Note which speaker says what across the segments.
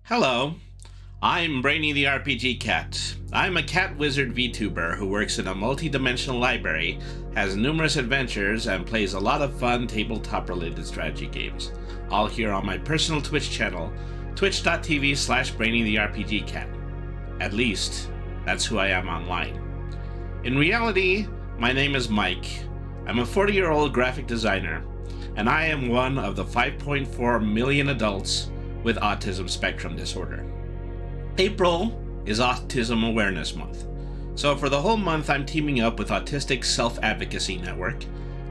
Speaker 1: Hello, I'm Brainy the RPG Cat. I'm a cat wizard VTuber who works in a multi-dimensional library, has numerous adventures, and plays a lot of fun tabletop-related strategy games. All here on my personal Twitch channel, twitch.tv/Brainy the RPG Cat. At least, that's who I am online. In reality, my name is Mike. I'm a 40-year-old graphic designer, and I am one of the 5.4 million adults with autism spectrum disorder. April is Autism Awareness Month, so for the whole month I'm teaming up with Autistic Self-Advocacy Network,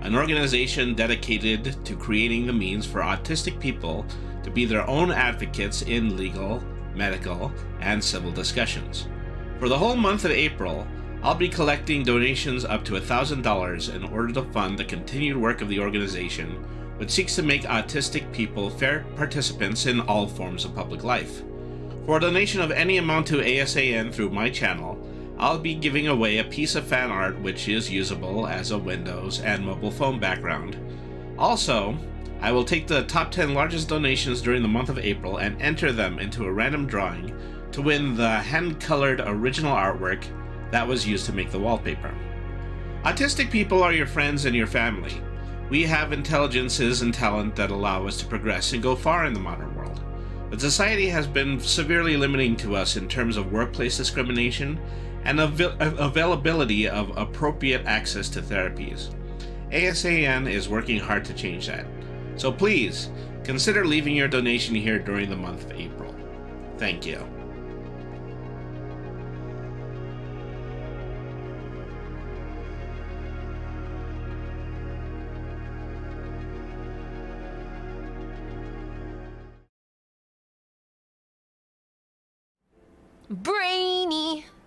Speaker 1: an organization dedicated to creating the means for autistic people to be their own advocates in legal, medical, and civil discussions. For the whole month of April, I'll be collecting donations up to $1,000 in order to fund the continued work of the organization, which seeks to make autistic people fair participants in all forms of public life. For a donation of any amount to ASAN through my channel, I'll be giving away a piece of fan art which is usable as a Windows and mobile phone background. Also, I will take the top 10 largest donations during the month of April and enter them into a random drawing to win the hand-colored original artwork that was used to make the wallpaper. Autistic people are your friends and your family. We have intelligences and talent that allow us to progress and go far in the modern world. But society has been severely limiting to us in terms of workplace discrimination and availability of appropriate access to therapies. ASAN is working hard to change that. So please, consider leaving your donation here during the month of April. Thank you.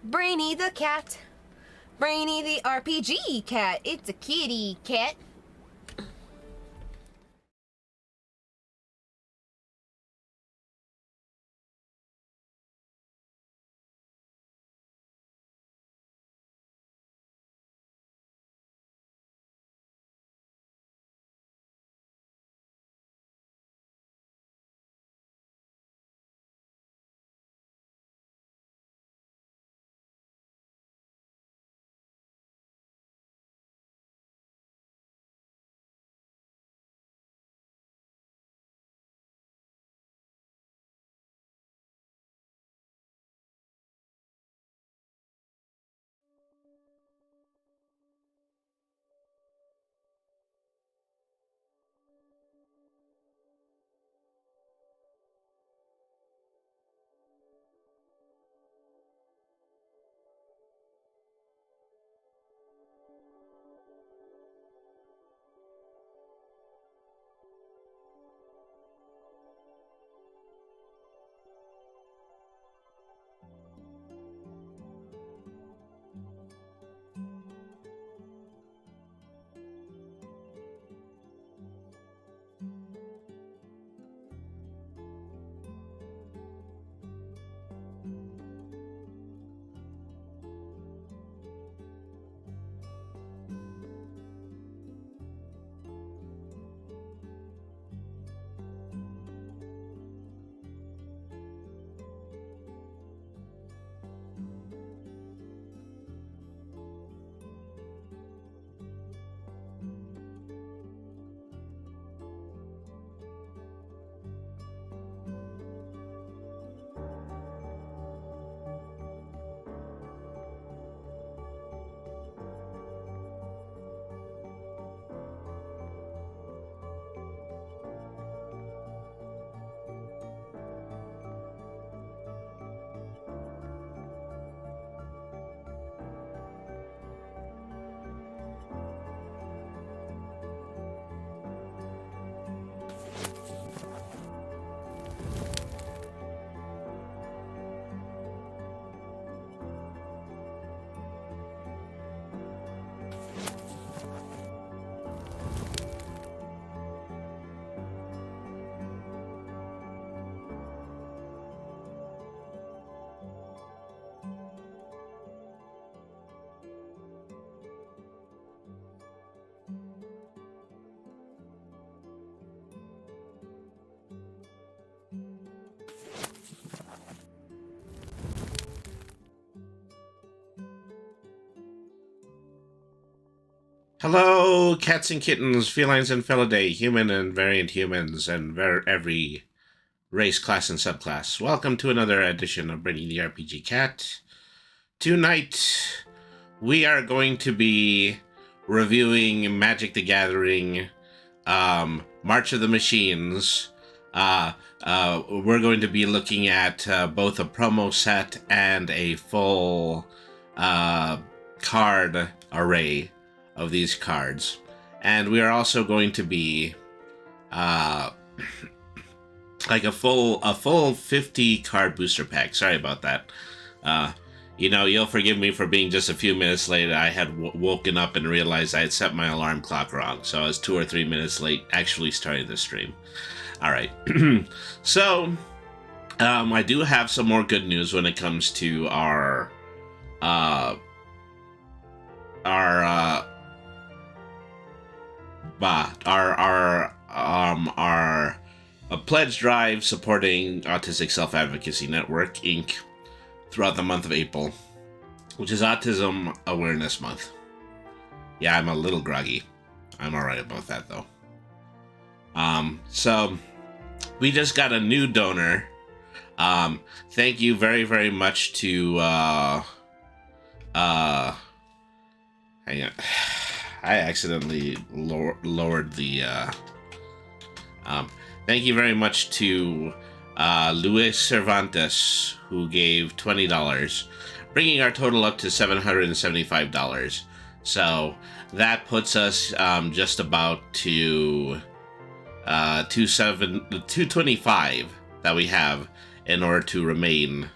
Speaker 2: Brainy the cat. Brainy the RPG cat. It's a kitty cat.
Speaker 1: Hello, cats and kittens, felines and felidae, human and variant humans, and every race, class, and subclass. Welcome to another edition of Brainy the RPG Cat. Tonight, we are going to be reviewing Magic the Gathering, March of the Machines. We're going to be looking at both a promo set and a full card array of these cards, and we are also going to be like a full 50 card booster pack. Sorry about that. You'll forgive me for being just a few minutes late. I had woken up and realized I had set my alarm clock wrong, so I was 2 or 3 minutes late actually starting the stream. All right. So I do have some more good news when it comes to our pledge drive supporting Autistic Self-Advocacy Network, Inc. throughout the month of April, which is Autism Awareness Month. Yeah, I'm a little groggy. I'm alright about that, though. So, we just got a new donor. Thank you very, very much to, hang on. I accidentally lowered the, thank you very much to Luis Cervantes, who gave $20, bringing our total up to $775. So that puts us just about to $225 that we have in order to remaining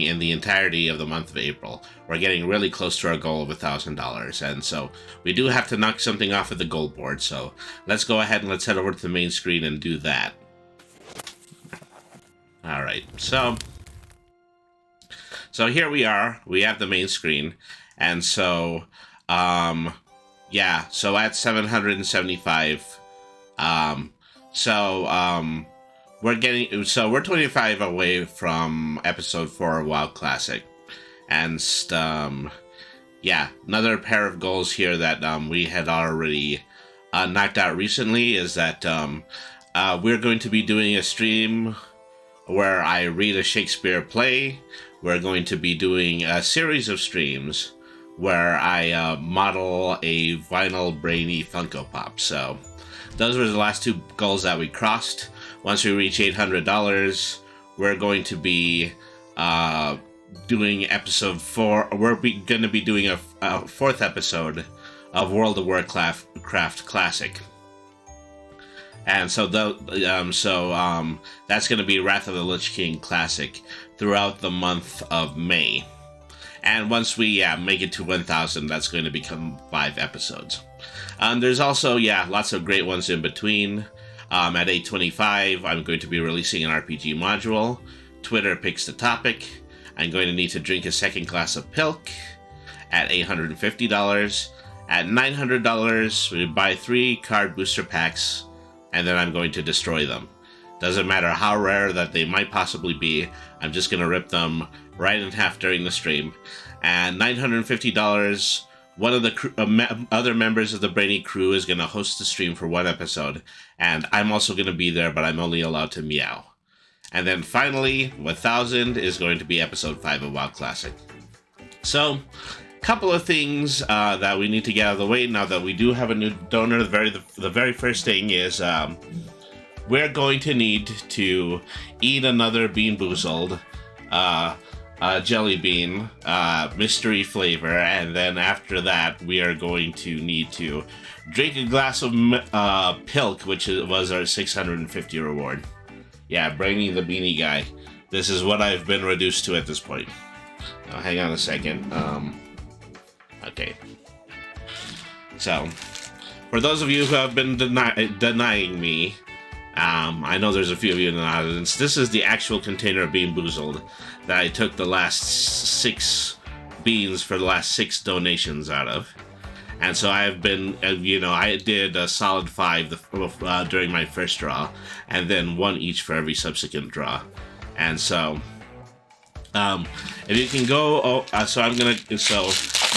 Speaker 1: in the entirety of the month of April. We're getting really close to our goal of $1,000, and so we do have to knock something off of the goal board. So let's go ahead and let's head over to the main screen and do that. All right, so here we are. We have the main screen, and so so at 775, we're 25 away from episode 4 of WoW Classic, and another pair of goals here that we had already knocked out recently is that we're going to be doing a stream where I read a Shakespeare play. We're going to be doing a series of streams where I model a vinyl Brainy Funko Pop. So those were the last two goals that we crossed. Once we reach $800, we're going to be doing episode 4. We're going to be doing a 4th episode of World of Warcraft Classic. And so that's going to be Wrath of the Lich King Classic throughout the month of May. And once we make it to 1,000, that's going to become 5 episodes. There's also lots of great ones in between. At 825, I'm going to be releasing an RPG module. Twitter picks the topic. I'm going to need to drink a second glass of Pilk at $850. At $900, we buy 3 card booster packs, and then I'm going to destroy them. Doesn't matter how rare that they might possibly be, I'm just going to rip them right in half during the stream. And $950, one of the other members of the Brainy crew is going to host the stream for 1 episode, and I'm also going to be there, but I'm only allowed to meow. And then finally, 1,000 is going to be episode 5 of WoW Classic. So, couple of things that we need to get out of the way now that we do have a new donor. The very first thing is we're going to need to eat another Bean Boozled jelly bean mystery flavor, and then after that we are going to need to drink a glass of Pilk, which was our 650 reward. Yeah, Brainy the Beanie Guy. This is what I've been reduced to at this point. Now, hang on a second. Okay. So, for those of you who have been denying me, I know there's a few of you in the audience, this is the actual container of Bean Boozled that I took the last 6 beans for the last 6 donations out of. And so I've been, I did a solid 5 during my first draw, and then 1 each for every subsequent draw. And so, if you can go,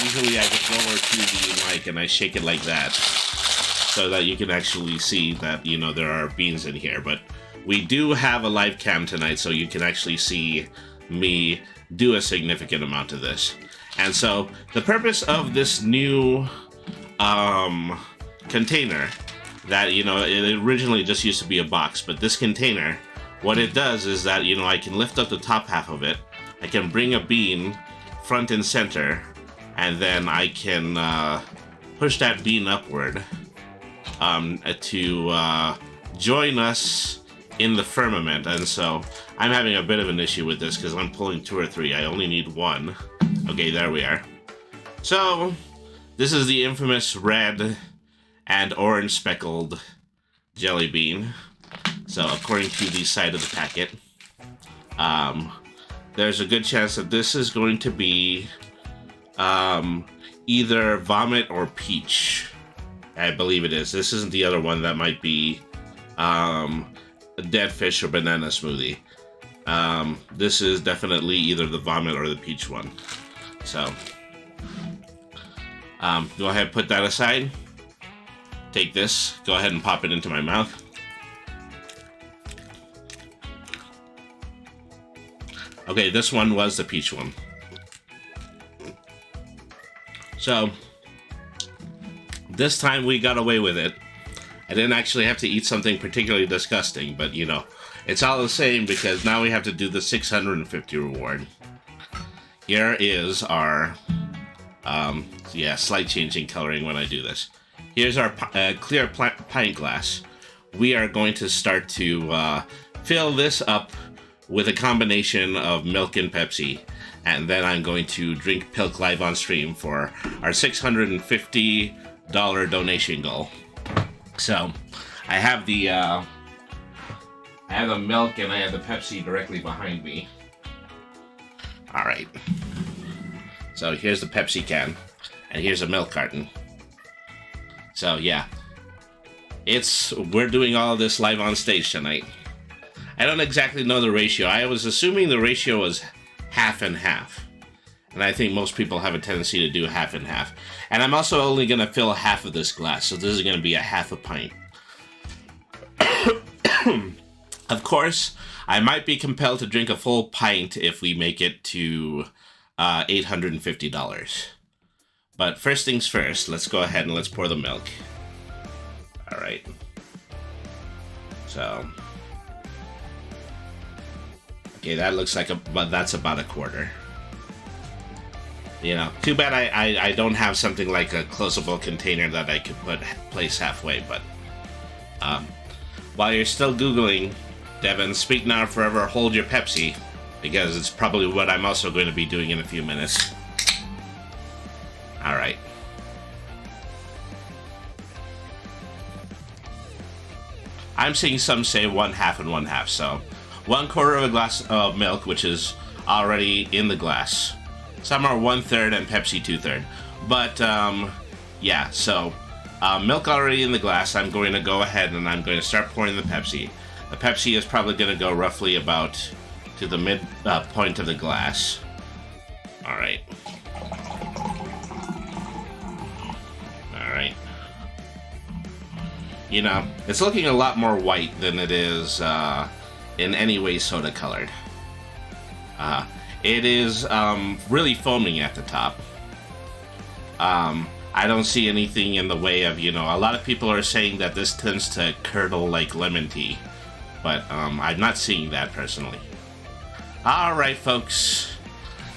Speaker 1: Usually I just go over to the mic and I shake it like that so that you can actually see that, you know, there are beans in here. But we do have a live cam tonight, so you can actually see me do a significant amount of this. And so the purpose of this new container that, you know, it originally just used to be a box, but this container, what it does is that, you know, I can lift up the top half of it, I can bring a bean front and center, and then I can push that bean upward to join us in the firmament. And so I'm having a bit of an issue with this because I'm pulling 2 or 3. I only need 1. Okay, there we are. So this is the infamous red and orange speckled jelly bean. So according to the side of the packet, there's a good chance that this is going to be either vomit or peach. I believe it is. This isn't the other one that might be a dead fish or banana smoothie. This is definitely either the vomit or the peach one. So go ahead and put that aside. Take this, go ahead and pop it into my mouth. Okay, this one was the peach one. So this time we got away with it. I didn't actually have to eat something particularly disgusting, but you know, it's all the same because now we have to do the 650 reward. Here is our, slight change in coloring when I do this. Here's our clear pint glass. We are going to start to fill this up with a combination of milk and Pepsi, and then I'm going to drink Pilk live on stream for our $650 donation goal. So I have the milk and I have the Pepsi directly behind me. All right. So here's the Pepsi can, and here's a milk carton. So yeah, we're doing all of this live on stage tonight. I don't exactly know the ratio. I was assuming the ratio was half and half. And I think most people have a tendency to do half and half. And I'm also only going to fill half of this glass, so this is going to be a half a pint. Of course, I might be compelled to drink a full pint if we make it to $850. But first things first, let's go ahead and let's pour the milk. All right. So, okay, that looks like that's about a quarter. You know, too bad I don't have something like a closable container that I could place halfway, but while you're still Googling, Devin, speak now or forever hold your Pepsi, because it's probably what I'm also going to be doing in a few minutes. All right. I'm seeing some say 1/2 and 1/2, so 1/4 of a glass of milk, which is already in the glass. Some are 1/3 and Pepsi 2/3. But yeah, so milk already in the glass. I'm going to go ahead and I'm going to start pouring the Pepsi. The Pepsi is probably going to go roughly about to the mid point of the glass. All right. All right. You know, it's looking a lot more white than it is in any way soda colored. It is really foaming at the top. I don't see anything in the way of, you know, a lot of people are saying that this tends to curdle like lemon tea, but I'm not seeing that personally. All right, folks.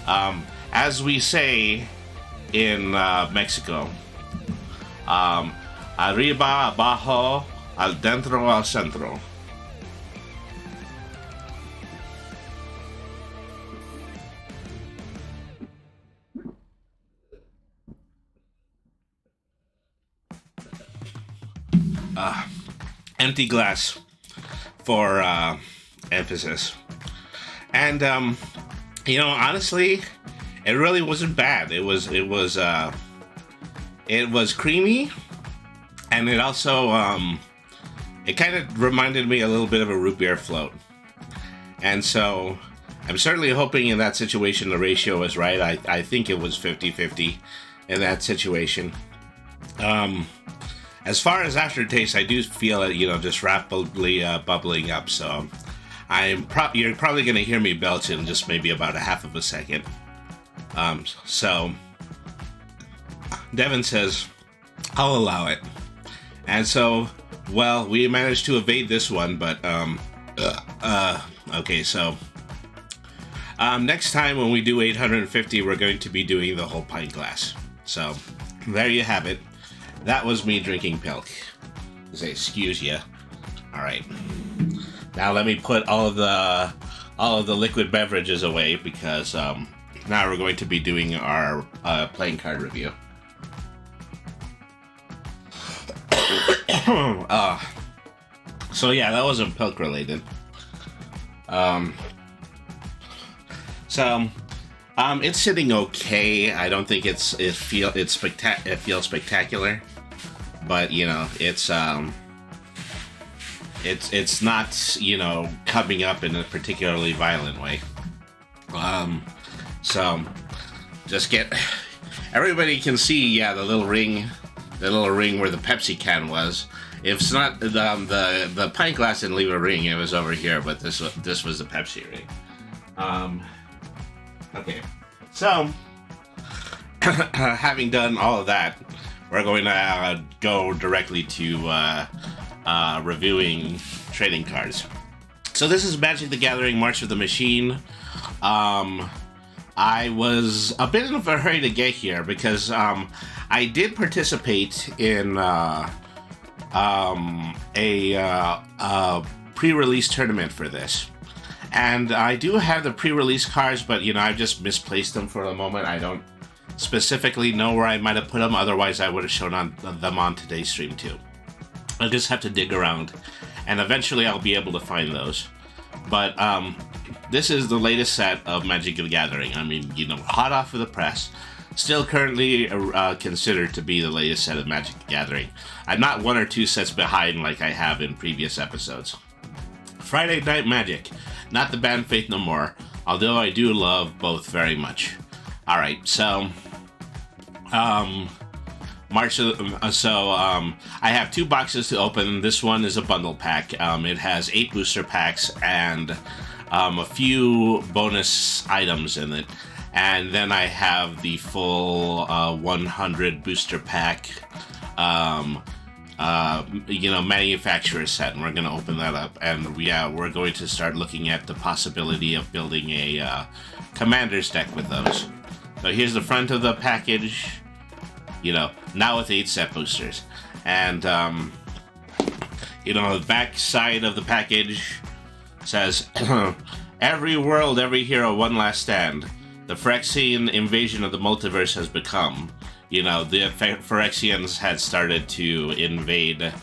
Speaker 1: As we say in Mexico, arriba, abajo, al dentro, al centro. Empty glass for emphasis. And you know, honestly, it really wasn't bad. It was creamy, and it also it kind of reminded me a little bit of a root beer float. And so I'm certainly hoping in that situation the ratio is right. I think it was 50-50 in that situation. As far as aftertaste, I do feel it, just rapidly bubbling up. So you're probably going to hear me belch in just maybe about a half of a second. So Devin says, I'll allow it. And so, well, we managed to evade this one, but, okay, so, next time when we do 850, we're going to be doing the whole pint glass. So, there you have it. That was me drinking milk. Say, excuse ya. Alright. Now let me put all of the liquid beverages away, because, now we're going to be doing our, playing card review. So yeah, that wasn't pilk related. It's sitting okay. I don't think it feels spectacular, but it's not coming up in a particularly violent way. So just everybody can see, the little ring where the Pepsi can was. If it's not the pint glass didn't leave a ring, it was over here, but this was the Pepsi ring. Okay, so having done all of that, we're going to go directly to reviewing trading cards. So this is Magic the Gathering March of the Machine. I was a bit in a hurry to get here because I did participate in a pre-release tournament for this. And I do have the pre-release cards, but I've just misplaced them for the moment. I don't specifically know where I might have put them, otherwise I would have shown them on today's stream too. I'll just have to dig around, and eventually I'll be able to find those. But this is the latest set of Magic the Gathering. I mean, hot off of the press. Still currently considered to be the latest set of Magic the Gathering. I'm not one or two sets behind like I have in previous episodes. Friday Night Magic. Not the band Faith No More, although I do love both very much. Alright, so March. I have two boxes to open. This one is a bundle pack. It has 8 booster packs and a few bonus items in it. And then I have the full 100 booster pack, manufacturer set, and we're going to open that up. And we're going to start looking at the possibility of building a commander's deck with those. So here's the front of the package, now with 8 set boosters. And, the back side of the package says, every world, every hero, one last stand. The Phyrexian invasion of the multiverse has become. The Phyrexians had started to invade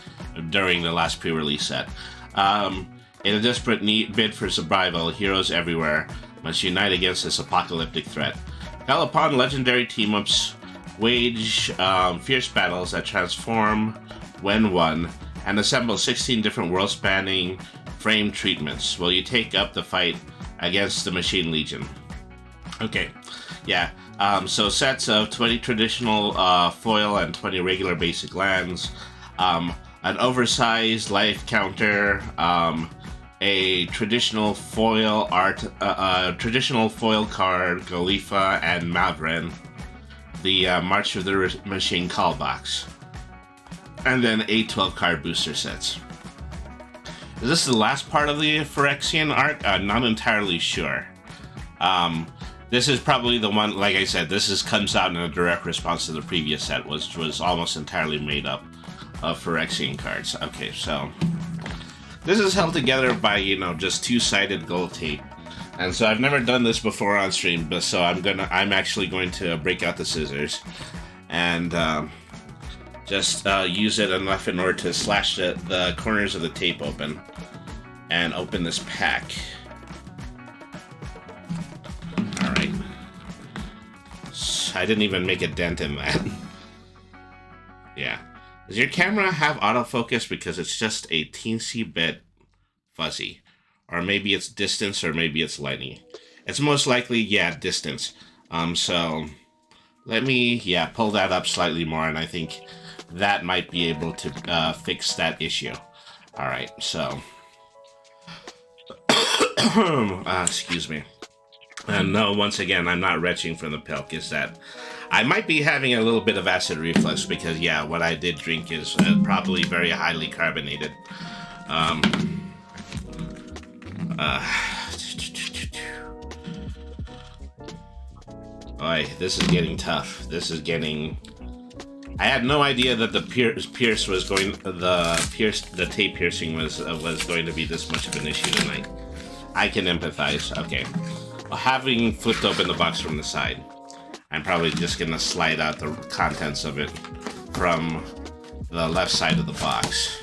Speaker 1: during the last pre-release set. In a desperate bid for survival, heroes everywhere must unite against this apocalyptic threat. Call upon legendary team-ups, wage fierce battles that transform when won, and assemble 16 different world-spanning frame treatments while you take up the fight against the Machine Legion. Okay, yeah. So sets of 20 traditional foil and 20 regular basic lands, an oversized life counter, a traditional foil traditional foil card, Galifa and Mavren, the March of the Machine call box, and then 8 12-card booster sets. Is this the last part of the Phyrexian arc? Not entirely sure. This is probably the one, like I said, comes out in a direct response to the previous set, which was almost entirely made up of Phyrexian cards. Okay, so this is held together by, just 2-sided gold tape. And so I've never done this before on stream, but so I'm actually going to break out the scissors and just use it enough in order to slash the corners of the tape open and open this pack. Alright. I didn't even make a dent in that. Yeah. Does your camera have autofocus? Because it's just a teensy bit fuzzy. Or maybe it's distance, or maybe it's lighting. It's most likely, yeah, distance. So let me, yeah, pull that up slightly more, and I think that might be able to fix that issue. All right, so excuse me. And no, once again, I'm not retching from the pilk. Is that I might be having a little bit of acid reflux because, yeah, what I did drink is probably very highly carbonated. Boy, this is getting tough. This is getting. I had no idea that the pierce was going. The tape piercing was going to be this much of an issue tonight. I can empathize. Okay, well, having flipped open the box from the side, I'm probably just gonna slide out the contents of it from the left side of the box.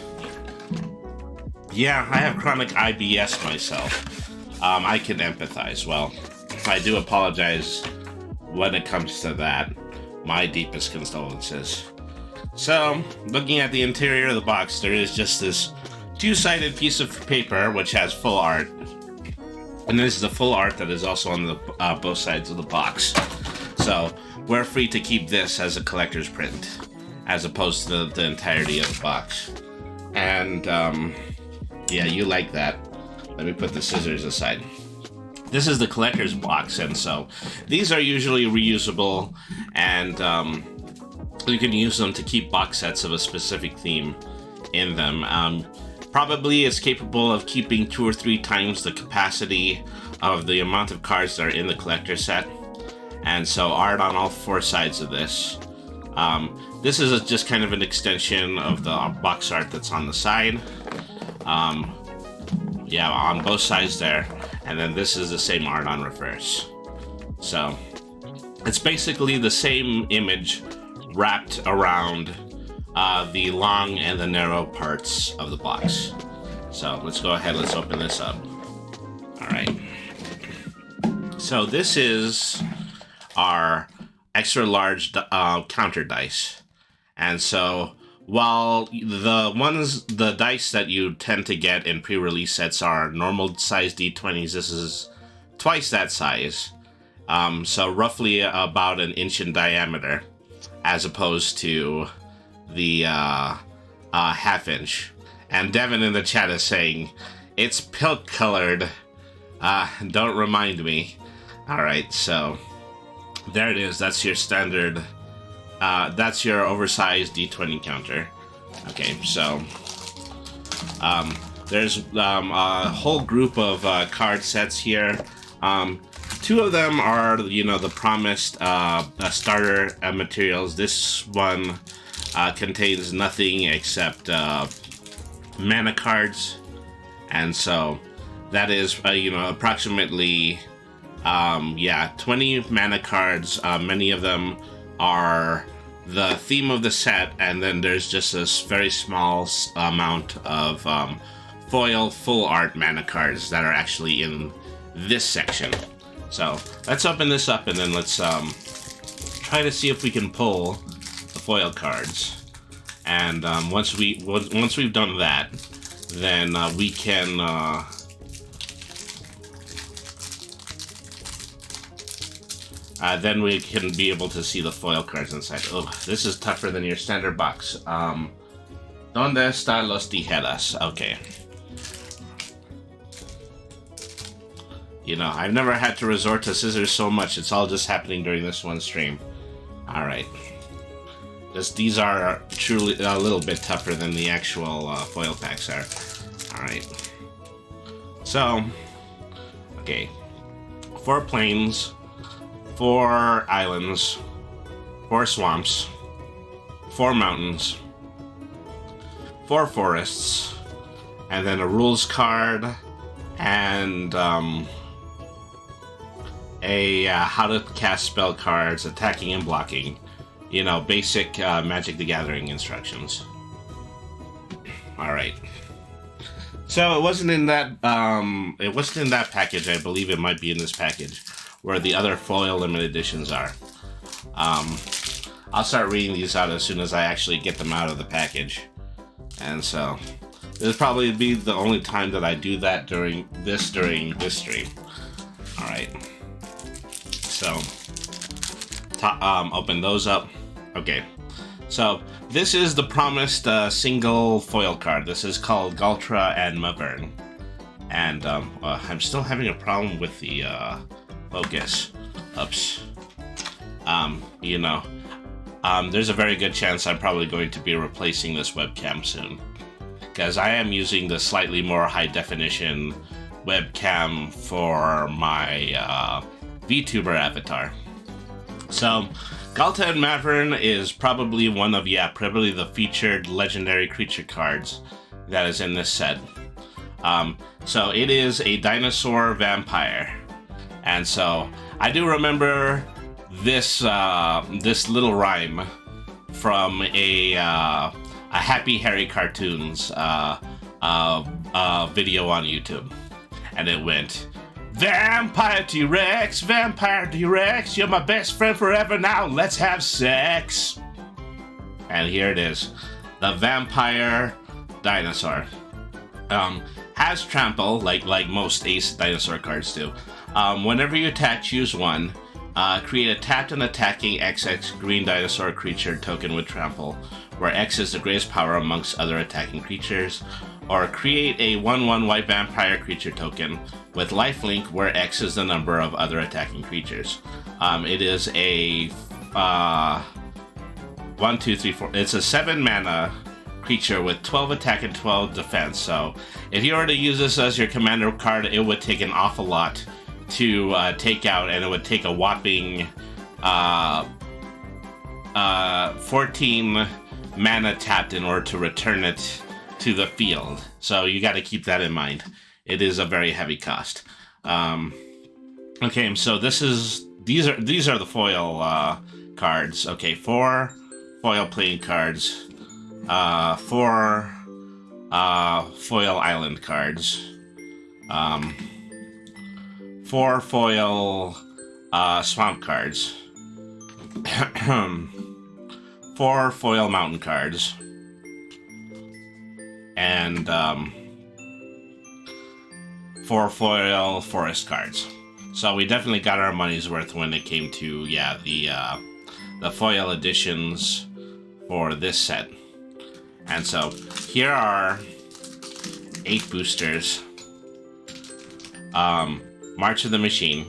Speaker 1: Yeah, I have chronic IBS myself. I can empathize. Well, I do apologize when it comes to that. My deepest condolences. So, looking at the interior of the box, there is just this two-sided piece of paper which has full art. And this is the full art that is also on the both sides of the box. So, we're free to keep this as a collector's print, as opposed to the entirety of the box. And, yeah, you like that. Let me put the scissors aside. This is the collector's box, and so these are usually reusable, and you can use them to keep box sets of a specific theme in them. Probably it's capable of keeping 2 or 3 times the capacity of the amount of cards that are in the collector set, and so art on all 4 sides of this. This is just kind of an extension of the box art that's on the side. Yeah, on both sides there. And then this is the same art on reverse. So it's basically the same image wrapped around the long and the narrow parts of the box. So let's go ahead, let's open this up. All right. So this is our extra large counter dice. And so while the dice that you tend to get in pre-release sets are normal size D20s, this is twice that size. So roughly about 1 inch in diameter, as opposed to the 1/2 inch. And Devin in the chat is saying, it's pilk colored. Don't remind me. All right, so there it is. That's your standard. That's your oversized D20 counter. Okay, so there's a whole group of card sets here. 2 of them are, the promised starter materials. This one contains nothing except mana cards, and so that is, approximately 20 mana cards. Many of them are the theme of the set, and then there's just this very small amount of foil full art mana cards that are actually in this section. So let's open this up, and then let's try to see if we can pull the foil cards. And once we've done that, then we can then we can be able to see the foil cards inside. Oh, this is tougher than your standard box. ¿Dónde están los tijeras? Okay. I've never had to resort to scissors so much. It's all just happening during this one stream. All right. These are truly a little bit tougher than the actual foil packs are. All right. So, okay. 4 plains. 4 islands, 4 swamps, 4 mountains, 4 forests, and then a rules card, and a how to cast spell cards, attacking and blocking. Basic Magic the Gathering instructions. All right. So it wasn't in that. It wasn't in that package. I believe it might be in this package, where the other foil limited editions are. I'll start reading these out as soon as I actually get them out of the package. And so, this will probably be the only time that I do that during this stream. Alright. right. So, open those up. Okay. So, this is the promised single foil card. This is called Galtra and Mavern. And I'm still having a problem with the focus. Oops. There's a very good chance I'm probably going to be replacing this webcam soon, because I am using the slightly more high definition webcam for my VTuber avatar. So, Galta and Mavern is probably probably the featured legendary creature cards that is in this set. So it is a dinosaur vampire, and so I do remember this little rhyme from a Happy Harry Cartoons video on YouTube, and it went, Vampire T-Rex, you're my best friend forever, now let's have sex. And here it is, the vampire dinosaur. Has trample, like most Ace dinosaur cards do. Whenever you attack, choose one. Create a tapped and attacking XX green dinosaur creature token with trample, where X is the greatest power amongst other attacking creatures. Or create a 1/1 white vampire creature token with lifelink, where X is the number of other attacking creatures. It is a 1, 2, 3, 4. It's a 7 mana creature with 12 attack and 12 defense. So if you were to use this as your commander card, it would take an awful lot to take out, and it would take a whopping 14 mana tapped in order to return it to the field. So you got to keep that in mind. It is a very heavy cost. Okay, so these are the foil cards. Okay, 4 foil playing cards, 4 foil island cards, 4 foil swamp cards, 4 foil mountain cards, and 4 foil forest cards. So we definitely got our money's worth when it came to the foil editions for this set. And so here are 8 boosters. March of the Machine,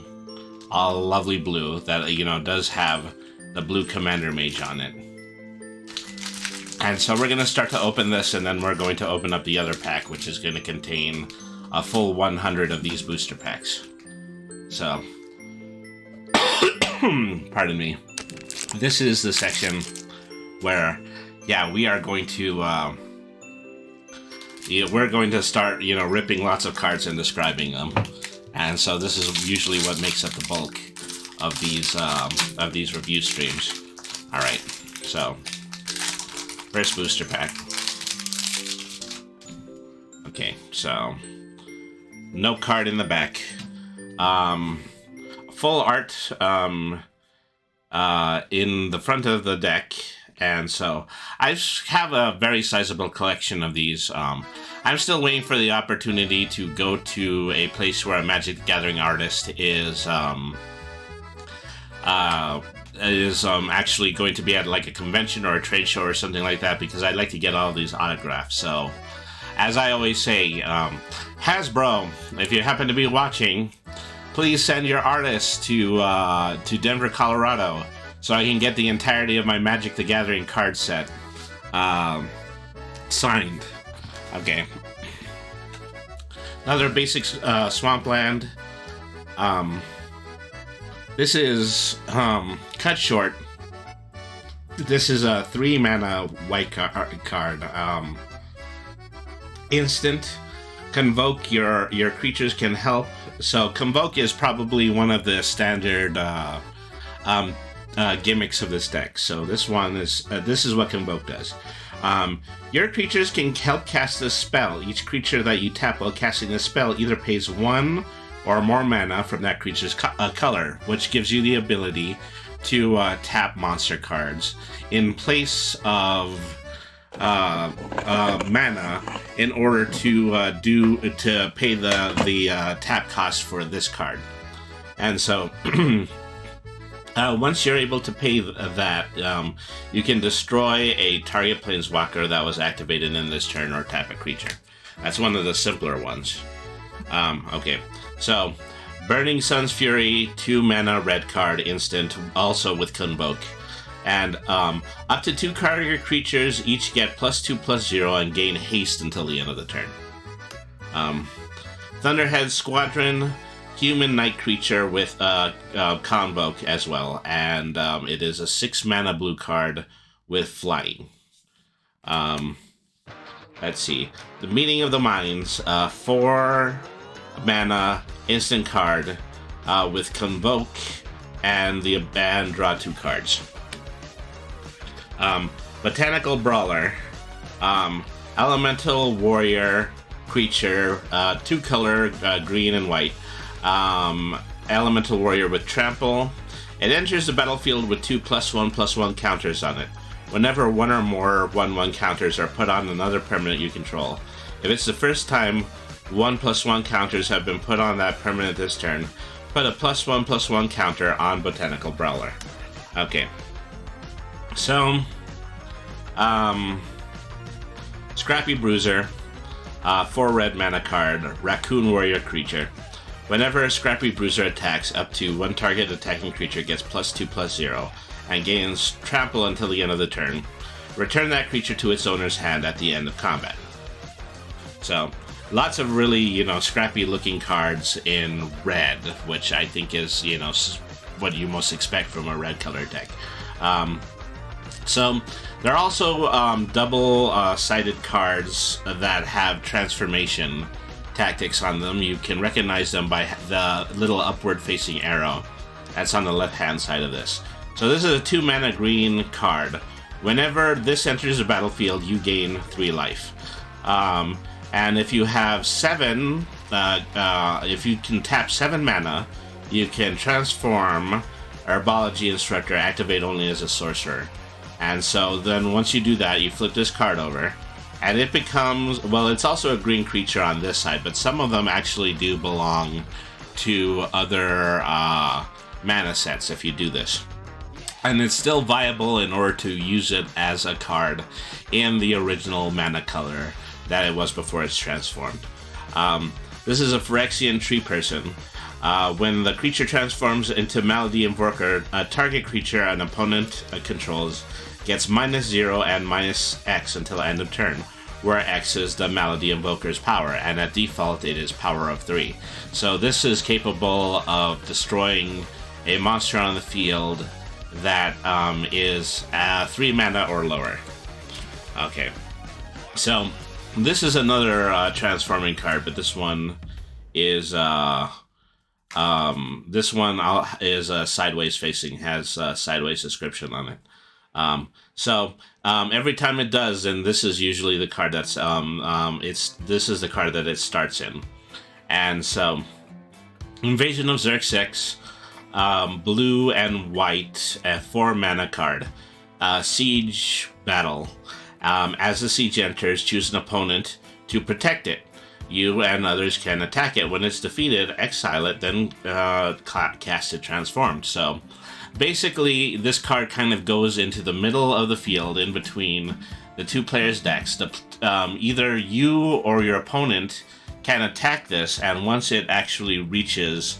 Speaker 1: all lovely blue that does have the blue Commander Mage on it. And so we're going to start to open this, and then we're going to open up the other pack, which is going to contain a full 100 of these booster packs. So, pardon me. This is the section where, we are going to we're going to start ripping lots of cards and describing them. And so this is usually what makes up the bulk of these review streams. All right, so first booster pack. Okay, so no card in the back. Full art in the front of the deck. And so I have a very sizable collection of these. I'm still waiting for the opportunity to go to a place where a Magic the Gathering artist is actually going to be at like a convention or a trade show or something like that, because I'd like to get all these autographs. So, as I always say, Hasbro, if you happen to be watching, please send your artists to Denver, Colorado, so I can get the entirety of my Magic the Gathering card set signed. Okay. Another basic Swampland. This is cut short. This is a 3 mana white card. Instant. Convoke, your creatures can help. So Convoke is probably one of the standard gimmicks of this deck. So this one is this is what Convoke does. Your creatures can help cast a spell. Each creature that you tap while casting a spell either pays 1 or more mana from that creature's color, which gives you the ability to tap monster cards in place of mana in order to pay the tap cost for this card. And so once you're able to pay that, you can destroy a target planeswalker that was activated in this turn or tap a creature. That's one of the simpler ones. Okay, so Burning Sun's Fury, 2 mana red card instant, also with Convoke. And up to 2 target creatures each get +2/+0 and gain haste until the end of the turn. Thunderhead Squadron, human knight creature with Convoke as well, and it is a 6 mana blue card with flying. Let's see. The Meeting of the Minds, 4 mana instant card with Convoke and draw 2 cards. Botanical Brawler, Elemental Warrior creature, 2 color, green and white. Elemental Warrior with Trample. It enters the battlefield with 2 +1/+1 counters on it. Whenever 1 or more 1/1 counters are put on another permanent you control. If it's the first time 1 +1 counters have been put on that permanent this turn, put a +1/+1 counter on Botanical Brawler. Okay. So, Scrappy Bruiser, 4 red mana card, Raccoon Warrior creature. Whenever a Scrappy Bruiser attacks, up to 1 target attacking creature gets +2/+0 and gains trample until the end of the turn. Return that creature to its owner's hand at the end of combat. So, lots of really, scrappy looking cards in red, which I think is, what you most expect from a red color deck. So, there are also double-sided cards that have transformation tactics on them. You can recognize them by the little upward-facing arrow that's on the left-hand side of this. So this is a 2 mana green card. Whenever this enters the battlefield, you gain 3 life. And if you have 7, if you can tap 7 mana, you can transform Herbology Instructor, activate only as a sorcerer. And so then once you do that, you flip this card over, and it becomes, well, it's also a green creature on this side, but some of them actually do belong to other mana sets if you do this. And it's still viable in order to use it as a card in the original mana color that it was before it's transformed. This is a Phyrexian Tree Person. When the creature transforms into Malady Invoker, a target creature an opponent controls gets -0 and -X until the end of turn, where X is the Malady Invoker's power, and at default it is power of 3. So this is capable of destroying a monster on the field that is 3 mana or lower. Okay, so this is another transforming card, but this one is sideways facing, has a sideways description on it. So every time it does, and this is usually the card that's this is the card that it starts in. And so Invasion of Xerxes, blue and white, a 4 mana card. Siege Battle. As the siege enters, choose an opponent to protect it. You and others can attack it. When it's defeated, exile it, then cast it transformed. So basically, this card kind of goes into the middle of the field in between the 2 players' decks. Either you or your opponent can attack this, and once it actually reaches,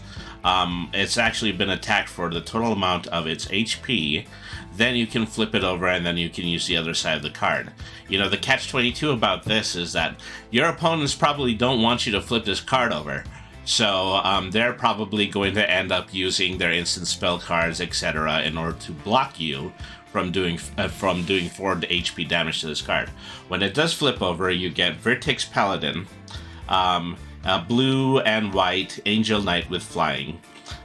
Speaker 1: it's actually been attacked for the total amount of its HP, then you can flip it over and then you can use the other side of the card. The catch-22 about this is that your opponents probably don't want you to flip this card over. So they're probably going to end up using their instant spell cards, etc., in order to block you from doing 4 HP damage to this card. When it does flip over, you get Vertex Paladin, blue and white Angel Knight with flying.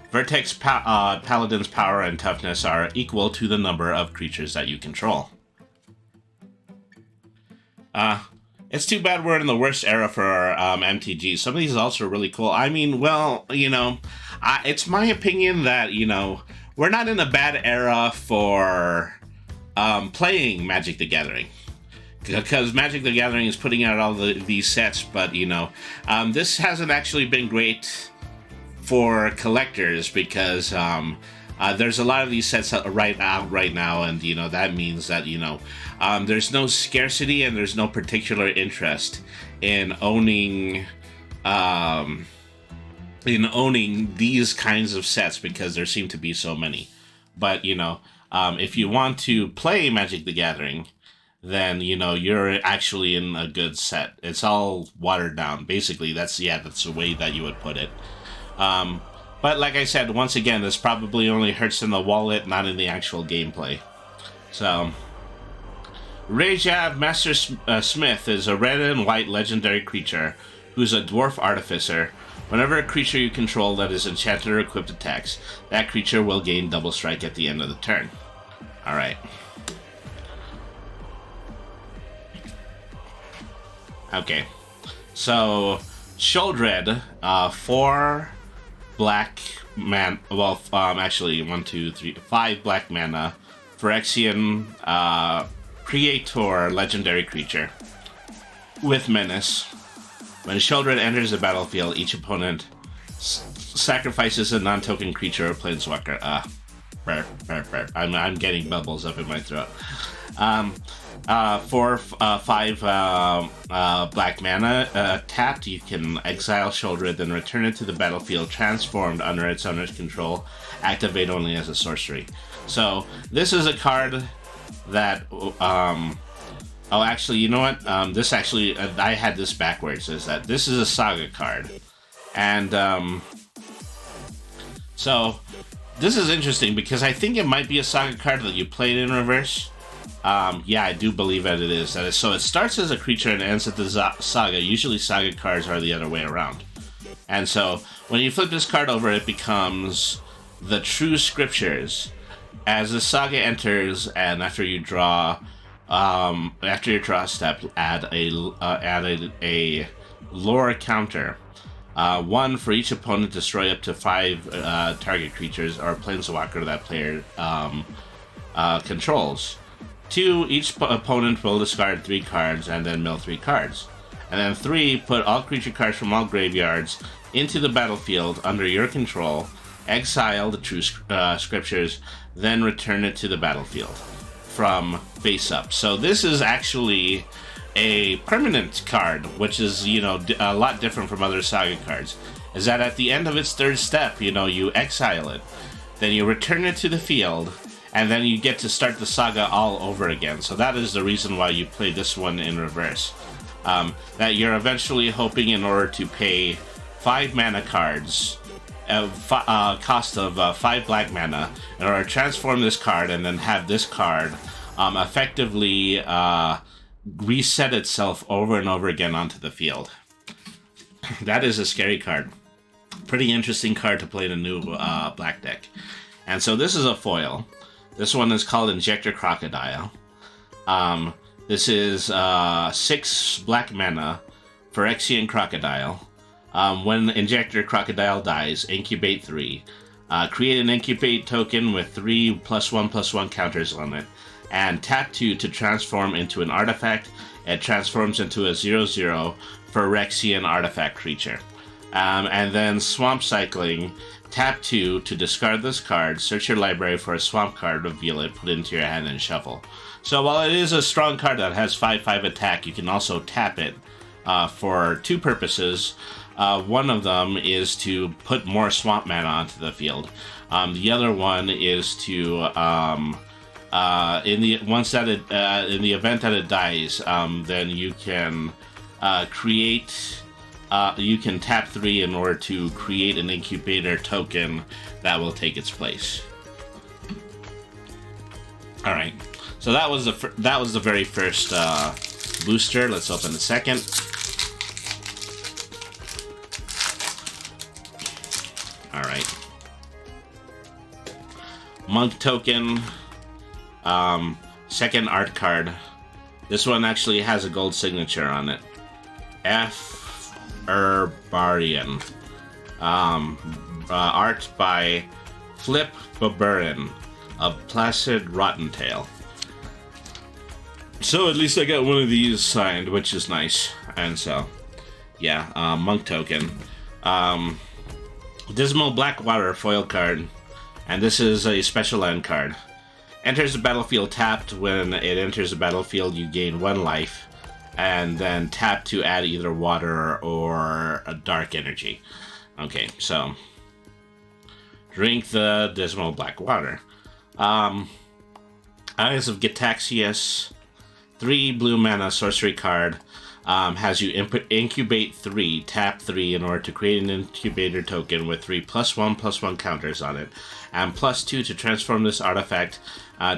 Speaker 1: Vertex Paladin's power and toughness are equal to the number of creatures that you control. It's too bad we're in the worst era for MTG. Some of these also are really cool. I mean, well, it's my opinion that, we're not in a bad era for playing Magic the Gathering. Because Magic the Gathering is putting out all these sets, but, this hasn't actually been great for collectors because there's a lot of these sets right now, and that means that there's no scarcity and there's no particular interest in owning these kinds of sets because there seem to be so many. But if you want to play Magic the Gathering, then you're actually in a good set. It's all watered down. Basically, that's the way that you would put it. But like I said, once again, this probably only hurts in the wallet, not in the actual gameplay. So, Rejav Master Smith is a red and white legendary creature who's a dwarf artificer. Whenever a creature you control that is enchanted or equipped attacks, that creature will gain double strike at the end of the turn. Alright. Okay. So, Sheoldred, 4 black man, well, actually 1, 2, 3, 5 black mana, Phyrexian Creator legendary creature with menace. When Sheoldred enters the battlefield, each opponent sacrifices a non-token creature or planeswalker. I'm getting bubbles up in my throat. For 5 black mana, tapped, you can exile Sheoldred, then return it to the battlefield transformed under its owner's control. Activate only as a sorcery. So this is a card that oh, actually, you know what? This actually, I had this backwards. Is that this is a Saga card, and so this is interesting because I think it might be a Saga card that you played in reverse. Yeah, I do believe that it is. So it starts as a creature and ends at the Saga. Usually Saga cards are the other way around. And so when you flip this card over, it becomes the True Scriptures. As the Saga enters, and after your draw step, add a lore counter. 1 for each opponent, destroy up to 5 target creatures or planeswalker that player controls. 2, each opponent will discard 3 cards and then mill 3 cards. And then 3, put all creature cards from all graveyards into the battlefield under your control, exile the True Scriptures, then return it to the battlefield from face up. So this is actually a permanent card, which is, a lot different from other Saga cards. Is that at the end of its 3rd step, you exile it, then you return it to the field, and then you get to start the Saga all over again. So that is the reason why you play this one in reverse. That you're eventually hoping, in order to pay 5 mana cards, cost of 5 black mana, in order to transform this card and then have this card effectively reset itself over and over again onto the field. That is a scary card. Pretty interesting card to play in a new black deck. And so this is a foil. This one is called Injector Crocodile. This is 6 black mana, Phyrexian Crocodile. When Injector Crocodile dies, incubate 3. Create an incubate token with 3 +1/+1 counters on it. And tap 2 to transform into an artifact. It transforms into a 0/0 Phyrexian artifact creature. And then swamp cycling. Tap 2 to discard this card, search your library for a swamp card, reveal it, put it into your hand, and shuffle. So while it is a strong card that has 5/5 attack, you can also tap it for 2 purposes. One of them is to put more swamp mana onto the field. The other one is to, in the event that it dies, then you can you can tap 3 in order to create an incubator token that will take its place. All right, so that was the very first booster. Let's open the second. All right, monk token. Second art card. This one actually has a gold signature on it. F. Herbarian. Art by Flip Baburin of Placid Rottentail. So at least I got one of these signed, which is nice. And so, yeah, monk token. Dismal Blackwater foil card, and this is a special land card. Enters the battlefield tapped. When it enters the battlefield, you gain 1 life, and then tap to add either water or a dark energy. Okay, so drink the Dismal Blackwater. Eyes of Gitaxias, 3 blue mana sorcery card. Has you incubate 3, tap 3 in order to create an incubator token with 3 +1/+1 counters on it, and +2 to transform this artifact.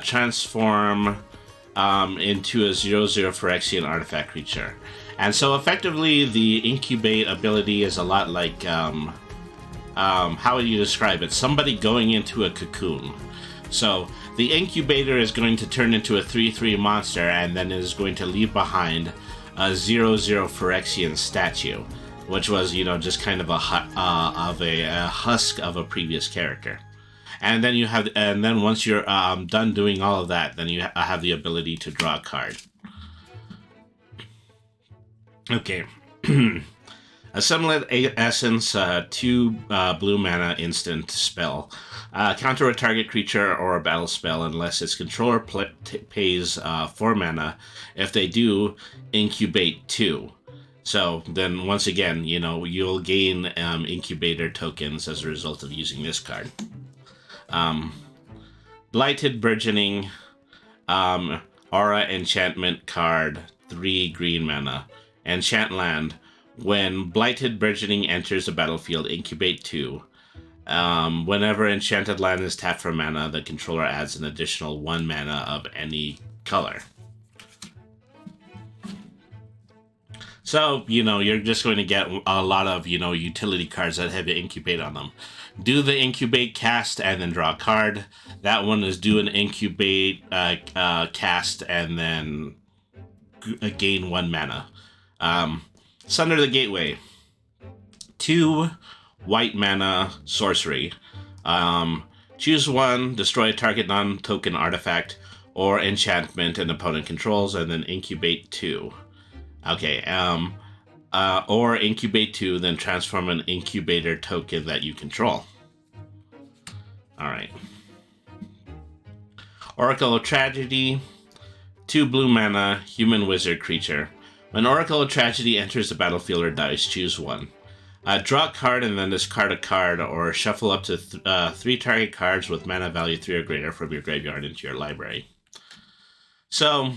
Speaker 1: Transform into a 0/0 Phyrexian artifact creature. And so effectively, the incubate ability is a lot like, how would you describe it? Somebody going into a cocoon. So the incubator is going to turn into a 3/3 monster, and then is going to leave behind a 0/0 Phyrexian statue, which was, just kind of a husk of a previous character. And then once you're done doing all of that, then you have the ability to draw a card. Okay. Assimilated Essence, 2 blue mana instant spell. Counter a target creature or a battle spell unless its controller pays 4 mana. If they do, incubate 2. So then once again, you'll gain incubator tokens as a result of using this card. Blighted Burgeoning, Aura Enchantment card, 3 green mana. Enchant land. When Blighted Burgeoning enters the battlefield, incubate 2. Whenever enchanted land is tapped for mana, the controller adds an additional 1 mana of any color. So, you're just going to get a lot of, utility cards that have incubate on them. Do the incubate cast and then draw a card. That one is do an incubate cast and then gain 1 mana. Sunder the Gateway. 2 white mana sorcery. Choose 1, destroy a target non-token artifact or enchantment an opponent controls, and then incubate 2. Okay, or incubate 2, then transform an incubator token that you control. Alright. Oracle of Tragedy, 2 blue mana, human wizard creature. When Oracle of Tragedy enters the battlefield or dies, choose 1. Draw a card and then discard a card, or shuffle up to 3 target cards with mana value 3 or greater from your graveyard into your library. So,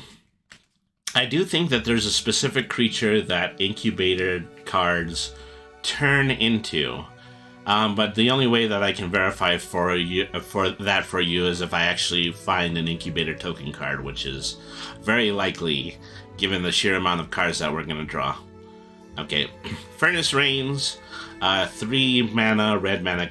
Speaker 1: I do think that there's a specific creature that incubator cards turn into. But the only way that I can verify for you is if I actually find an incubator token card, which is very likely given the sheer amount of cards that we're going to draw. Okay, Furnace Reigns, 3 mana, red mana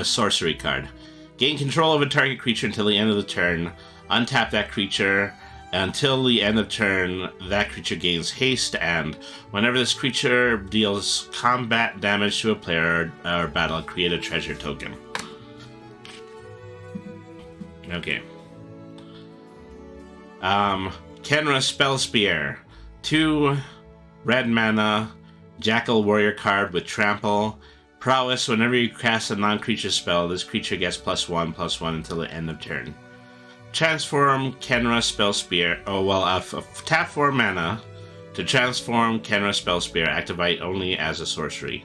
Speaker 1: sorcery card. Gain control of a target creature until the end of the turn. Untap that creature. Until the end of turn, that creature gains haste, and whenever this creature deals combat damage to a player or battle, create a treasure token. Okay. Kenra Spell Spear. 2 red mana, Jackal Warrior card with Trample. Prowess, whenever you cast a non-creature spell, this creature gets +1/+1 until the end of turn. Transform Kenra Spell Spear. Tap 4 mana to transform Kenra Spell Spear. Activate only as a sorcery.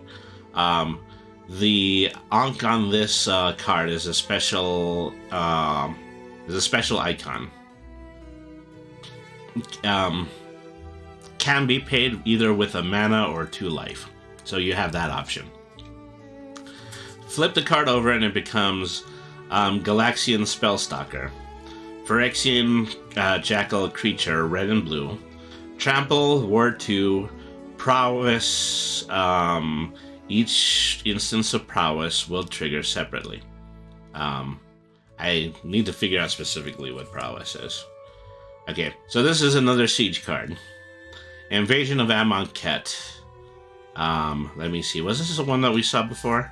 Speaker 1: The Ankh on this card is a special icon. Can be paid either with a mana or 2 life, so you have that option. Flip the card over and it becomes Galaxian Spellstalker. Phyrexian Jackal creature, red and blue. Trample, Ward 2, Prowess. Each instance of Prowess will trigger separately. I need to figure out specifically what Prowess is. Okay, so this is another siege card. Invasion of Amonkhet. Let me see. Was this the one that we saw before?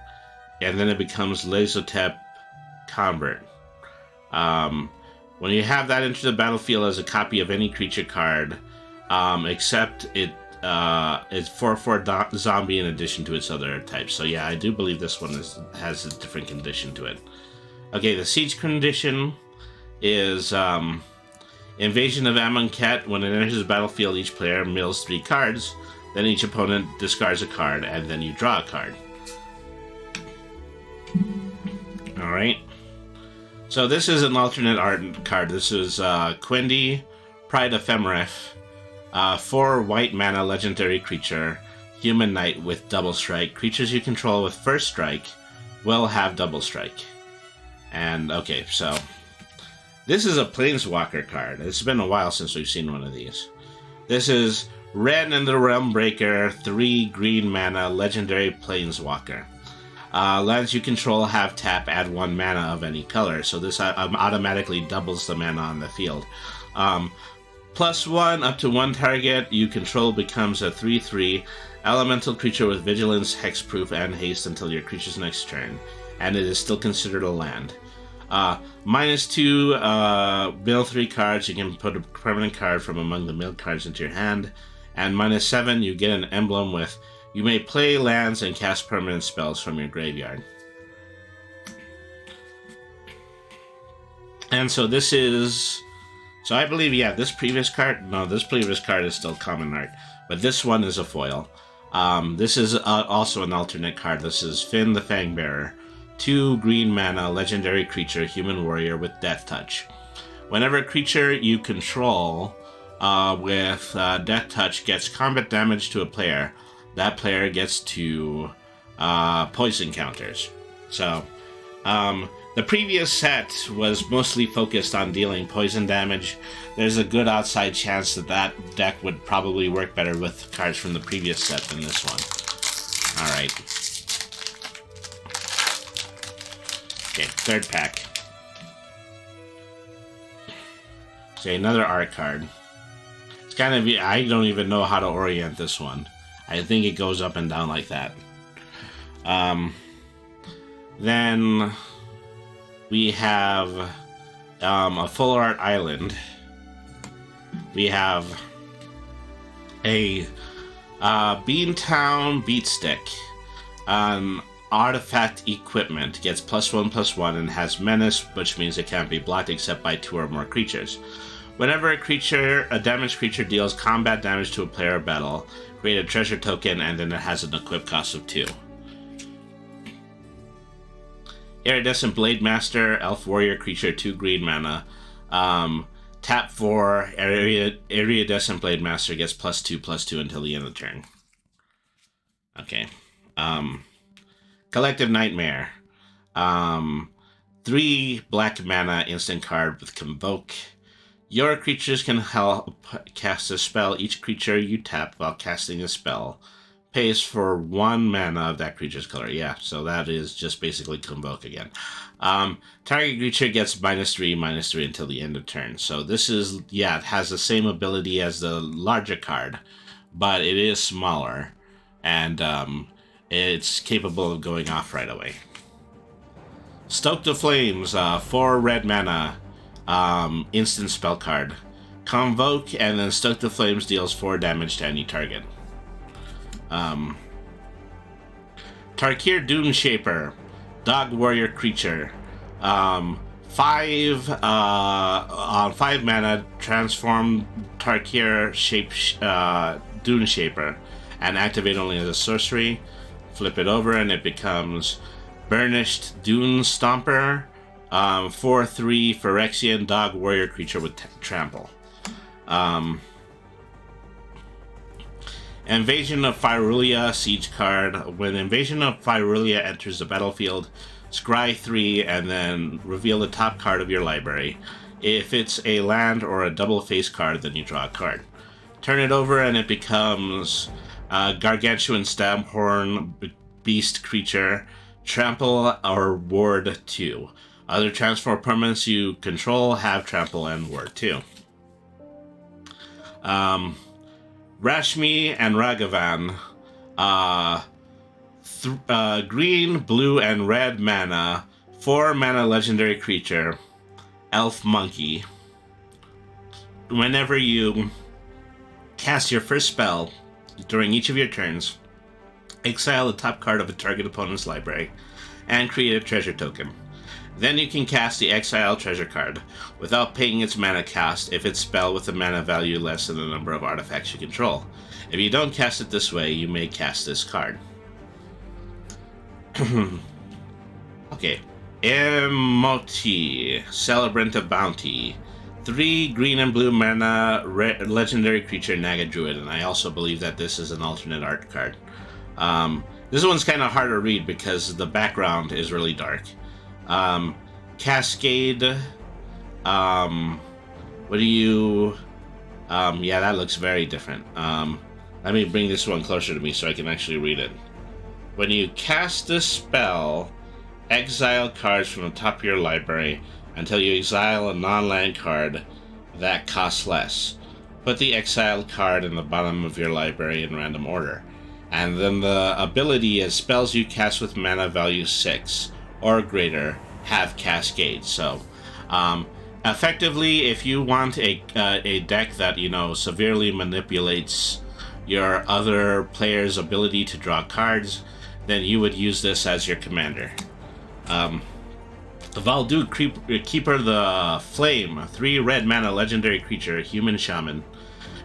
Speaker 1: And then it becomes Lazotep Convert. When you have that enter the battlefield as a copy of any creature card, except it it's 4/4 zombie in addition to its other types. So yeah, I do believe this one has a different condition to it. Okay, the siege condition is Invasion of Amonkhet. When it enters the battlefield, each player mills 3 cards. Then each opponent discards a card, and then you draw a card. Alright. So this is an alternate art card. This is Quendi, Pride Ephemerith, 4 white mana legendary creature, human knight with double strike. Creatures you control with first strike will have double strike. And okay, so this is a Planeswalker card. It's been a while since we've seen one of these. This is Red and the Realm Breaker, 3 green mana legendary Planeswalker. Lands you control have tap, add 1 mana of any color, so this automatically doubles the mana on the field. +1 up to 1 target you control becomes a 3/3 elemental creature with vigilance, hexproof, and haste until your creature's next turn, and it is still considered a land. -2 mill 3 cards, you can put a permanent card from among the milled cards into your hand, and -7 you get an emblem with you may play lands and cast permanent spells from your graveyard. And so this is... So I believe, yeah, this previous card... No, this previous card is still common art. But this one is a foil. This is also an alternate card. This is Finn the Fangbearer. 2 green mana, legendary creature, human warrior with death touch. Whenever a creature you control with death touch gets combat damage to a player, that player gets to poison counters. So, the previous set was mostly focused on dealing poison damage. There's a good outside chance that that deck would probably work better with cards from the previous set than this one. Alright. Okay, third pack. Okay, another art card. It's kind of... I don't even know how to orient this one. I think it goes up and down like that. Then we have a full art island. We have a Beantown Beatstick. Artifact equipment gets +1/+1 and has menace, which means it can't be blocked except by 2 or more creatures. Whenever a damaged creature deals combat damage to a player or battle, create a treasure token, and then it has an equip cost of 2. Iridescent Blade Master, Elf Warrior creature, 2 green mana. Tap 4, Iridescent Blade Master gets +2/+2 until the end of the turn. Okay. Collective Nightmare. 3 black mana instant card with Convoke. Your creatures can help cast a spell. Each creature you tap while casting a spell pays for 1 mana of that creature's color. Yeah, so that is just basically Convoke again. Target creature gets -3/-3 until the end of turn. So this is, yeah, it has the same ability as the larger card, but it is smaller, and it's capable of going off right away. Stoke the Flames, 4 red mana, instant spell card. Convoke, and then Stoke the Flames deals 4 damage to any target. Tarkir Duneshaper, Dog Warrior creature. 5 mana, transform Tarkir Duneshaper, and activate only as a sorcery. Flip it over, and it becomes Burnished Dune Stomper. 4/3 Phyrexian Dog Warrior creature with trample. Invasion of Fyrulia siege card. When Invasion of Fyrulia enters the battlefield, scry 3 and then reveal the top card of your library. If it's a land or a double face card, then you draw a card. Turn it over and it becomes Gargantuan Stabhorn Beast creature, trample or ward 2. Other transform permanents you control have trample and ward 2. Rashmi and Ragavan, green, blue, and red mana, 4 mana legendary creature, elf monkey. Whenever you cast your first spell, During each of your turns, exile the top card of a target opponent's library and create a treasure token. Then you can cast the exile treasure card without paying its mana cost if it's spell with a mana value less than the number of artifacts you control. If you don't cast it this way, you may cast this card. Okay. Emoti, Celebrant of Bounty. 3 green and blue mana legendary creature Naga Druid, and I also believe that this is an alternate art card. This one's kind of hard to read because the background is really dark. Cascade. What do you... yeah, that looks very different. Let me bring this one closer to me so I can actually read it. When you cast this spell, exile cards from the top of your library until you exile a non-land card that costs less. Put the exiled card in the bottom of your library in random order. And then the ability is spells you cast with mana value 6 or greater have Cascade. So, effectively, if you want a deck that, you know, severely manipulates your other player's ability to draw cards, then you would use this as your commander. Valduk, Keeper the Flame, 3 red mana legendary creature, human shaman.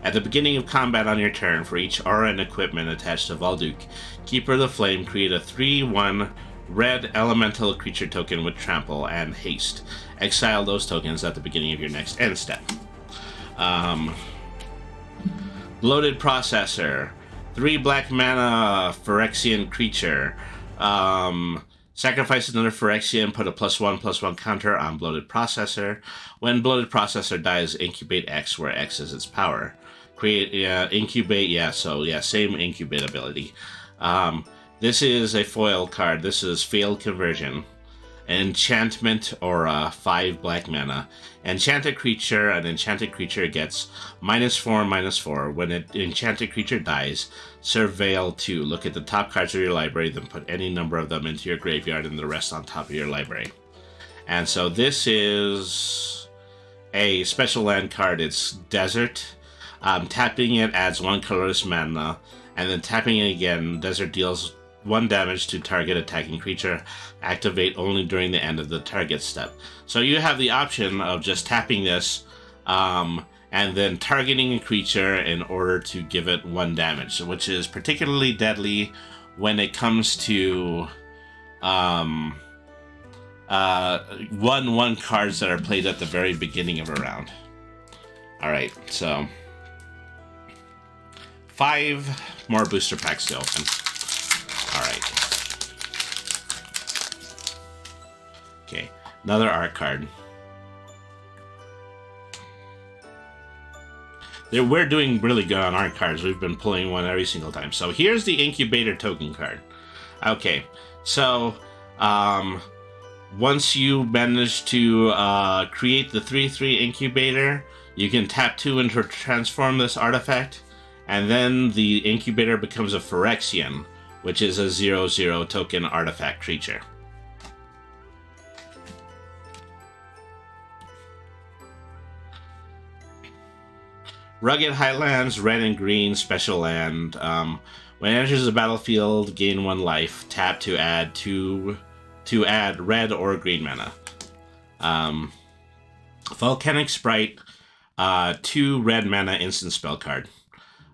Speaker 1: At the beginning of combat on your turn, for each aura and equipment attached to Valduk, Keeper the Flame, create a 3/1 red elemental creature token with trample and haste. Exile those tokens at the beginning of your next end step. Bloated Processor, 3 black mana Phyrexian creature. Sacrifice another Phyrexian, put a +1/+1 counter on Bloated Processor. When Bloated Processor dies, incubate X, where X is its power. Create, incubate, same incubate ability. This is a foil card. This is Failed Conversion. Enchantment Aura, 5 black mana. Enchanted creature, an enchanted creature gets -4/-4. When an enchanted creature dies, surveil 2. Look at the top cards of your library, then put any number of them into your graveyard and the rest on top of your library. And so this is a special land card. It's Desert. Tapping it adds 1 colorless mana, and then tapping it again, Desert deals 1 damage to target attacking creature. Activate only during the end of the target step. So you have the option of just tapping this and then targeting a creature in order to give it 1 damage, which is particularly deadly when it comes to 1/1 cards that are played at the very beginning of a round. Alright, so 5 more booster packs to open. Alright. Okay, another art card. We're doing really good on art cards. We've been pulling one every single time. So here's the Incubator token card. Okay, so once you manage to create the 3/3 Incubator, you can tap 2 and transform this artifact, and then the Incubator becomes a Phyrexian, which is a 0/0 token artifact creature. Rugged Highlands, red and green, special land. When it enters the battlefield, gain 1 life. Tap to add red or green mana. Volcanic Sprite, 2 red mana instant spell card.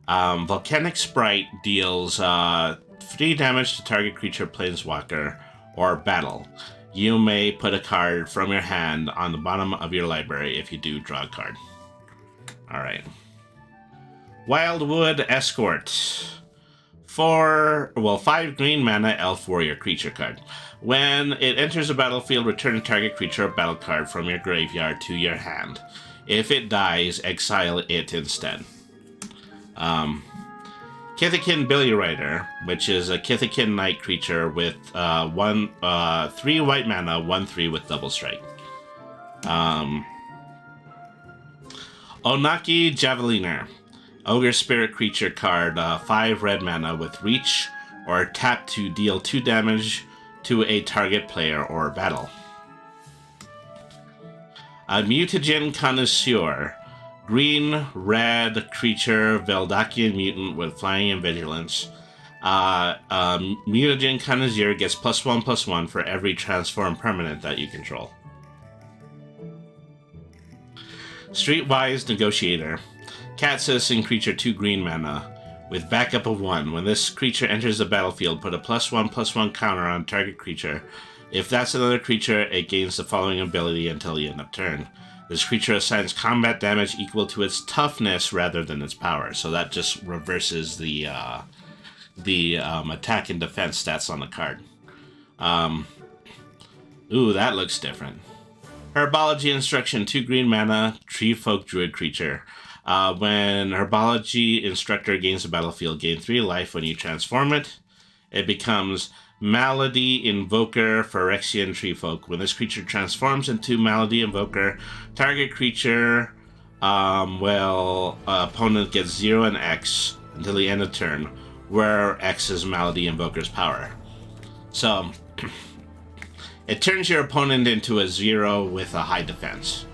Speaker 1: Volcanic Sprite deals 3 damage to target creature, planeswalker, or battle. You may put a card from your hand on the bottom of your library. If you do, draw a card. Alright. Wildwood Escort. 5 green mana elf warrior creature card. When it enters the battlefield, return a target creature or battle card from your graveyard to your hand. If it dies, exile it instead. Kithikin Billy Rider, which is a Kithikin Knight creature with 3 white mana, 1/3 with double strike. Onaki Javeliner, Ogre Spirit creature card, 5 red mana with reach, or tap to deal 2 damage to a target player or battle. A Mutagen Connoisseur, Green, red creature, Veldakian mutant with flying and vigilance. Mutagen Connoisseur gets +1/+1 for every transform permanent that you control. Streetwise Negotiator. Cat citizen creature 2 green mana. With backup of 1. When this creature enters the battlefield, put a +1/+1 counter on target creature. If that's another creature, it gains the following ability until the end of turn. This creature assigns combat damage equal to its toughness rather than its power. So that just reverses the attack and defense stats on the card. Ooh, that looks different. Herbology Instruction, 2 green mana, Tree Folk Druid creature. When Herbology Instructor gains the battlefield, gain 3 life when you transform it. It becomes Malady Invoker Phyrexian Tree Folk. When this creature transforms into Malady Invoker, target creature, opponent gets 0 and X until the end of turn, where X is Malady Invoker's power. So, it turns your opponent into a 0 with a high defense.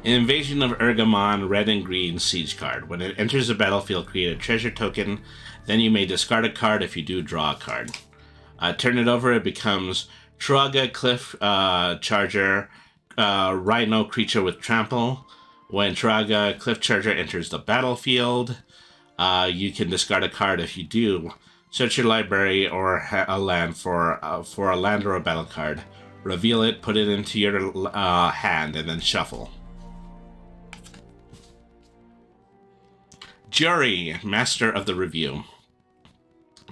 Speaker 1: Invasion of Ergamon, red and green siege card. When it enters the battlefield, create a treasure token. Then you may discard a card. If you do, draw a card. Turn it over, it becomes Truaga Cliff Charger, Rhino creature with trample. When Truaga Cliff Charger enters the battlefield, you can discard a card. If you do, search your library or a land for a land or a battle card. Reveal it, put it into your hand, and then shuffle. Jury, Master of the Review.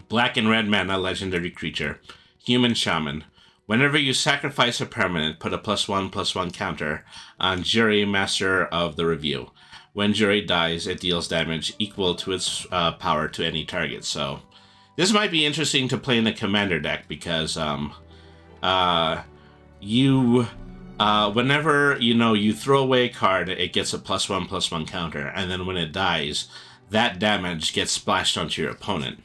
Speaker 1: Black and red mana, legendary creature. Human Shaman. Whenever you sacrifice a permanent, put a +1/+1 counter on Jury, Master of the Review. When Jury dies, it deals damage equal to its power to any target. So, this might be interesting to play in a commander deck because whenever you throw away a card, it gets a +1/+1 counter, and then when it dies, that damage gets splashed onto your opponent.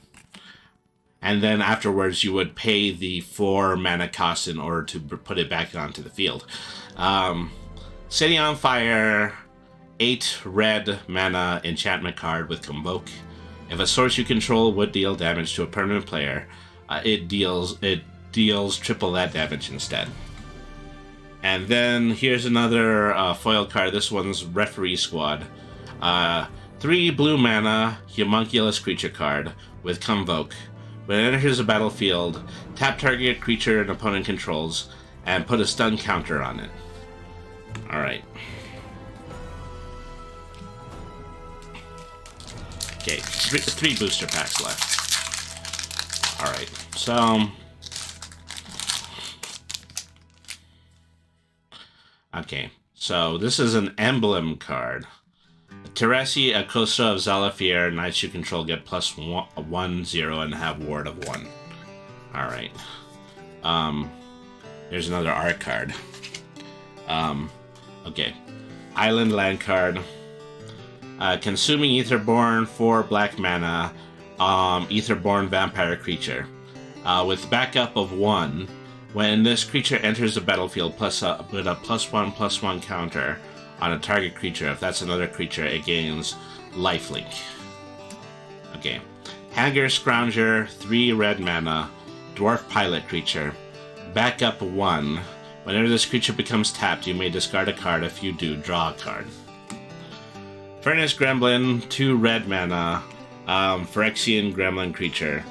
Speaker 1: And then afterwards, you would pay the 4 mana cost in order to put it back onto the field. City on Fire, 8 red mana enchantment card with Convoke. If a source you control would deal damage to a permanent player, it deals triple that damage instead. And then here's another foil card. This one's Referee Squad. 3 blue mana, Homunculus creature card with Convoke. When it enters the battlefield, tap target creature an opponent controls and put a stun counter on it. Alright. Okay, three booster packs left. Alright, so... Okay, so this is an emblem card. Teresi, Acosta of Zalafier, knights you control get +1/+0 and have ward of 1. Alright. Here's another art card. Okay. Island land card. Consuming Aetherborn, 4 black mana. Aetherborn vampire creature. With backup of 1. When this creature enters the battlefield, with a +1/+1 counter on a target creature. If that's another creature, it gains lifelink. Okay. Hanger Scrounger, 3 red mana, dwarf pilot creature. Backup 1. Whenever this creature becomes tapped, you may discard a card. If you do, draw a card. Furnace Gremlin, 2 red mana, Phyrexian Gremlin creature.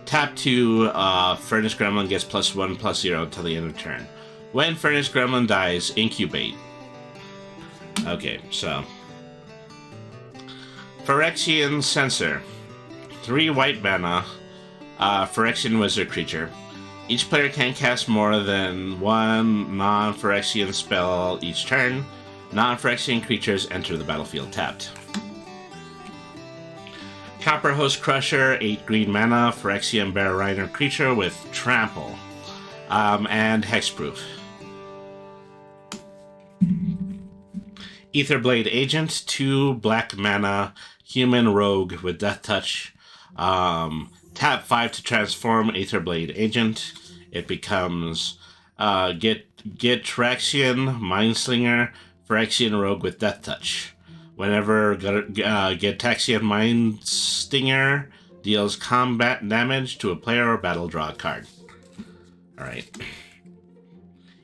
Speaker 1: Tap 2, Furnace Gremlin gets +1/+0 until the end of turn. When Furnace Gremlin dies, incubate. Okay, so... Phyrexian Censor. 3 white mana, Phyrexian wizard creature. Each player can cast more than 1 non-Phyrexian spell each turn. Non-Phyrexian creatures enter the battlefield tapped. Copper Host Crusher, 8 green mana, Phyrexian Bear Rider creature with trample. And hexproof. Aetherblade Agent, 2 black mana, human rogue with Death Touch. Tap 5 to transform Aetherblade Agent. It becomes get get Traxian Mindslinger Phyrexian Rogue with Death Touch. Whenever get Taxian Mindstinger deals combat damage to a player or battle, draw a card. Alright.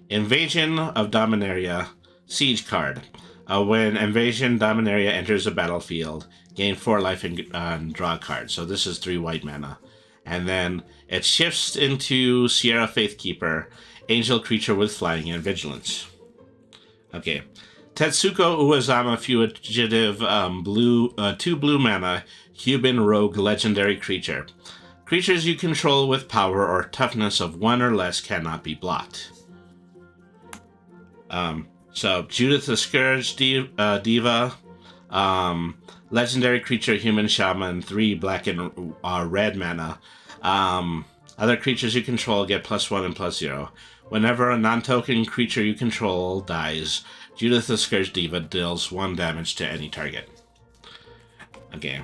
Speaker 1: Invasion of Dominaria Siege card. When Invasion Dominaria enters the battlefield, gain 4 life and draw a card. So this is 3 white mana. And then it shifts into Sierra Faithkeeper, angel creature with flying and vigilance. Okay. Tetsuko Uezama Fugitive 2 blue mana, human rogue legendary creature. Creatures you control with power or toughness of 1 or less cannot be blocked. So Judith the Scourge Diva, legendary creature, human shaman, 3 black and red mana. Other creatures you control get +1 and +0. Whenever a non-token creature you control dies, Judith the Scourge Diva deals 1 damage to any target. Okay.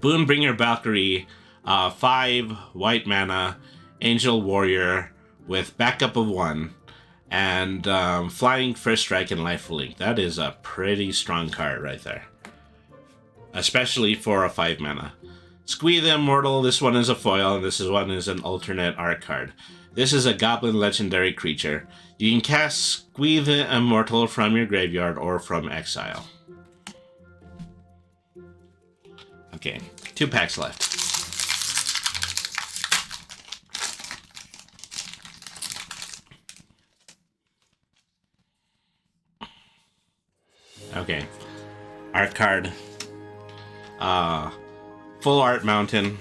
Speaker 1: Boonbringer Valkyrie, 5 white mana, angel warrior with backup of 1. And flying, first strike, and lifelink. That is a pretty strong card right there. Especially for a 5 mana. Squee the Immortal. This one is a foil, and this one is an alternate art card. This is a goblin legendary creature. You can cast Squee the Immortal from your graveyard or from exile. Okay, 2 packs left. Okay. Art card. Full Art Mountain.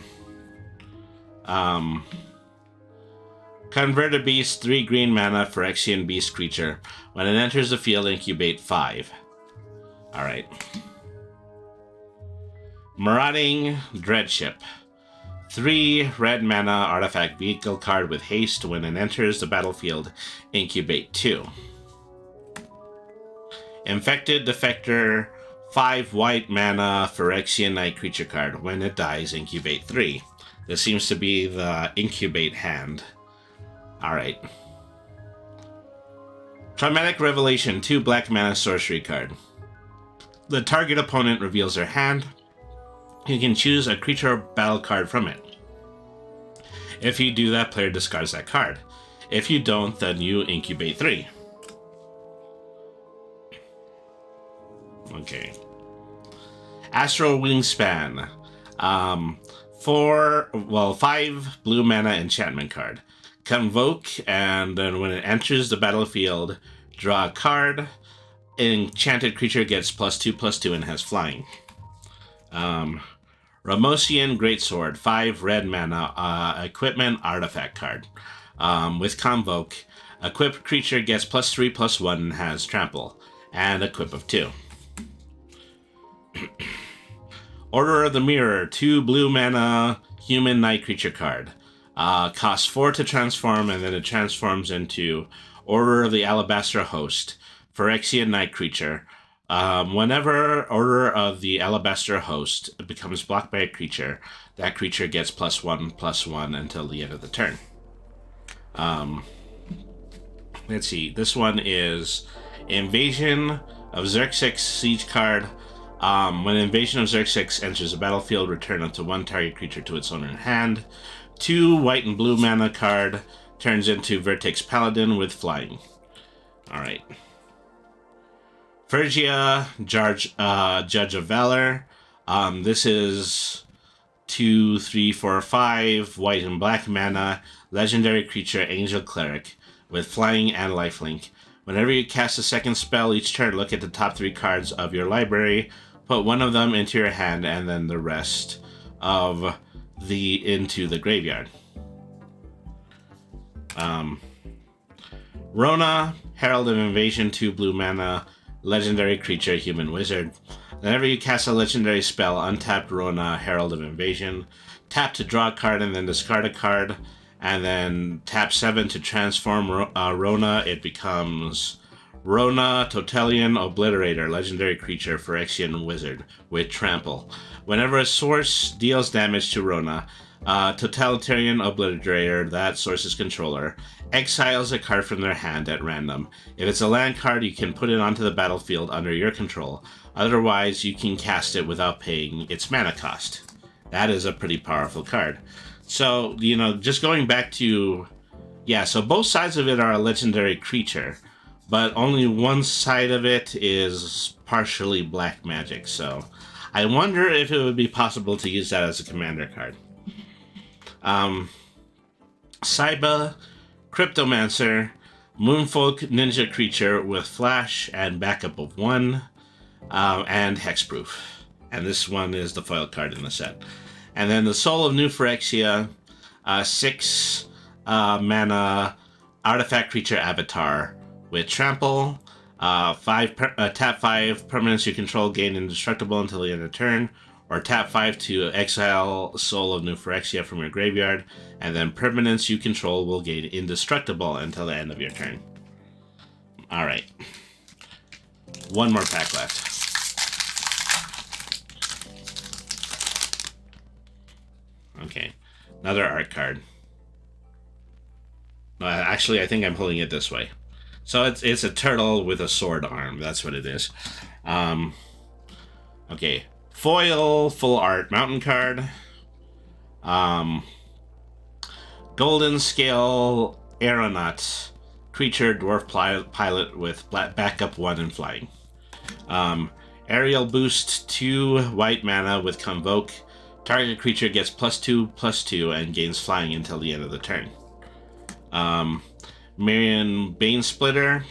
Speaker 1: Convert a Beast, 3 green mana, Phyrexian Beast creature. When it enters the field, incubate 5. Alright. Marauding Dreadship. 3 red mana artifact vehicle card with haste. When it enters the battlefield, incubate 2. Infected Defector, 5 white mana Phyrexian Knight creature card. When it dies, incubate 3. This seems to be the incubate hand. Alright. Traumatic Revelation, 2 black mana sorcery card. The target opponent reveals their hand. You can choose a creature or battle card from it. If you do that, player discards that card. If you don't, then you incubate 3. Okay. Astral Wingspan. 5 blue mana enchantment card. Convoke, and then when it enters the battlefield, draw a card. Enchanted creature gets +2/+2 and has flying. Ramosian Greatsword, 5 red mana equipment artifact card. With Convoke, equipped creature gets +3/+1 and has trample, and equip of 2. Order of the Mirror, 2 blue mana human knight creature card. Costs 4 to transform, and then it transforms into Order of the Alabaster Host, Phyrexian Knight creature. Whenever Order of the Alabaster Host becomes blocked by a creature, that creature gets +1/+1 until the end of the turn. Let's see. This one is Invasion of Xerxes Siege card. When Invasion of Xerxes enters the battlefield, return up to 1 target creature to its owner in hand. 2 white and blue mana card. Turns into Vertex Paladin with flying. Alright. Phrygia, Judge of Valor. This is 2, 3, 4, 5 white and black mana. Legendary creature, Angel Cleric, with flying and lifelink. Whenever you cast a second spell each turn, look at the top 3 cards of your library. Put one of them into your hand, and then the rest into the graveyard. Rona, Herald of Invasion, 2 blue mana, legendary creature, human wizard. Whenever you cast a legendary spell, untap Rona, Herald of Invasion. Tap to draw a card and then discard a card. And then tap 7 to transform Rona. It becomes Rona, Totalian Obliterator, legendary creature, Phyrexian wizard with trample. Whenever a source deals damage to Rona, Totalitarian Obliterator, that source's controller, exiles a card from their hand at random. If it's a land card, you can put it onto the battlefield under your control. Otherwise, you can cast it without paying its mana cost. That is a pretty powerful card. So, just going back to... Yeah, so both sides of it are a legendary creature, but only one side of it is partially black magic, so I wonder if it would be possible to use that as a commander card. Saiba, Cryptomancer, Moonfolk Ninja creature with flash and backup of 1, and hexproof. And this one is the foil card in the set. And then the Soul of New Phyrexia, 6 mana artifact creature avatar with trample, tap 5 permanents you control gain indestructible until the end of turn, or tap 5 to exile Soul of New Phyrexia from your graveyard, and then permanents you control will gain indestructible until the end of your turn. Alright. One more pack left. Okay. Another art card. Actually, I think I'm pulling it this way. So it's a turtle with a sword arm. That's what it is. Okay. Foil, full art mountain card. Golden Scale Aeronaut. Creature, dwarf pilot with backup 1 and flying. Aerial boost, 2 white mana with Convoke. Target creature gets +2/+2 and gains flying until the end of the turn. Marion Banesplitter,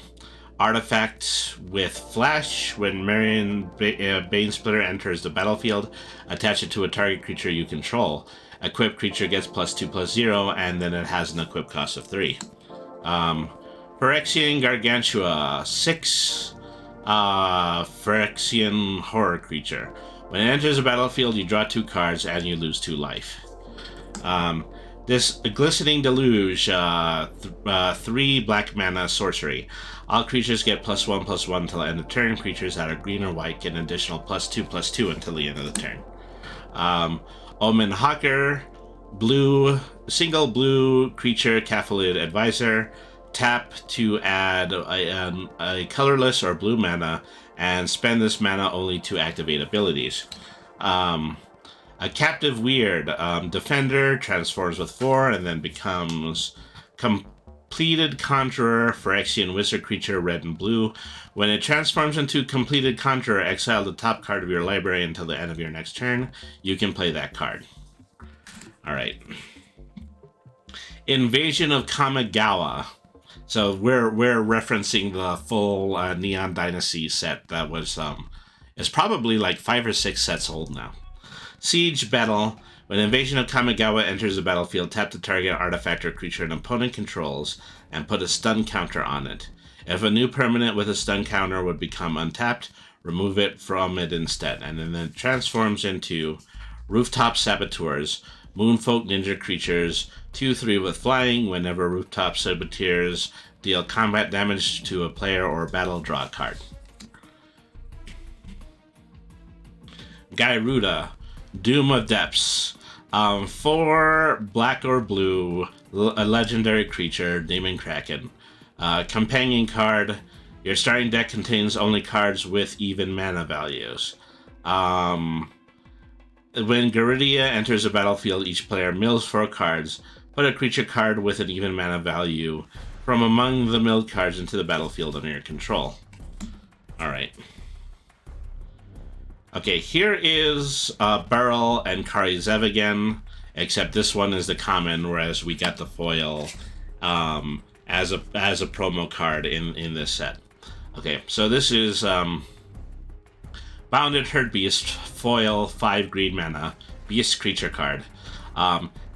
Speaker 1: artifact with flash. When Marion Banesplitter enters the battlefield, attach it to a target creature you control. Equipped creature gets +2/+0, and then it has an equip cost of 3. Phyrexian Gargantua, 6 Phyrexian horror creature. When it enters the battlefield, you draw 2 cards and you lose 2 life. This Glistening Deluge, 3 black mana sorcery. All creatures get +1/+1 until the end of turn. Creatures that are green or white get an additional +2/+2 until the end of the turn. Omen Hawker, single blue creature, Caffolid Advisor. Tap to add a colorless or blue mana and spend this mana only to activate abilities. A Captive Weird, Defender, transforms with 4 and then becomes Completed Conjurer, Phyrexian Wizard creature, red and blue. When it transforms into Completed Conjurer, exile the top card of your library until the end of your next turn. You can play that card. Alright. Invasion of Kamigawa. So we're referencing the full Neon Dynasty set that was is probably like 5 or 6 sets old now. Siege Battle. When Invasion of Kamigawa enters the battlefield, tap the target artifact or creature an opponent controls and put a stun counter on it. If a new permanent with a stun counter would become untapped, remove it from it instead. And then it transforms into Rooftop Saboteurs, Moonfolk Ninja creatures, 2/3 with flying. Whenever Rooftop Saboteurs deal combat damage to a player or battle, draw a card. Gyruda, Doom of Depths. 4 black or blue, a legendary creature, Demon Kraken. Companion card. Your starting deck contains only cards with even mana values. When Gyruda enters the battlefield, each player mills 4 cards. Put a creature card with an even mana value from among the milled cards into the battlefield under your control. Alright. Okay, here is Beryl and Kari Zev again, except this one is the common, whereas we got the foil as a promo card in this set. Okay, so this is Bounded Herd Beast, foil, 5 green mana, beast creature card.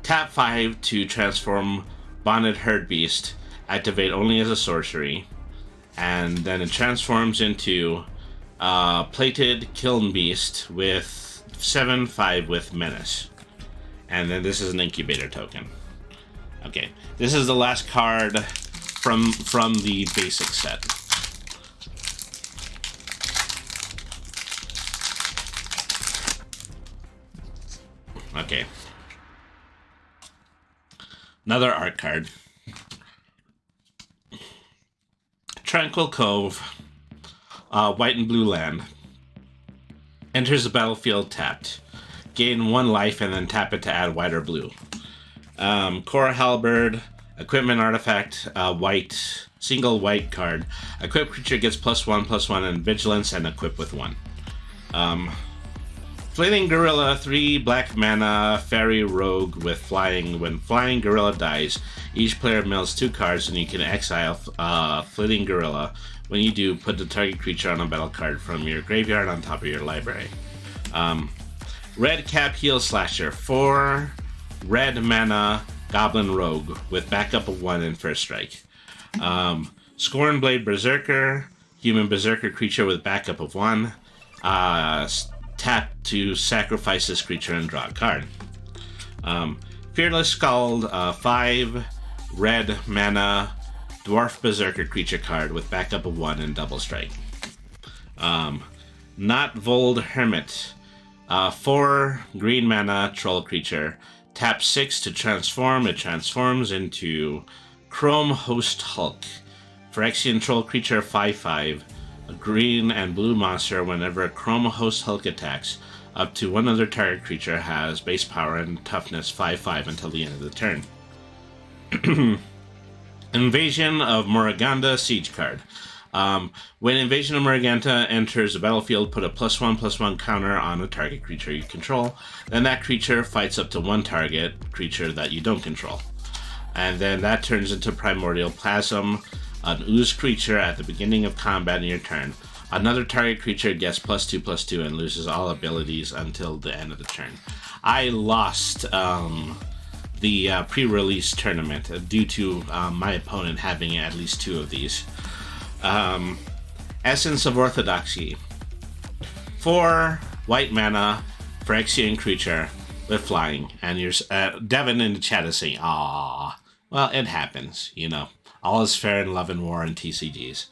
Speaker 1: Tap 5 to transform Bounded Herd Beast, activate only as a sorcery, and then it transforms into Plated Kiln Beast with 7/5 with Menace. And then this is an incubator token. Okay, this is the last card from the basic set. Okay. Another art card. Tranquil Cove, white and blue land. Enters the battlefield tapped. Gain 1 life and then tap it to add white or blue. Core Halberd, equipment artifact, white, single white card. Equipped creature gets +1/+1 and vigilance and equip with 1. Flailing Gorilla, 3 black mana, fairy rogue with flying. When Flying Gorilla dies, each player mills 2 cards and you can exile Flailing Gorilla. When you do, put the target creature on a battle card from your graveyard on top of your library. Red Cap Heel Slasher, 4 red mana Goblin Rogue with backup of 1 and first strike. Scornblade Berserker, human berserker creature with backup of 1. Tap to sacrifice this creature and draw a card. Fearless Scald, 5 red mana Dwarf Berserker creature card with backup of 1 and double strike. Not Vold Hermit, 4 green mana troll creature. Tap 6 to transform. It transforms into Chrome Host Hulk. Phyrexian troll creature, 5/5. A green and blue monster. Whenever a Chrome Host Hulk attacks, up to 1 other target creature has base power and toughness 5/5 until the end of the turn. Invasion of Moraganda Siege card. When Invasion of Moraganda enters the battlefield, put a +1/+1 counter on a target creature you control. Then that creature fights up to 1 target creature that you don't control. And then that turns into Primordial Plasm, an ooze creature at the beginning of combat in your turn. Another target creature gets +2/+2 and loses all abilities until the end of the turn. I lost the pre-release tournament due to my opponent having at least 2 of these. Essence of Orthodoxy, 4 white mana Phyrexian creature with flying, and you're Devin in the chat is saying, "Ah, well, it happens, you know. All is fair in love and war and TCGs."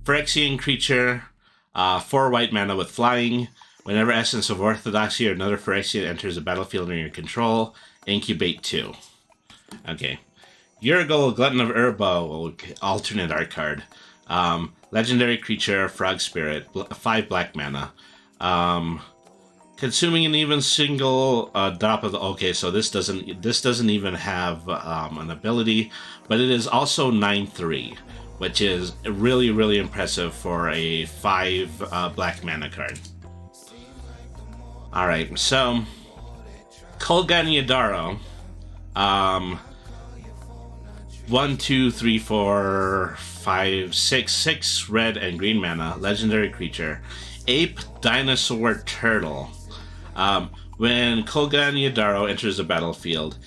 Speaker 1: Phyrexian creature, 4 white mana with flying. Whenever Essence of Orthodoxy or another Phyrexian enters the battlefield under your control, incubate 2. Okay. Urgal, Glutton of Urbo, alternate art card. Legendary creature, Frog Spirit, 5 black mana. Consuming an even single drop of the... Okay, so this doesn't even have an ability, but it is also 9/3, which is really, really impressive for a 5 black mana card. Alright, so Kolgan Yadaro, 1, 2, 3, 4, 5, 6 red and green mana, legendary creature, Ape Dinosaur Turtle. When Kolgan Yadaro enters the battlefield,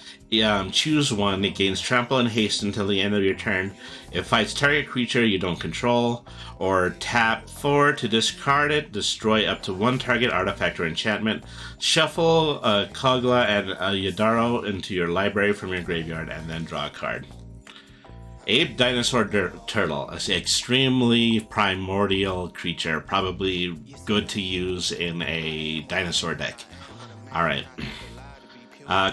Speaker 1: choose 1. It gains trample and haste until the end of your turn. It fights target creature you don't control, or tap 4 to discard it, destroy up to 1 target artifact or enchantment, shuffle Kogla and Yadaro into your library from your graveyard, and then draw a card. Ape Dinosaur Turtle, an extremely primordial creature, probably good to use in a dinosaur deck. Alright.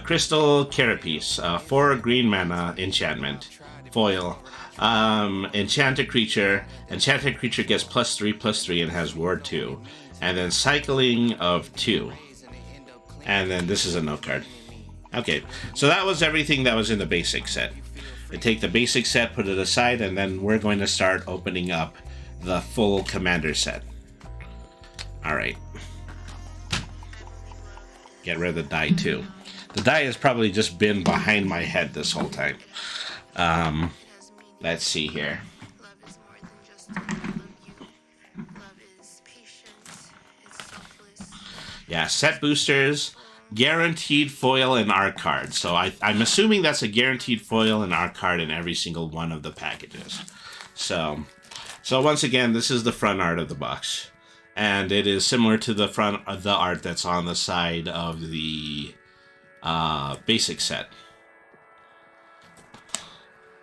Speaker 1: Crystal Carapace, 4 green mana enchantment, foil. Enchanted creature gets +3/+3 and has ward 2. And then cycling of 2. And then this is a note card. Okay, so that was everything that was in the basic set. I take the basic set, put it aside, and then we're going to start opening up the full commander set. Alright. Get rid of the die too. The die has probably just been behind my head this whole time. Let's see here. Yeah, set boosters. Guaranteed foil and art card. So I'm assuming that's a guaranteed foil and art card in every single one of the packages. So once again, this is the front art of the box. And it is similar to the front of the art that's on the side of the basic set.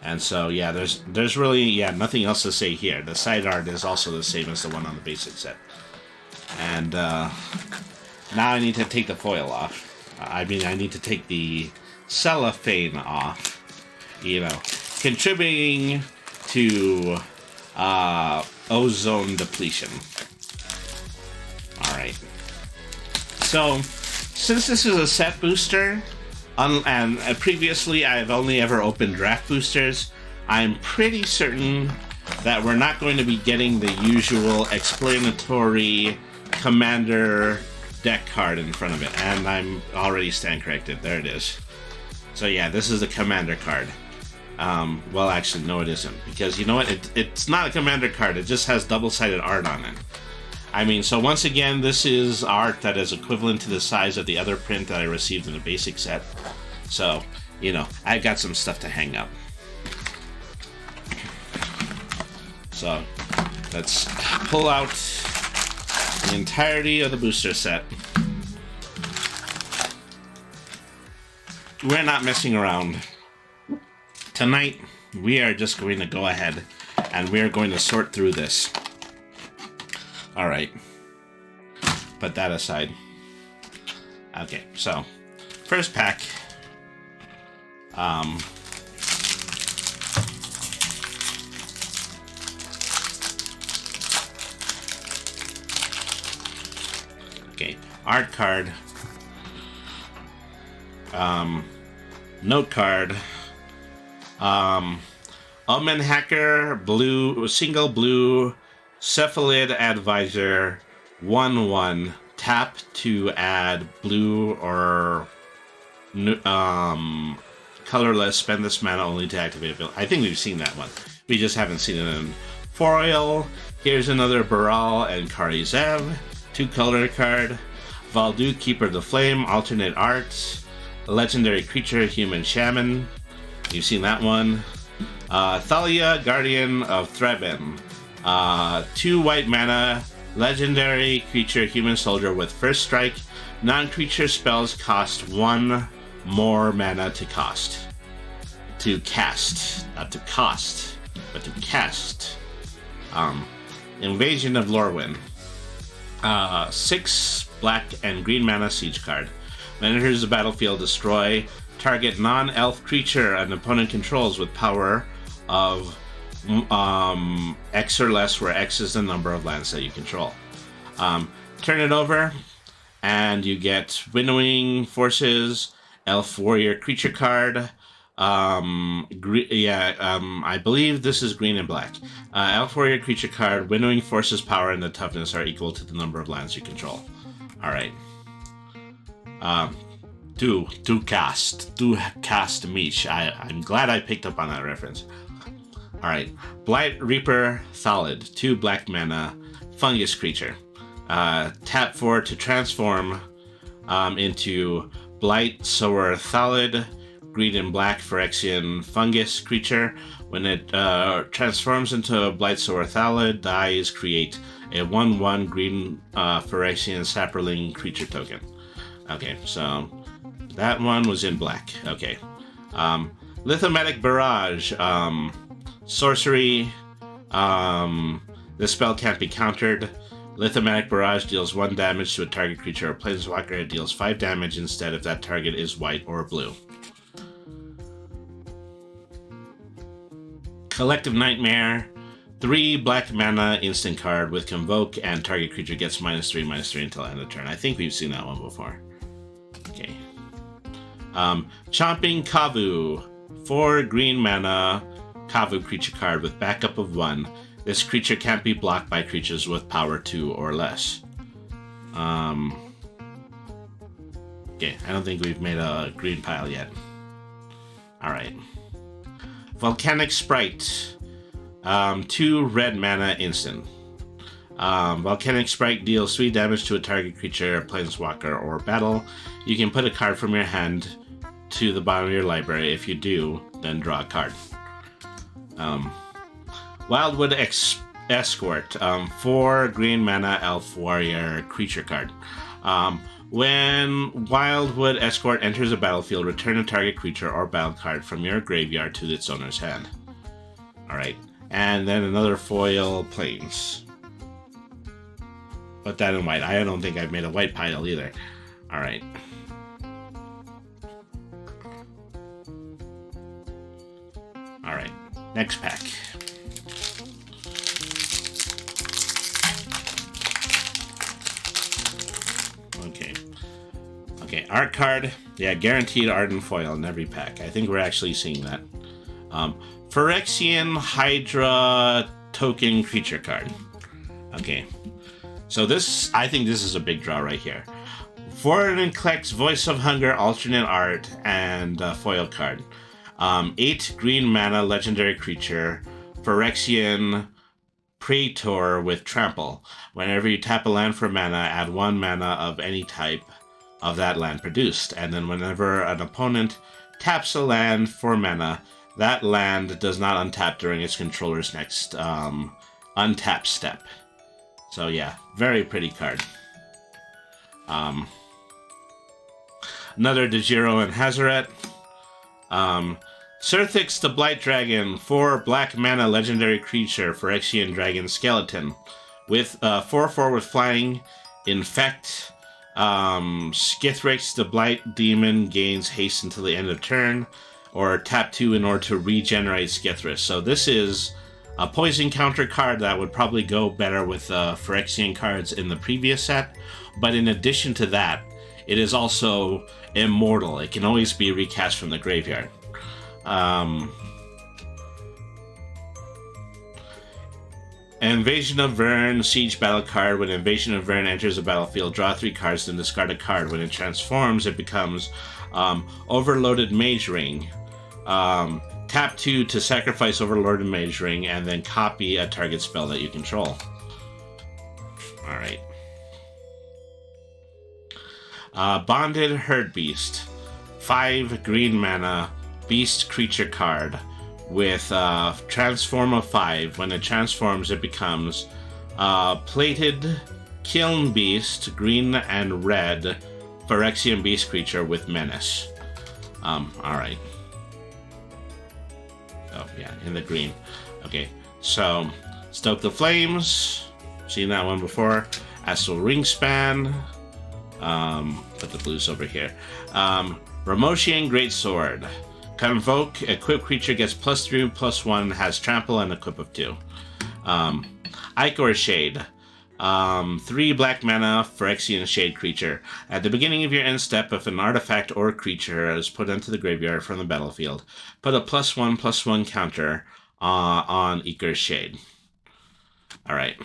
Speaker 1: And so, yeah, there's really, nothing else to say here. The side art is also the same as the one on the basic set. And now I need to take the foil off. I mean, I need to take the cellophane off, contributing to ozone depletion. Alright. So, since this is a set booster, and previously I've only ever opened draft boosters, I'm pretty certain that we're not going to be getting the usual explanatory commander deck card in front of it. And I'm already stand corrected. There it is. So yeah, this is the commander card. Well, actually, no, it isn't. Because you know what? It's not a commander card. It just has double-sided art on it. I mean, so once again, this is art that is equivalent to the size of the other print that I received in the basic set. So, I've got some stuff to hang up. So, let's pull out the entirety of the booster set. We're not messing around. Tonight, we are just going to go ahead and we are going to sort through this. Alright. Put that aside. Okay, so, first pack. Okay, art card. Note card. Omen Hacker, blue, single blue, Cephalid Advisor, 1/1. Tap to add blue or colorless. Spend this mana only to activate ability. I think we've seen that one. We just haven't seen it in foil. Here's another Baral and Karizev. 2-color card. Valdu, Keeper of the Flame, alternate arts. Legendary creature, Human Shaman. You've seen that one. Thalia, Guardian of Threbin. 2 white mana, legendary creature, Human Soldier with first strike. Non-creature spells cost 1 more mana to cast. Not to cost, but to cast. Invasion of Lorwyn. 6 black and green mana siege card. When it enters the battlefield, destroy target non-elf creature an opponent controls with power of X or less, where X is the number of lands that you control. Turn it over, and you get Winnowing Forces, Elf Warrior creature card. I believe this is green and black. Elf Warrior creature card, Winnowing Forces power and the toughness are equal to the number of lands you control. Alright. Do cast Mish. I'm glad I picked up on that reference. Alright. Blight Reaper Thalid, 2 black mana, fungus creature. Tap 4 to transform into Blight Sower Thalid, green and black Phyrexian fungus creature. When it transforms into a Blight Sower Thalid, dies, create a 1/1 green Phyrexian Saproling creature token. Okay, so that one was in black. Okay. Lithomatic Barrage. Sorcery. This spell can't be countered. Lithomatic Barrage deals 1 damage to a target creature or planeswalker. It deals 5 damage instead if that target is white or blue. Collective Nightmare. 3 black mana instant card with Convoke, and target creature gets -3/-3 until end of turn. I think we've seen that one before. Okay. Chomping Kavu. 4 green mana Kavu creature card with backup of 1. This creature can't be blocked by creatures with power 2 or less. Okay, I don't think we've made a green pile yet. Alright. Volcanic Sprite. 2 red mana instant. Volcanic Sprite deals 3 damage to a target creature, planeswalker, or battle. You can put a card from your hand to the bottom of your library. If you do, then draw a card. Wildwood Escort. 4 green mana elf warrior creature card. When Wildwood Escort enters a battlefield, return a target creature or battle card from your graveyard to its owner's hand. Alright. And then another foil plains. Put that in white. I don't think I've made a white pile either. Alright. Next pack. Okay, art card. Yeah, guaranteed art and foil in every pack. I think we're actually seeing that. Phyrexian Hydra token creature card. Okay, so this, I think this is a big draw right here. Foreign collects Voice of Hunger, alternate art, and foil card. 8 green mana legendary creature, Phyrexian Praetor with Trample. Whenever you tap a land for mana, add 1 mana of any type of that land produced. And then whenever an opponent taps a land for mana, that land does not untap during its controller's next untap step. So yeah, very pretty card. Another Dejiro and Hazoret. Surthix the Blight Dragon, 4 black mana legendary creature, Phyrexian Dragon Skeleton. With 4/4 with flying, infect. Skithrix the Blight Demon gains haste until the end of turn, or tap 2 in order to regenerate Skithrix. So this is a poison counter card that would probably go better with Phyrexian cards in the previous set. But in addition to that, it is also immortal. It can always be recast from the graveyard. Invasion of Vern Siege battle card. When Invasion of Vern enters the battlefield, draw 3 cards, then discard a card. When it transforms, it becomes Overloaded Mage Ring. Tap 2 to sacrifice Overloaded Mage Ring, and then copy a target spell that you control. Alright. Bonded Herd Beast. 5 green mana beast creature card with transform of 5. When it transforms, it becomes Plated Kiln Beast, green and red, Phyrexian beast creature with menace. Alright. Oh, yeah, in the green. Okay, so Stoke the Flames. Seen that one before. Astral Ringspan. Put the blues over here. Ramoshian Greatsword. Convoke, equip creature gets +3/+1, has trample and equip of 2. Ichor Shade. 3 black mana Phyrexian Shade creature. At the beginning of your end step, if an artifact or creature is put into the graveyard from the battlefield, put a +1/+1 counter on Ichor Shade. Alright.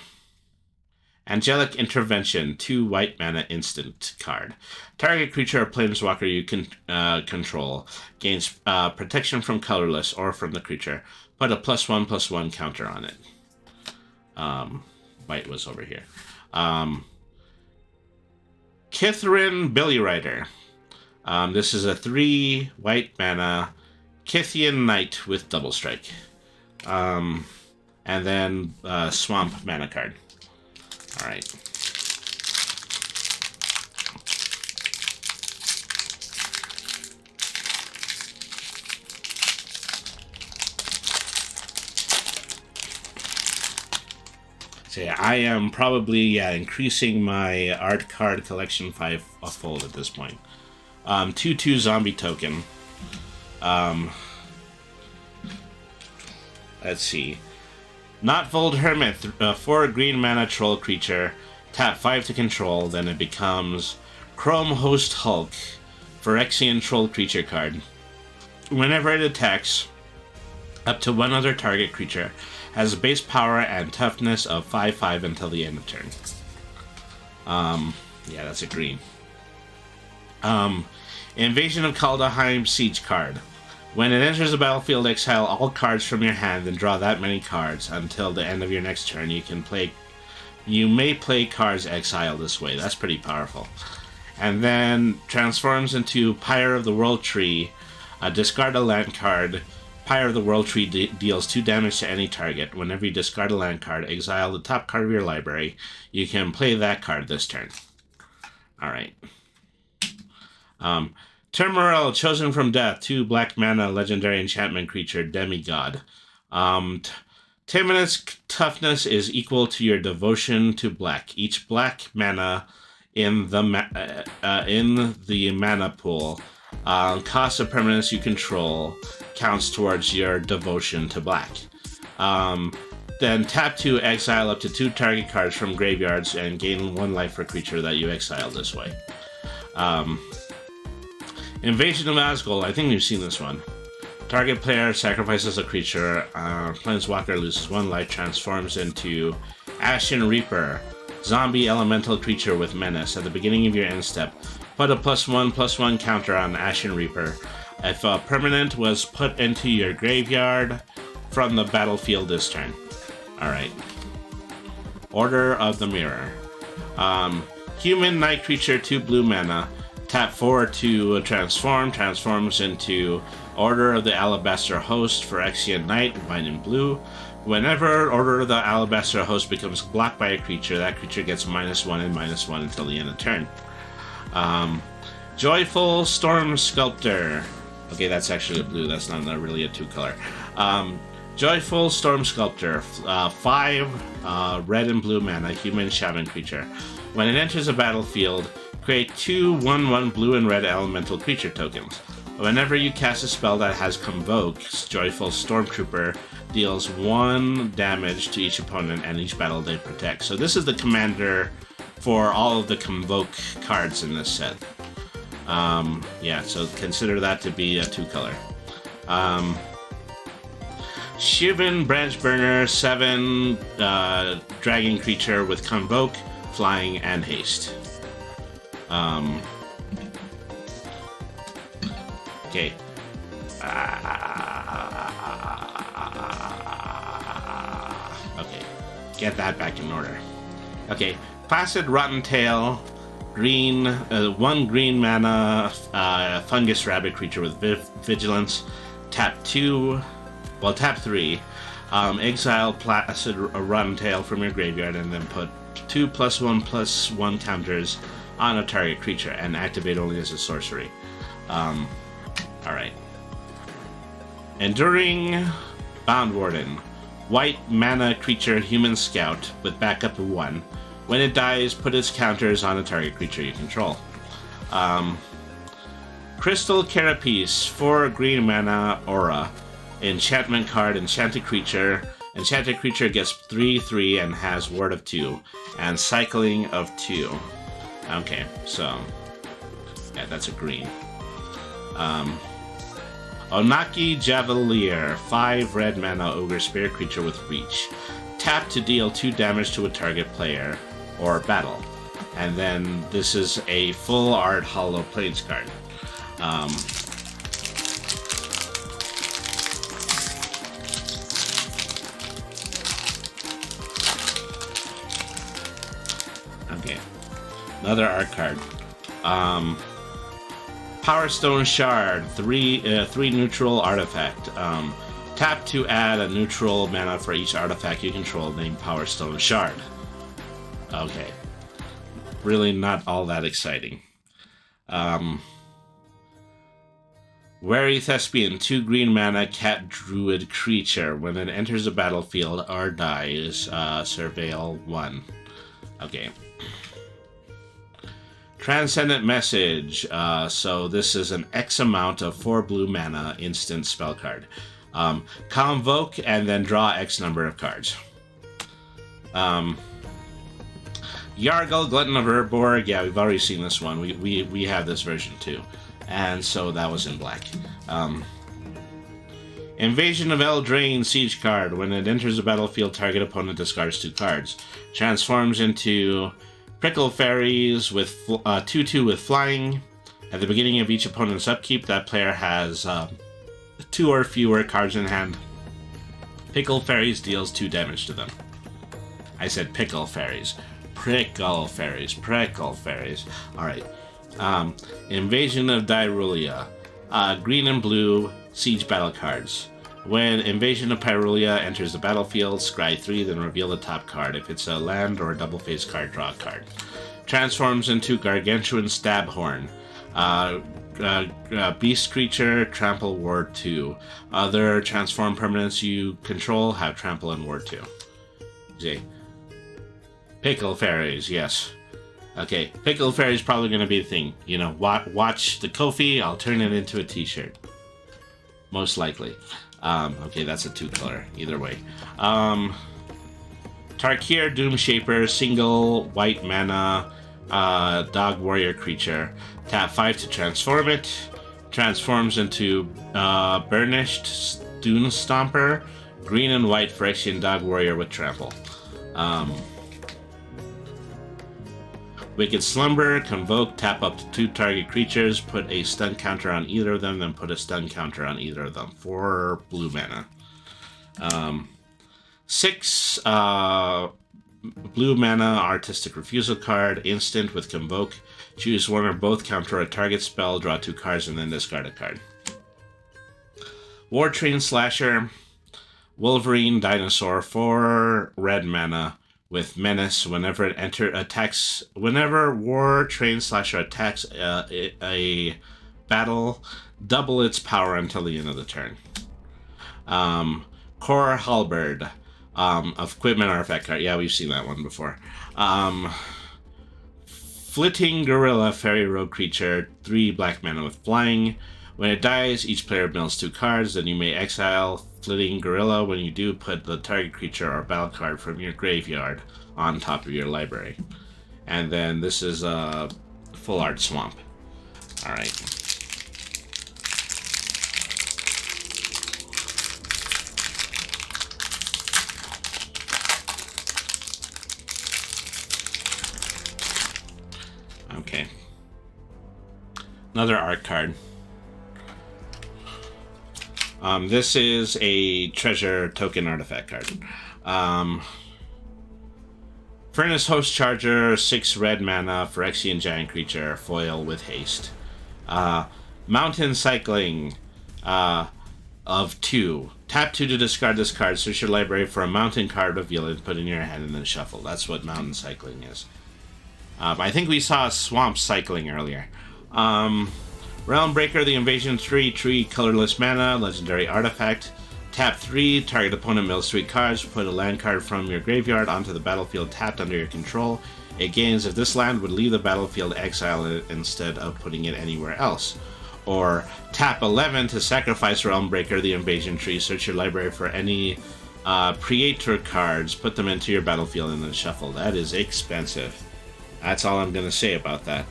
Speaker 1: Angelic Intervention, 2 white mana instant card. Target creature or planeswalker you can control gains protection from colorless or from the creature. Put a +1/+1 counter on it. White was over here. Kithrin Billy Rider. This is a 3 white mana Kithian Knight with double strike. And then Swamp mana card. Alright. So yeah, I am probably increasing my art card collection 5-fold at this point. 2/2 zombie token. Let's see. Notvold Hermit, 4 green mana troll creature. Tap 5 to control, then it becomes Chrome Host Hulk, Phyrexian troll creature card. Whenever it attacks, up to 1 other target creature has a base power and toughness of 5/5 until the end of turn. Yeah, that's a green. Invasion of Kaldheim Siege card. When it enters the battlefield, exile all cards from your hand and draw that many cards until the end of your next turn. You may play cards exiled this way. That's pretty powerful. And then transforms into Pyre of the World Tree. Discard a land card. Pyre of the World Tree deals 2 damage to any target. Whenever you discard a land card, exile the top card of your library. You can play that card this turn. Alright. Turmoil, Chosen from Death, 2 black mana legendary enchantment creature, Demigod. Timidness toughness is equal to your devotion to black. Each black mana in the mana pool Cost of permanents you control counts towards your devotion to black. Then tap to exile up to 2 target cards from graveyards and gain 1 life for creature that you exile this way. Invasion of Asgol, I think you've seen this one. Target player sacrifices a creature, Planeswalker loses 1 life, transforms into Ashen Reaper, zombie elemental creature with menace. At the beginning of your end step, put a +1/+1 counter on Ashen Reaper. If a permanent was put into your graveyard from the battlefield this turn. Alright. Order of the Mirror. Human Night Creature, 2 blue mana. Tap 4 to transform. Transforms into Order of the Alabaster Host for Exeant Knight, white and blue. Whenever Order of the Alabaster Host becomes blocked by a creature, that creature gets -1 and -1 until the end of turn. Joyful Storm Sculptor. Okay, that's actually a blue. That's not really a 2-color. Joyful Storm Sculptor, 5 red and blue mana, human shaman creature. When it enters a battlefield, create 2 1/1 blue and red elemental creature tokens. Whenever you cast a spell that has Convoke, Joyful Stormtrooper deals 1 damage to each opponent and each battle they protect. So this is the commander for all of the Convoke cards in this set. Yeah, so consider that to be a 2-color. Shivan Branchburner, 7 dragon creature with Convoke, Flying, and Haste. Okay. Okay. Get that back in order. Okay. Placid Rotten Tail, green, 1 green mana, fungus rabbit creature with Vigilance. Tap 2. Well, tap 3. Exile Placid Rotten Tail from your graveyard and then put 2 +1/+1 counters on a target creature and activate only as a sorcery. Alright. Enduring Bound Warden. White mana creature human scout with backup of 1. When it dies, put its counters on a target creature you control. Crystal Carapace, 4 green mana aura. Enchantment card, enchanted creature. Enchanted creature gets 3/3 and has ward of 2. And cycling of 2. Okay, so yeah, that's a green. Onaki Javelier, 5 red mana ogre spirit creature with reach. Tap to deal 2 damage to a target player or battle. And then this is a full art hollow plains card. Okay, another art card. Power Stone Shard, 3 neutral artifact. Tap to add a neutral mana for each artifact you control named Power Stone Shard. Okay. Really not all that exciting. Wary Thespian, 2 green mana cat druid creature. When it enters the battlefield or dies, surveil 1. Okay. Transcendent Message. So this is an X amount of 4 blue mana instant spell card. Convoke and then draw X number of cards. Yargle, Glutton of Urborg. Yeah, we've already seen this one. We have this version too. And so that was in black. Invasion of Eldraine Siege card. When it enters the battlefield, target opponent discards 2 cards. Transforms into Prickle Fairies with 2/2 with flying. At the beginning of each opponent's upkeep, that player has 2 or fewer cards in hand. Pickle Fairies deals 2 damage to them. I said Pickle Fairies. Prickle Fairies. Prickle Fairies. Alright. Invasion of Dyrulia. Green and blue siege battle cards. When Invasion of Pyrulia enters the battlefield, scry 3, then reveal the top card. If it's a land or a double-face card, draw a card. Transforms into Gargantuan Stabhorn. Beast creature, trample, ward 2. Other transform permanents you control have trample and ward 2. Okay. Pickle Fairies, yes. Okay, Pickle Fairy is probably going to be a thing. You know, watch the Ko-fi, I'll turn it into a t-shirt. Most likely. Okay, that's a 2-color, either way. Tarkir Doomshaper, single white mana, dog warrior creature. Tap 5 to transform it. Transforms into Burnished Dune Stomper, green and white Phyrexian dog warrior with trample. Wicked Slumber, convoke, tap up to 2 target creatures, put a stun counter on either of them, then put a stun counter on either of them. 4 blue mana. 6 blue mana Artistic Refusal card, instant with convoke. Choose one or both, counter a target spell, draw 2 cards, and then discard a card. War Train Slasher, Wolverine Dinosaur, 4 red mana with menace. Whenever War Train Slasher attacks a battle, double its power until the end of the turn. Core Halberd, equipment artifact card. Yeah, we've seen that one before. Flitting Gorilla, fairy rogue creature, 3 black mana with flying. When it dies, each player mills 2 cards, then you may exile Flitting Gorilla. When you do, put the target creature or battle card from your graveyard on top of your library. And then this is a full art swamp. Alright. Okay. Another art card. This is a treasure token artifact card. Furnace Host Charger, 6 red mana, Phyrexian giant creature, foil with haste. Mountain Cycling of 2. Tap 2 to discard this card. Search your library for a mountain card, reveal it, put it in your hand, and then shuffle. That's what Mountain Cycling is. I think we saw Swamp Cycling earlier. Realmbreaker, the Invasion 3 colorless mana, legendary artifact. Tap 3, target opponent mills 3 cards, put a land card from your graveyard onto the battlefield tapped under your control. It gains if this land would leave the battlefield, exile it instead of putting it anywhere else. Or tap 11 to sacrifice Realmbreaker, the Invasion Tree, search your library for any Praetor cards, put them into your battlefield, and then shuffle. That is expensive. That's all I'm going to say about that.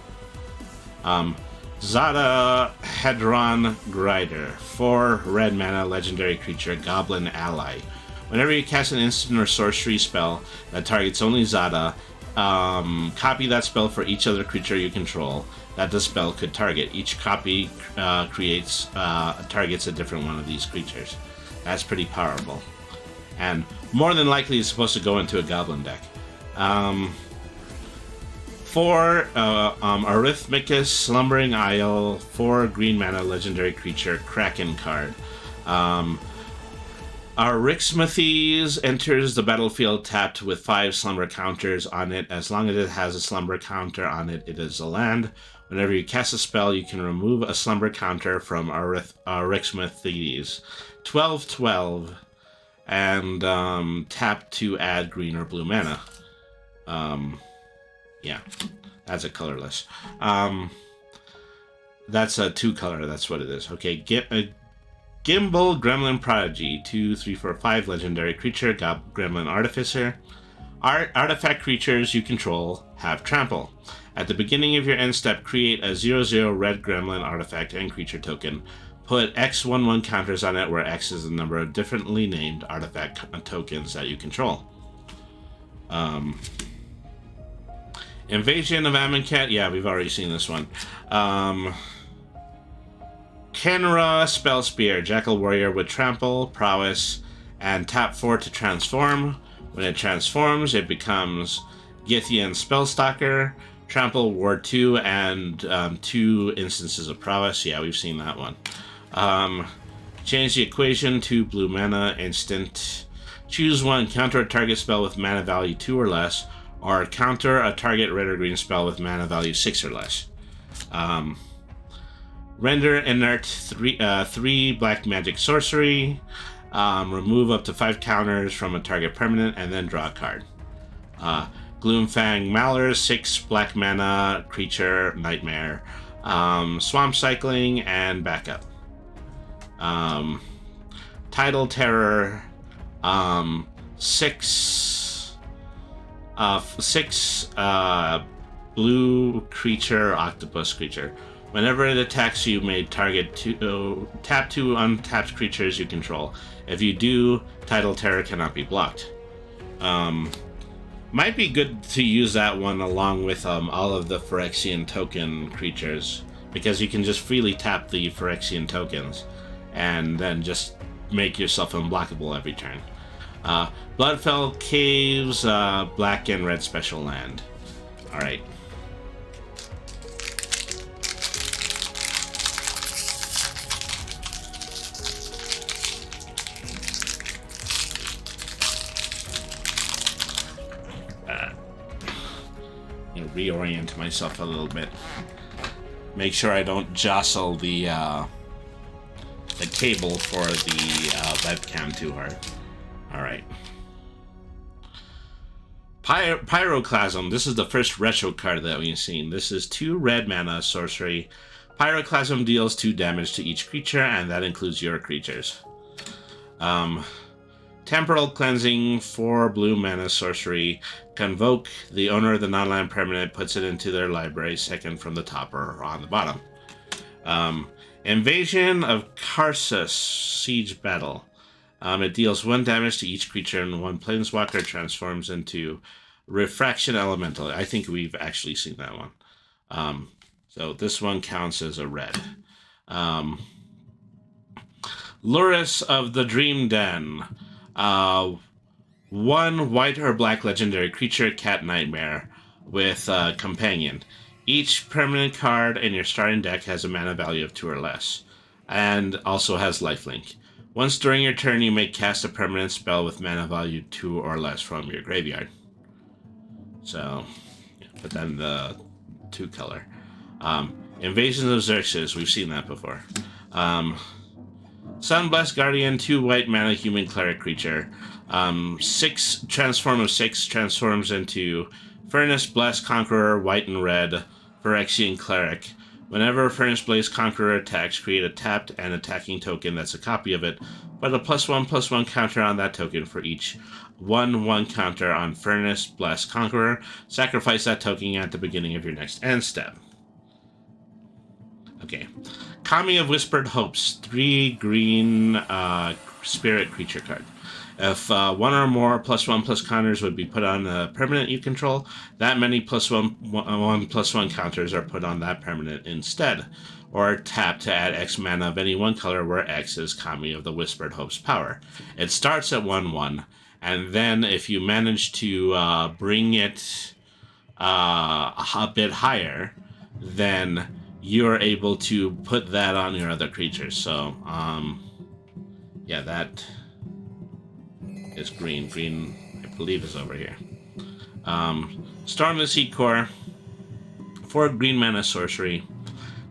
Speaker 1: Zada Hedron Grider, 4 red mana, legendary creature, goblin ally. Whenever you cast an instant or sorcery spell that targets only Zada, copy that spell for each other creature you control that the spell could target. Each copy targets a different one of these creatures. That's pretty powerful. And more than likely it's supposed to go into a goblin deck. 4 Arithmicus, Slumbering Isle, 4 green mana, legendary creature, Kraken card. Arixmathes enters the battlefield tapped with 5 slumber counters on it. As long as it has a slumber counter on it, it is a land. Whenever you cast a spell, you can remove a slumber counter from Arixmathes. 12/12, and tap to add green or blue mana. Yeah, that's a colorless. That's a 2-color, that's what it is. Okay, Gimbal Gremlin Prodigy, 2, 3, 4, 5, legendary creature, Gremlin Artificer. Artifact creatures you control have trample. At the beginning of your end step, create a 0/0 red gremlin artifact and creature token. Put X11 counters on it, where X is the number of differently named artifact tokens that you control. Invasion of Amonkhet, yeah, we've already seen this one. Kenra Spell Spear, Jackal Warrior with Trample, Prowess, and tap 4 to transform. When it transforms, it becomes Githian Spellstalker, Trample, Ward 2, and 2 instances of Prowess. Yeah, we've seen that one. Change the equation to blue mana, instant. Choose one, counter a target spell with mana value 2 or less, or counter a target red or green spell with mana value 6 or less. Render inert 3 black magic sorcery. Remove up to 5 counters from a target permanent, and then draw a card. Gloomfang Mauler, 6 black mana creature, nightmare. Swamp Cycling, and backup. Tidal Terror, 6 blue creature, octopus creature. Whenever it attacks you, may target tap 2 untapped creatures you control. If you do, Tidal Terror cannot be blocked. Might be good to use that one along with all of the Phyrexian token creatures, because you can just freely tap the Phyrexian tokens and then just make yourself unblockable every turn. Bloodfell Caves, black and red special land. Alright. Reorient myself a little bit. Make sure I don't jostle the cable for the webcam too hard. Alright. Pyroclasm. This is the first retro card that we've seen. This is 2 red mana sorcery. Pyroclasm deals 2 damage to each creature, and that includes your creatures. Temporal Cleansing, 4 blue mana sorcery. Convoke. The owner of the non-land permanent puts it into their library, second from the top or on the bottom. Invasion of Karsus, Siege Battle. It deals 1 damage to each creature, and 1 planeswalker transforms into Refraction Elemental. I think we've actually seen that one. So this one counts as a red. Lurrus of the Dream Den. 1 white or black legendary creature, cat nightmare, with companion. Each permanent card in your starting deck has a mana value of 2 or less, and also has lifelink. Once during your turn, you may cast a permanent spell with mana value 2 or less from your graveyard. So, put that in the 2 color. Invasion of Xerxes, we've seen that before. Sunblessed Guardian, 2 white mana human cleric creature. 6 transforms into Furnace Blessed Conqueror, white and red, Phyrexian cleric. Whenever Furnace Blaze Conqueror attacks, create a tapped and attacking token that's a copy of it, put a +1/+1 counter on that token for each 1/1 counter on Furnace Blessed Conqueror. Sacrifice that token at the beginning of your next end step. Okay. Kami of Whispered Hopes, 3 green spirit creature card. If 1 or more +1/+1 counters would be put on a permanent you control, that many +1/+1 counters are put on that permanent instead. Or tap to add X mana of any one color, where X is Kami of the Whispered Hopes power. It starts at 1/1, and then if you manage to bring it a bit higher, then you're able to put that on your other creatures. So, yeah, that is green. Green, I believe, is over here. Storm the Sea Core, 4 green mana sorcery.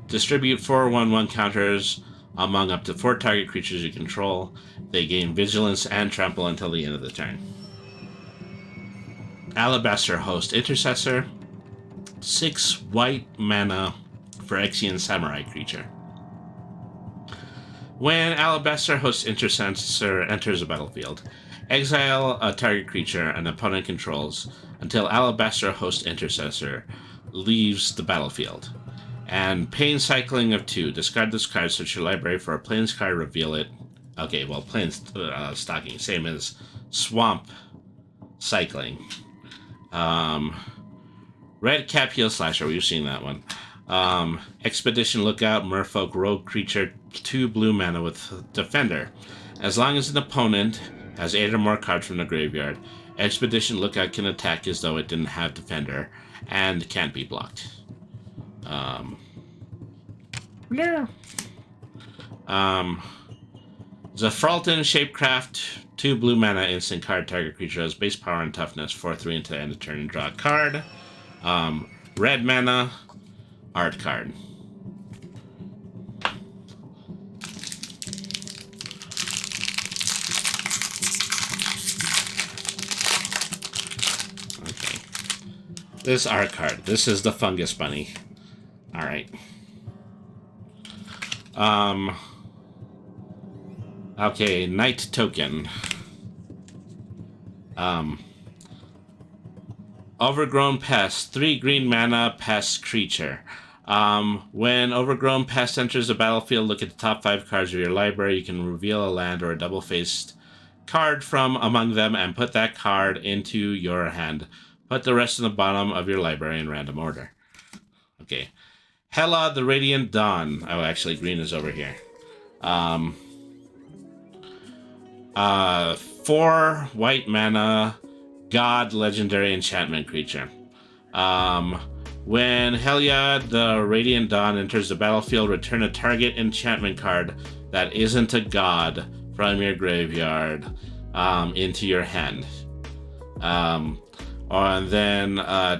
Speaker 1: Distribute 4 1/1 counters among up to 4 target creatures you control. They gain vigilance and trample until the end of the turn. Alabaster Host Intercessor, 6 white mana Phyrexian Samurai creature. When Alabaster Host Intercessor enters the battlefield, exile a target creature an opponent controls until Alabaster Host Intercessor leaves the battlefield. And Pain Cycling of 2. Discard this card, search your library for a Plains card, reveal it. Okay, well, Plains Stocking, same as Swamp Cycling. Red Cap Heel Slasher, we've seen that one. Expedition Lookout, Merfolk Rogue creature, 2 blue mana with Defender. As long as an opponent has 8 or more cards from the graveyard, Expedition Lookout can attack as though it didn't have Defender and can't be blocked. Zafralton Shapecraft, 2 blue mana instant card. Target creature has base power and toughness, 4/3 until the end of turn and draw a card. Red mana, art card. Okay. This is our card. This is the Fungus Bunny. Alright. Okay, Night Token. Overgrown Pest, 3 green mana, pest creature. When Overgrown Pest enters the battlefield, look at the top 5 cards of your library. You can reveal a land or a double-faced card from among them and put that card into your hand. Put the rest in the bottom of your library in random order. Okay. Hela, the Radiant Dawn. Oh, actually, green is over here. 4 white mana, God legendary enchantment creature. When Heliod, the Radiant Dawn, enters the battlefield, return a target enchantment card that isn't a god from your graveyard into your hand. And then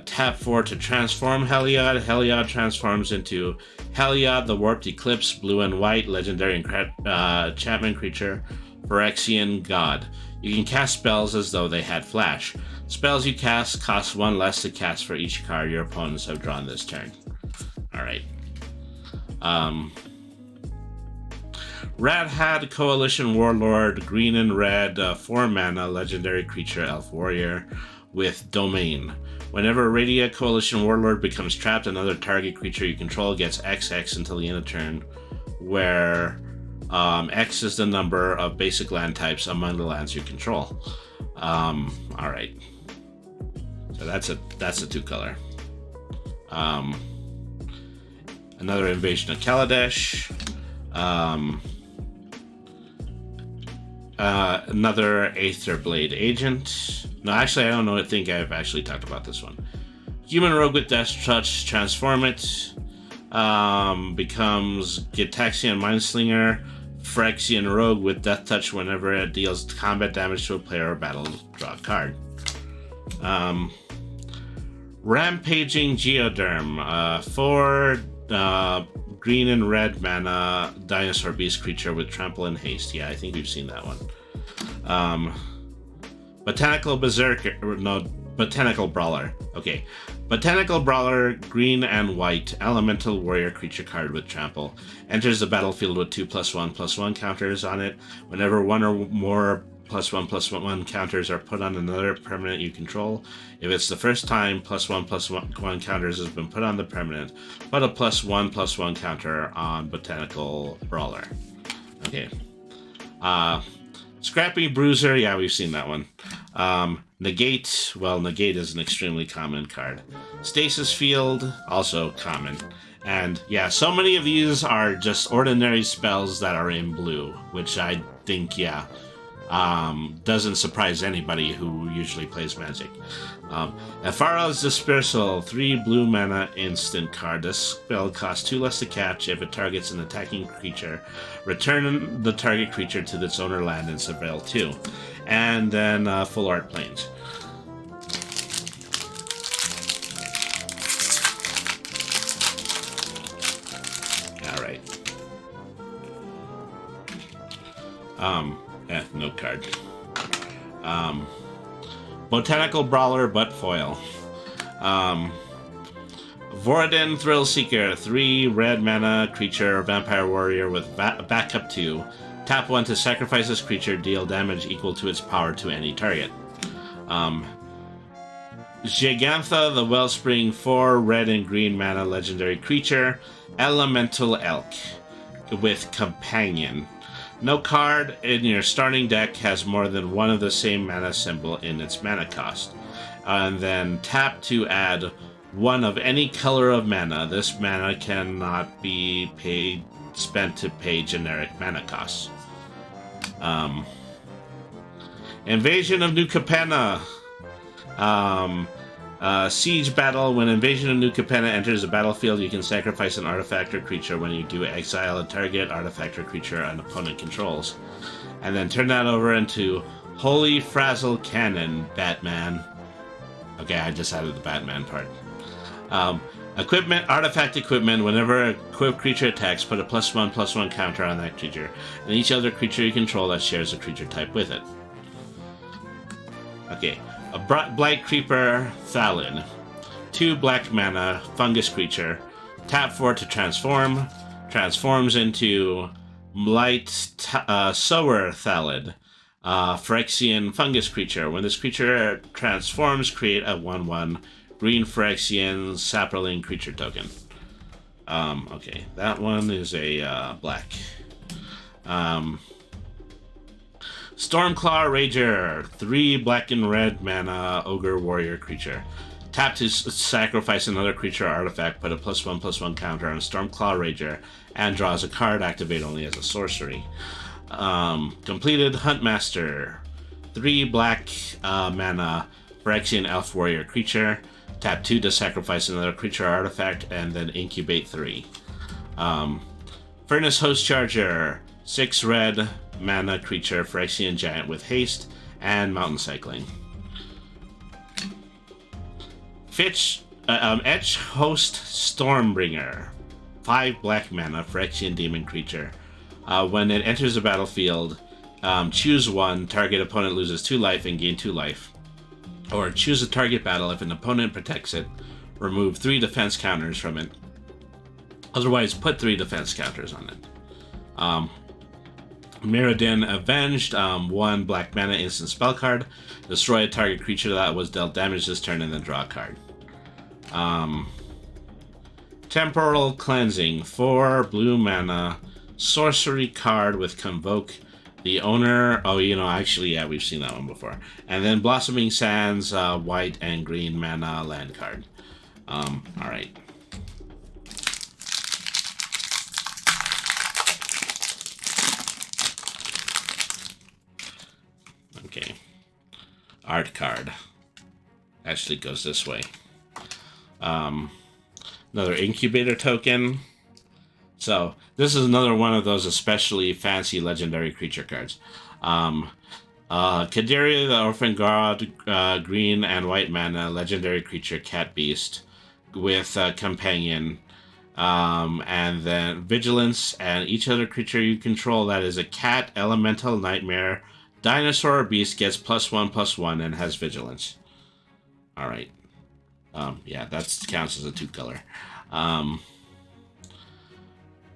Speaker 1: tap 4 to transform Heliod. Heliod transforms into Heliod, the Warped Eclipse, blue and white, legendary enchantment creature, Phyrexian god. You can cast spells as though they had flash. Spells you cast cost 1 less to cast for each card your opponents have drawn this turn. Alright. Rat Hat, Coalition Warlord, green and red, 4 mana, legendary creature, elf warrior, with domain. Whenever a Radia Coalition Warlord becomes trapped, another target creature you control gets XX until the end of turn, where X is the number of basic land types among the lands you control. Alright. So that's a 2-color. Another Invasion of Kaladesh. Another Aetherblade Agent. No, actually, I don't think I've actually talked about this one. Human Rogue with Death Touch, transform it. Becomes Gitaxian Mindslinger, Phyrexian Rogue with Death Touch whenever it deals combat damage to a player or battle, draw a card. Rampaging Geoderm, 4 green and red mana, dinosaur beast creature with trample and haste. Yeah, I think we've seen that one. Botanical Brawler. Okay. Botanical Brawler, green and white, elemental warrior creature card with trample. Enters the battlefield with 2+1/+1 counters on it. Whenever 1 or more +1/+1 counters are put on another permanent you control. If it's the first time +1/+1 counters has been put on the permanent, put a +1/+1 counter on Botanical Brawler. Okay. Scrappy Bruiser, yeah, we've seen that one. Negate, well, Negate is an extremely common card. Stasis Field, also common. And yeah, so many of these are just ordinary spells that are in blue, which I think, yeah, doesn't surprise anybody who usually plays Magic. Ephara's Dispersal, 3 blue mana instant card. This spell costs 2 less to catch. If it targets an attacking creature, return the target creature to its owner land and surveil 2. And then Full Art Plains. Alright. No card. Botanical Brawler, but foil. Voradin Thrill Seeker, 3 red mana creature, vampire warrior with backup 2. Tap 1 to sacrifice this creature, deal damage equal to its power to any target. Gigantha, the Wellspring, 4 red and green mana legendary creature, elemental elk with companion. No card in your starting deck has more than one of the same mana symbol in its mana cost. And then tap to add 1 of any color of mana. This mana cannot be spent to pay generic mana costs. Invasion of New Capenna. Siege Battle. When Invasion of New Capenna enters the battlefield, you can sacrifice an artifact or creature. When you do, exile a target artifact or creature an opponent controls. And then turn that over into Holy Frazzle Cannon, Batman. Okay, I just added the Batman part. Equipment, artifact equipment. Whenever a equipped creature attacks, put a +1/+1 counter on that creature, and each other creature you control that shares a creature type with it. Okay. A Blight Creeper, Thalin. 2 black mana fungus creature. Tap 4 to transform. Transforms into Light Sower Thalid, Phyrexian fungus creature. When this creature transforms, create a 1/1 green Phyrexian sapperling creature token. Okay, that one is a black. Stormclaw Rager, 3 black and red mana ogre warrior creature. Tap to sacrifice another creature or artifact, put a +1/+1 counter on Stormclaw Rager, and draws a card. Activate only as a sorcery. Completed Huntmaster, 3 black mana Phyrexian elf warrior creature. Tap 2 to sacrifice another creature or artifact, and then incubate 3. Furnace Host Charger, 6 red mana creature Phyrexian giant with haste and mountain cycling. Etch Host Stormbringer, 5 black mana Phyrexian demon creature. When it enters the battlefield, choose 1, target opponent loses 2 life and gain 2 life. Or choose a target battle. If an opponent protects it, remove 3 defense counters from it. Otherwise, put 3 defense counters on it. Mirrodin Avenged, 1 black mana instant spell card. Destroy a target creature that was dealt damage this turn and then draw a card. Temporal Cleansing, 4 blue mana sorcery card with Convoke the owner. Oh, actually, yeah, we've seen that one before. And then Blossoming Sands, white and green mana land card. Alright. Okay. Art card. Actually goes this way. Another incubator token. So, this is another one of those especially fancy legendary creature cards. Kaderia, the Orphan God, green and white mana, legendary creature, cat beast, with companion, and then vigilance, and each other creature you control that is a cat, elemental, nightmare, dinosaur, or beast gets +1/+1 and has vigilance. Alright. Yeah, that counts as a 2-color.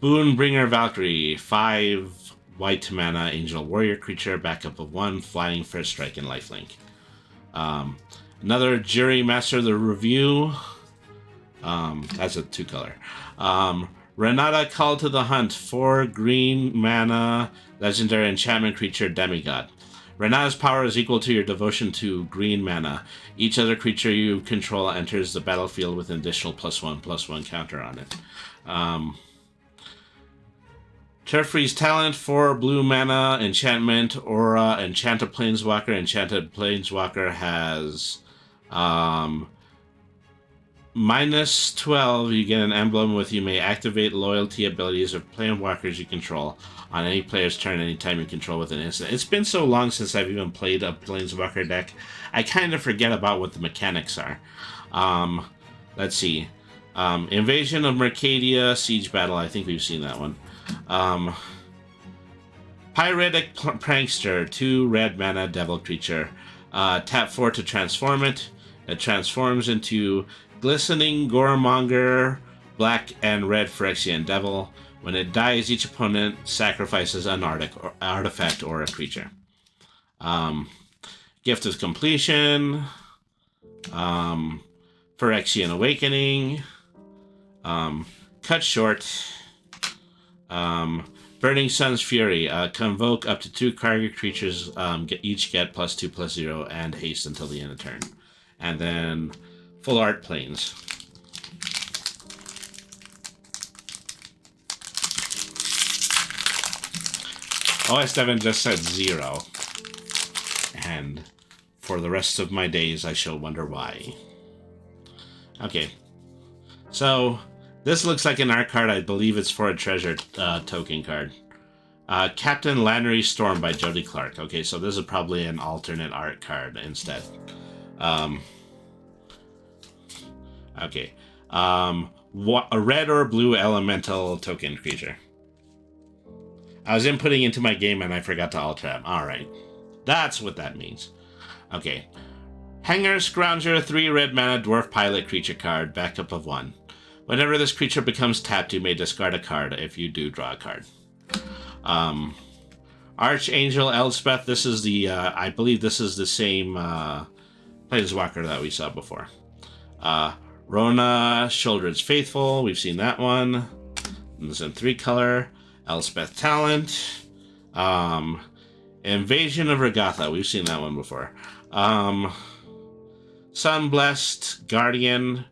Speaker 1: Boonbringer Valkyrie, 5 white mana angel warrior creature, backup of 1, flying, first strike, and lifelink. Another Jury Master of the Review. That's a 2-color. Renata Call to the Hunt, 4 green mana legendary enchantment creature demigod. Renata's power is equal to your devotion to green mana. Each other creature you control enters the battlefield with an additional +1/+1 counter on it. Turfree's Talent, 4 blue mana enchantment, aura, enchanted planeswalker. Enchanted planeswalker has -12. You get an emblem with you may activate loyalty abilities of planeswalkers you control on any player's turn anytime you control with an instant. It's been so long since I've even played a planeswalker deck, I kind of forget about what the mechanics are. Let's see. Invasion of Mercadia, Siege Battle. I think we've seen that one. Pyretic Prankster, 2 red mana devil creature. Tap 4 to transform it. It transforms into Glistening Goremonger, black and red Phyrexian devil. When it dies, each opponent sacrifices an artifact or a creature. Gift of Completion. Phyrexian Awakening. Cut Short. Burning Sun's Fury. Convoke up to 2 target creatures. Each get +2/+0 and haste until the end of turn. And then Full Art Planes. OS7 just said 0. And for the rest of my days, I shall wonder why. Okay. So, this looks like an art card. I believe it's for a treasure token card. Captain Lannery Storm by Jody Clark. Okay, so this is probably an alternate art card instead. Okay. A red or blue elemental token creature. I was inputting into my game and I forgot to alt tab. Alright. That's what that means. Okay. Hanger Scrounger, 3 red mana dwarf pilot creature card, backup of 1. Whenever this creature becomes tapped, you may discard a card. If you do, draw a card. Archangel Elspeth, this is the, I believe this is the same Planeswalker that we saw before. Rona, Shouldred's Faithful, we've seen that one. This is in 3 color. Elspeth Talent. Invasion of Regatha, we've seen that one before. Sunblessed Guardian,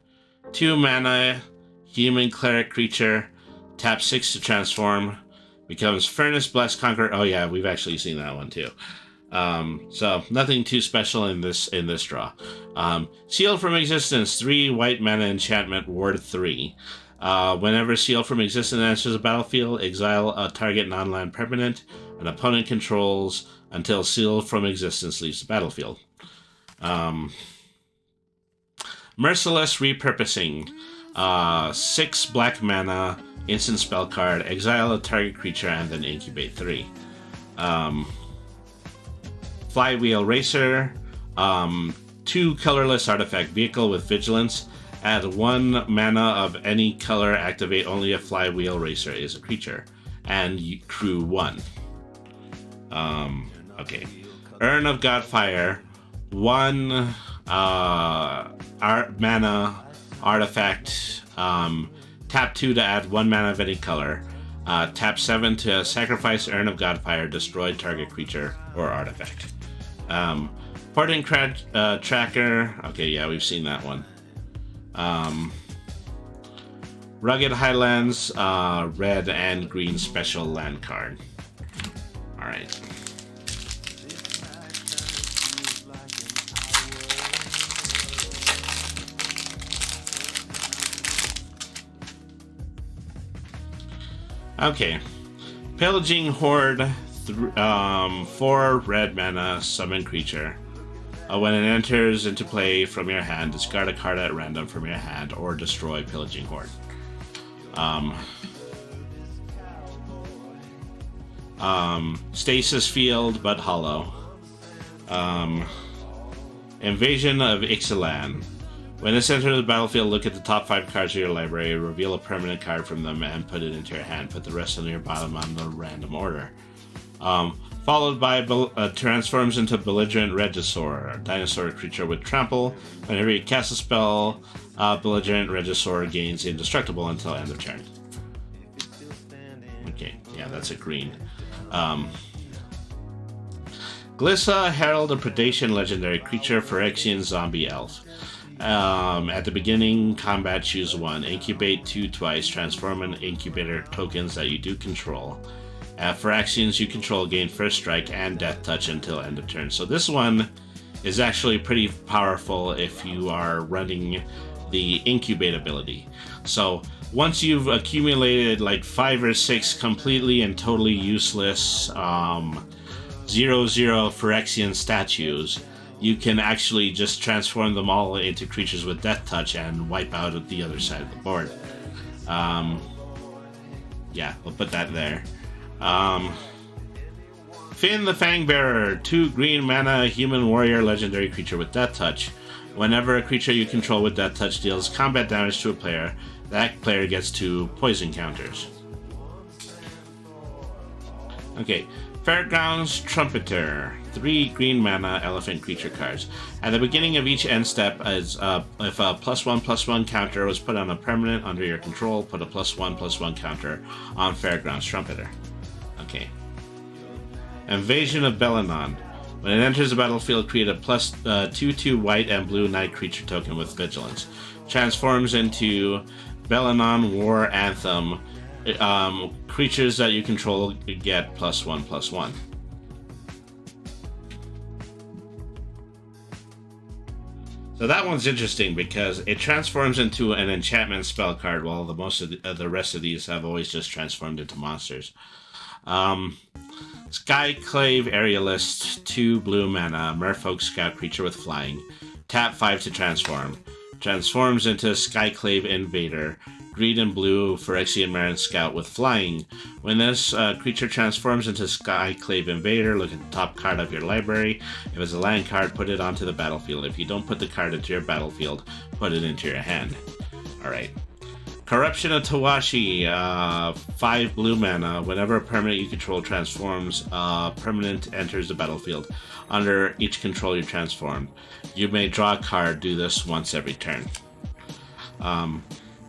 Speaker 1: 2 mana, human cleric creature, tap 6 to transform, becomes Furnace Blessed Conqueror. Oh yeah, we've actually seen that one too. So nothing too special in this draw. Seal from Existence, 3 white mana enchantment, ward 3. Whenever Seal from Existence enters the battlefield, exile a target non-land permanent an opponent controls until Seal from Existence leaves the battlefield. Merciless Repurposing, 6 black mana, instant spell card, exile a target creature, and then incubate 3. Flywheel Racer, 2 colorless artifact vehicle with vigilance. Add 1 mana of any color, activate only a Flywheel Racer is a creature, and you crew 1. Okay. Urn of Godfire, 1 mana artifact, tap 2 to add 1 mana of any color, tap 7 to sacrifice Urn of Godfire, destroy target creature or artifact. Portent Tracker, okay, yeah, we've seen that one. Rugged Highlands, red and green special land card. Alright. Okay. Pillaging Horde, 4 red mana, summon creature. When it enters into play from your hand, discard a card at random from your hand or destroy Pillaging Horde. Stasis Field, but hollow. Invasion of Ixalan. When it enters the battlefield, look at the top 5 cards of your library, reveal a permanent card from them, and put it into your hand. Put the rest on your bottom on the random order. Followed by transforms into Belligerent Regisaur, a dinosaur creature with trample. Whenever you cast a spell, Belligerent Regisaur gains indestructible until end of turn. Okay, yeah, that's a green. Glissa, Herald of Predation, legendary creature, Phyrexian zombie elf. At the beginning, combat, choose 1. Incubate 2 twice. Transform an incubator tokens that you do control. Phyrexians you control gain first strike and death touch until end of turn. So this one is actually pretty powerful if you are running the incubate ability. So once you've accumulated like 5 or 6 completely and totally useless 0/0 Phyrexian statues, you can actually just transform them all into creatures with death touch and wipe out at the other side of the board. Yeah, we'll put that there. Finn the Fangbearer, 2 green mana, human warrior, legendary creature with death touch. Whenever a creature you control with death touch deals combat damage to a player, that player gets 2 poison counters. Okay, Fairgrounds Trumpeter, 3 green mana, elephant creature cards. At the beginning of each end step, if a +1/+1 counter was put on a permanent under your control, put a +1/+1 counter on Fairgrounds Trumpeter. Okay. Invasion of Belenon. When it enters the battlefield, create a +2/2 white and blue knight creature token with vigilance. Transforms into Belenon War Anthem. Creatures that you control get +1/+1. So that one's interesting because it transforms into an enchantment spell card, while most of the rest of these have always just transformed into monsters. Skyclave Aerialist, 2 blue mana, Merfolk Scout creature with flying. Tap 5 to transform. Transforms into Skyclave Invader. Green and blue Phyrexian Marine Scout with flying. When this creature transforms into Skyclave Invader, look at the top card of your library. If it's a land card, put it onto the battlefield. If you don't put the card into your battlefield, put it into your hand. Alright. Corruption of Tawashi, 5 blue mana. Whenever a permanent you control transforms, permanent enters the battlefield. Under each control you transform. You may draw a card, do this once every turn.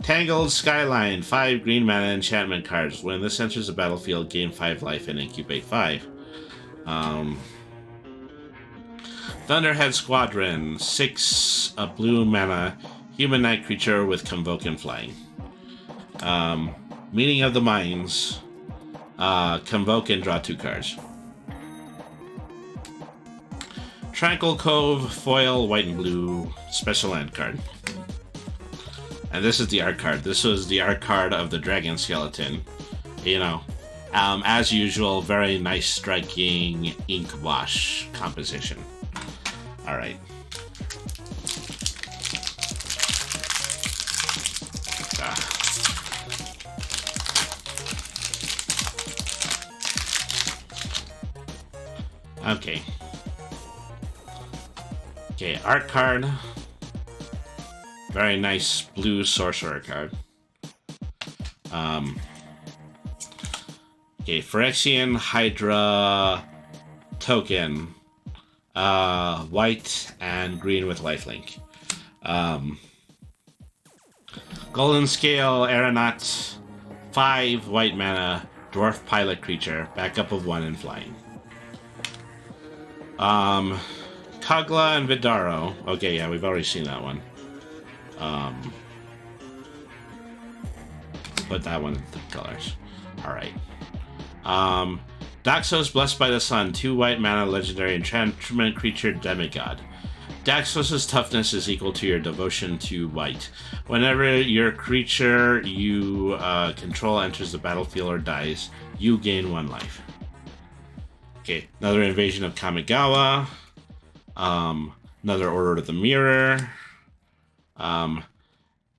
Speaker 1: Tangled Skyline, 5 green mana enchantment cards. When this enters the battlefield, gain 5 life and incubate 5. Thunderhead Squadron, 6 blue mana human knight creature with Convoke and flying. Meaning of the Mines, Convoke and draw 2 cards. Tranquil Cove, foil, white and blue, special land card. And this is the art card. This was the art card of the dragon skeleton. You know, as usual, very nice striking ink wash composition. All right. Okay. Okay, art card. Very nice blue sorcerer card. Okay, Phyrexian Hydra token. White and green with lifelink. Golden Scale Aeronaut. 5 white mana dwarf pilot creature. Backup of 1 and flying. Kagla and Vidaro. Okay, yeah, we've already seen that one. Put that one in the colors. Alright. Daxos, Blessed by the Sun. 2 white mana legendary enchantment creature demigod. Daxos' toughness is equal to your devotion to white. Whenever your creature you control enters the battlefield or dies, you gain 1 life. Okay, another Invasion of Kamigawa. Another Order of the Mirror.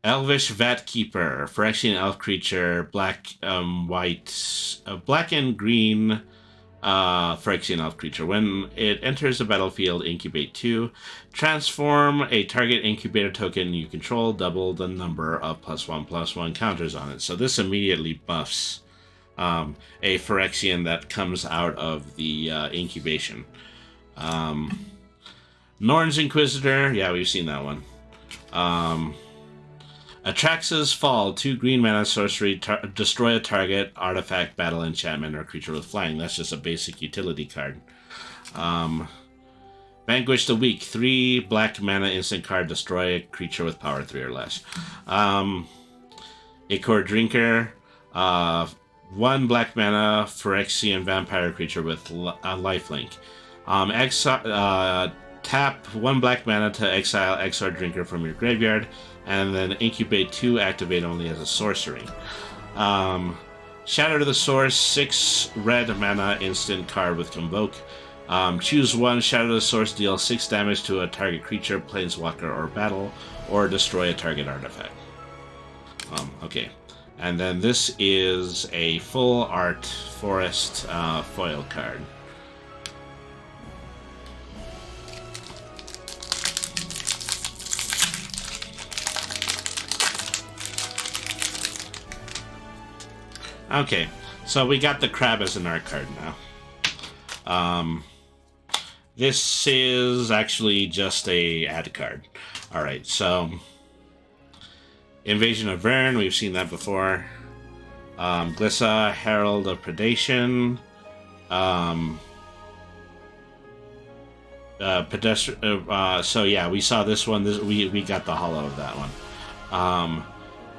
Speaker 1: Elvish Vat Keeper, Phyrexian elf creature, black, white, black and green, Phyrexian elf creature. When it enters the battlefield, incubate 2. Transform a target incubator token you control, double the number of +1/+1 counters on it. So this immediately buffs a Phyrexian that comes out of the incubation. Norn's Inquisitor, yeah, we've seen that one. Atrax's Fall, 2 green mana sorcery, destroy a target, artifact, battle, enchantment, or creature with flying. That's just a basic utility card. Vanquish the Weak, 3 black mana instant card, destroy a creature with power 3 or less. Ichor Drinker, 1 black mana Phyrexian vampire creature with lifelink. Tap 1 black mana to exile Exor Drinker from your graveyard, and then incubate 2, activate only as a sorcery. Shatter the Source, 6 red mana instant card with Convoke. Choose 1, Shatter the Source, deal 6 damage to a target creature, planeswalker, or battle, or destroy a target artifact. Okay. And then this is a full art forest foil card. Okay, so we got the crab as an art card now. This is actually just a ad card. Alright, so Invasion of Vern, we've seen that before. Glissa, Herald of Predation. So yeah, we saw this one. We got the holo of that one.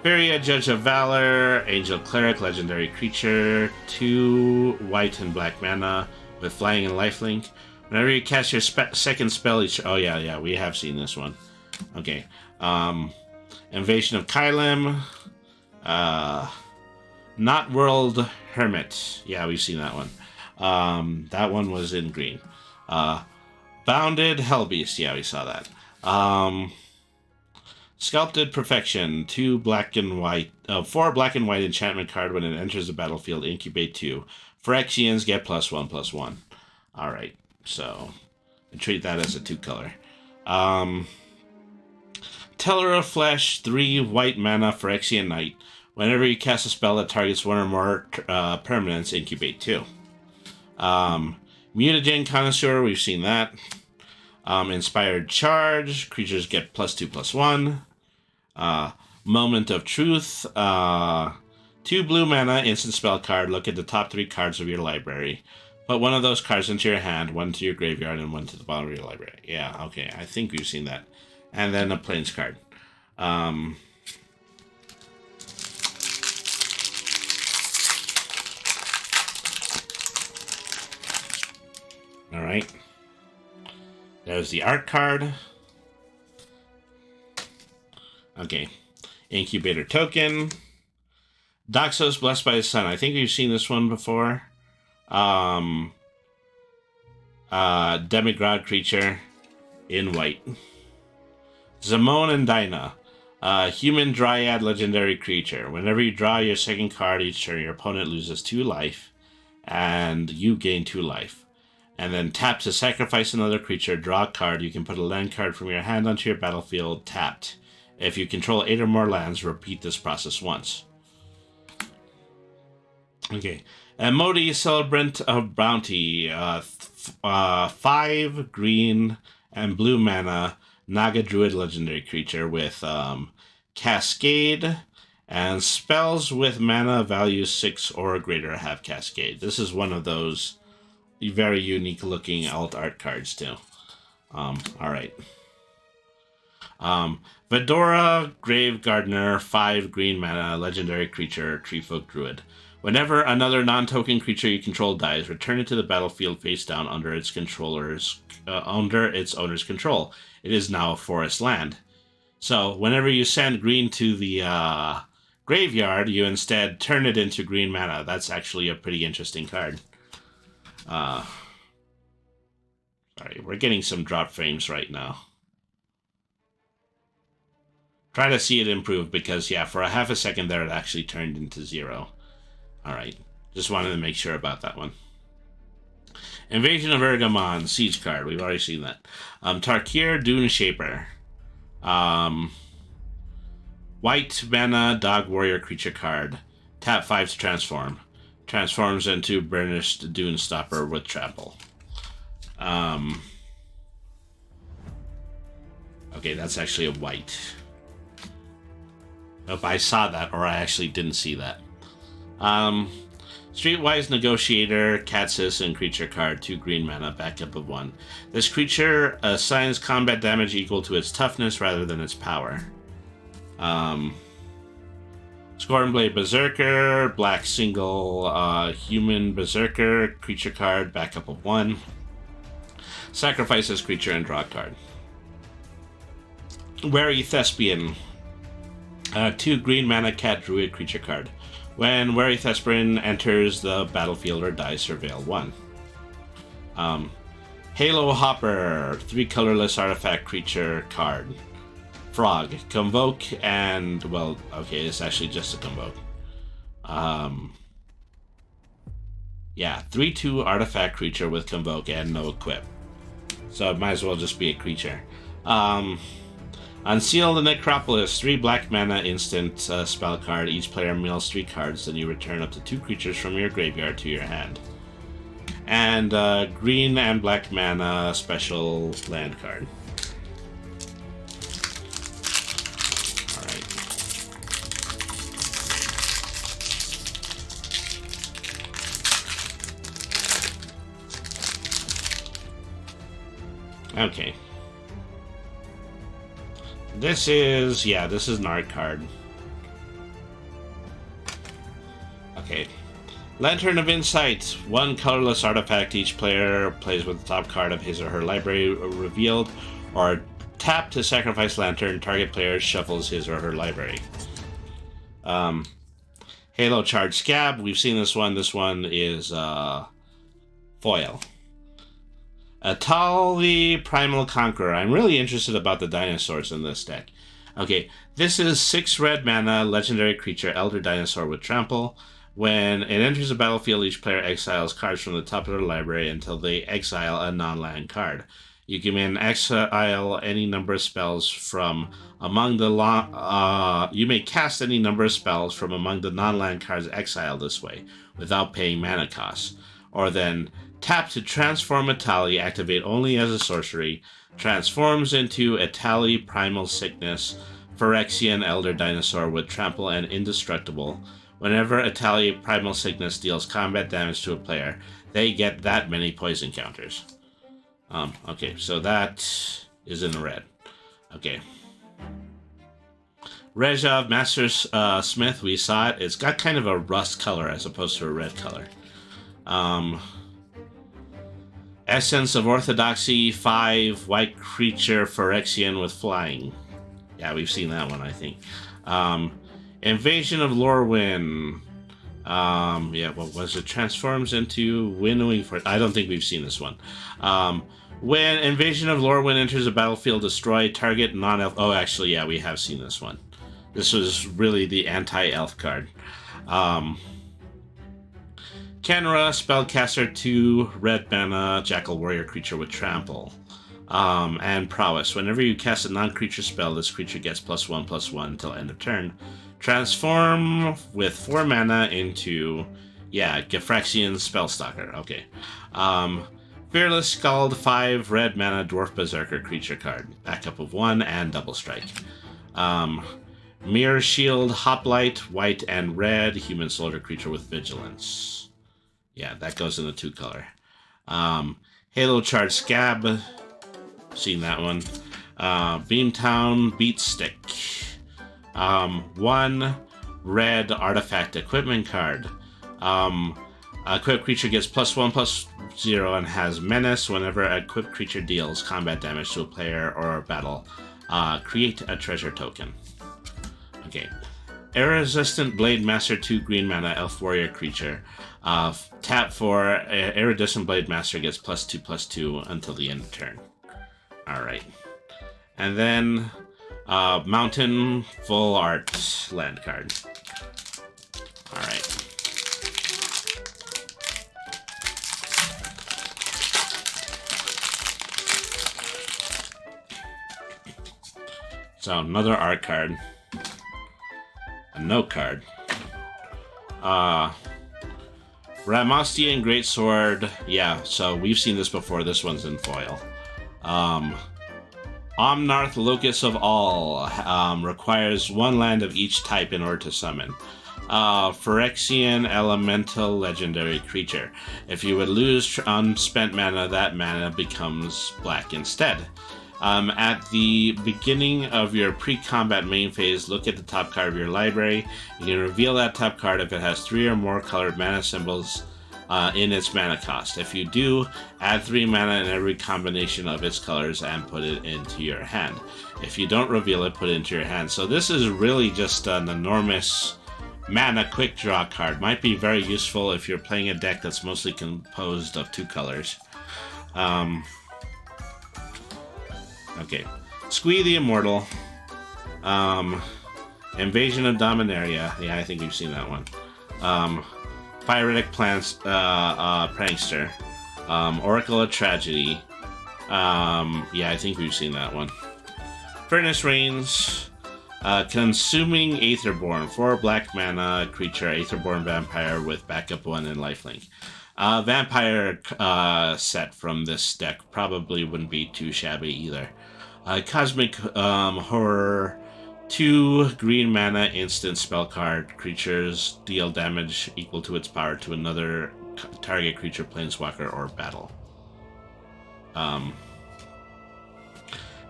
Speaker 1: Feria, Judge of Valor, Angel Cleric, legendary creature, 2 white and black mana with flying and lifelink. Whenever you cast your second spell, oh yeah, we have seen this one. Okay. Invasion of Kylem, Not World Hermit. Yeah, we've seen that one. That one was in green. Bounded Hellbeast. Yeah, we saw that. Sculpted Perfection, 4 black and white enchantment card. When it enters the battlefield, incubate 2. Phyrexians get +1/+1. Alright, so I treat that as a 2-color. Teller of Flesh, 3 white mana Phyrexian Knight. Whenever you cast a spell that targets 1 or more permanents, incubate 2. Mutagen Connoisseur, we've seen that. Inspired Charge, creatures get +2/+1. Moment of Truth, 2 blue mana, instant spell card. Look at the top 3 cards of your library. Put one of those cards into your hand, one to your graveyard, and one to the bottom of your library. Yeah, okay, I think we've seen that. And then a Plains card. Alright. There's the art card. Okay. Incubator token. Doxos, Blessed by the Sun. I think we've seen this one before. Demigod creature in white. Zamon and Dinah. Human Dryad legendary creature. Whenever you draw your second card each turn, your opponent loses 2 life, and you gain 2 life. And then tap to sacrifice another creature, draw a card. You can put a land card from your hand onto your battlefield, tapped. If you control 8 or more lands, repeat this process once. Okay. Modi, Celebrant of Bounty. 5 green and blue mana Naga Druid legendary creature with Cascade, and spells with mana value 6 or greater have Cascade. This is one of those very unique looking alt art cards too. Alright. Vedora Grave Gardener, 5 green mana, legendary creature, Treefolk Druid. Whenever another non-token creature you control dies, return it to the battlefield face down under its owner's control. It is now a forest land. So whenever you send green to the graveyard, you instead turn it into green mana. That's actually a pretty interesting card. Sorry, we're getting some drop frames right now. Try to see it improve because, yeah, for a half a second there, it actually turned into 0. Alright, just wanted to make sure about that one. Invasion of Ergamon, Siege card. We've already seen that. Tarkir, Dune Shaper. White mana, Dog Warrior creature card. Tap 5 to transform. Transforms into Burnished Dune Stopper with Trample. Okay, that's actually a white. Nope, I saw that, or I actually didn't see that. Streetwise Negotiator, Cat Citizen creature card, 2 green mana, backup of 1. This creature assigns combat damage equal to its toughness rather than its power. Scornblade Berserker, black single, human Berserker creature card, backup of 1. Sacrifice this creature and draw a card. Wary Thespian, 2 green mana cat druid creature card. When Wary Thespian enters the battlefield or dies, surveil 1. Halo Hopper, 3 colorless artifact creature card. Frog, convoke, and, well, okay, it's actually just a convoke. Yeah, 3/2 artifact creature with convoke and no equip. So it might as well just be a creature. Unseal the Necropolis, 3 black mana instant spell card. Each player mills 3 cards, then you return up to 2 creatures from your graveyard to your hand. And green and black mana special land card. Alright. Okay. This is an art card. Okay. Lantern of Insight. 1 colorless artifact each player plays with the top card of his or her library revealed, or tap to sacrifice Lantern. Target player shuffles his or her library. Halo Charge Scab. We've seen this one. This one is foil. Atali Primal Conqueror. I'm really interested about the dinosaurs in this deck. Okay, this is 6 red mana, legendary creature, Elder Dinosaur with Trample. When it enters the battlefield, each player exiles cards from the top of their library until they exile a non-land card. You can exile any number of spells from among the you may cast any number of spells from among the non-land cards exiled this way, without paying mana costs. Or then tap to transform Atali, activate only as a sorcery, transforms into Atali Primal Sickness, Phyrexian Elder Dinosaur with Trample and Indestructible. Whenever Atali Primal Sickness deals combat damage to a player, they get that many poison counters. Okay, so that is in the red. Okay. Rezav Master Smith, we saw it. It's got kind of a rust color as opposed to a red color. Essence of Orthodoxy, 5 white creature Phyrexian with flying. Yeah, we've seen that one, I think. Invasion of Lorwyn. Yeah, what was it? Transforms into Winnowing for... I don't think we've seen this one. When Invasion of Lorwyn enters the battlefield, destroy target non-elf... Oh, actually, yeah, we have seen this one. This was really the anti-elf card. Kenra, Spellcaster 2, red mana, Jackal Warrior creature with Trample. And Prowess. Whenever you cast a non-creature spell, this creature gets +1/+1 until end of turn. Transform with 4 mana into... Yeah, Gephyrexian Spellstalker. Okay. Fearless Scald, 5 red mana Dwarf Berserker creature card. Backup of 1 and double strike. Mirror Shield, Hoplite, white and red, human soldier creature with vigilance. Yeah, that goes in the 2 color. Halo Charge Scab. Seen that one. Beamtown Beat Stick. 1 red artifact equipment card. Equipped creature gets +1/+0 and has menace. Whenever a equipped creature deals combat damage to a player or a battle, create a treasure token. Okay. Iridescent Blade Master 2 green mana elf warrior creature. Tap for Iridescent Blade Master gets +2/+2 until the end of turn. Alright. And then Mountain Full Art land card. Alright. So another art card. A note card. Ramastian Greatsword. Yeah, so we've seen this before. This one's in foil. Omnarth Locus of All. Requires 1 land of each type in order to summon. Phyrexian Elemental Legendary Creature. If you would lose unspent mana, that mana becomes black instead. At the beginning of your pre-combat main phase, look at the top card of your library. You can reveal that top card if it has 3 or more colored mana symbols in its mana cost. If you do, add 3 mana in every combination of its colors and put it into your hand. If you don't reveal it, put it into your hand. So this is really just an enormous mana quick draw card. Might be very useful if you're playing a deck that's mostly composed of 2 colors. Okay. Squee the Immortal. Invasion of Dominaria. Yeah, I think we've seen that one. Pyretic Prankster. Oracle of Tragedy. Yeah, I think we've seen that one. Furnace Rains. Consuming Aetherborn. 4 black mana creature, Aetherborn Vampire with backup 1 and lifelink. Vampire set from this deck probably wouldn't be too shabby either. Cosmic Horror, 2 green mana instant spell card. Creatures deal damage equal to its power to another target creature, planeswalker, or battle.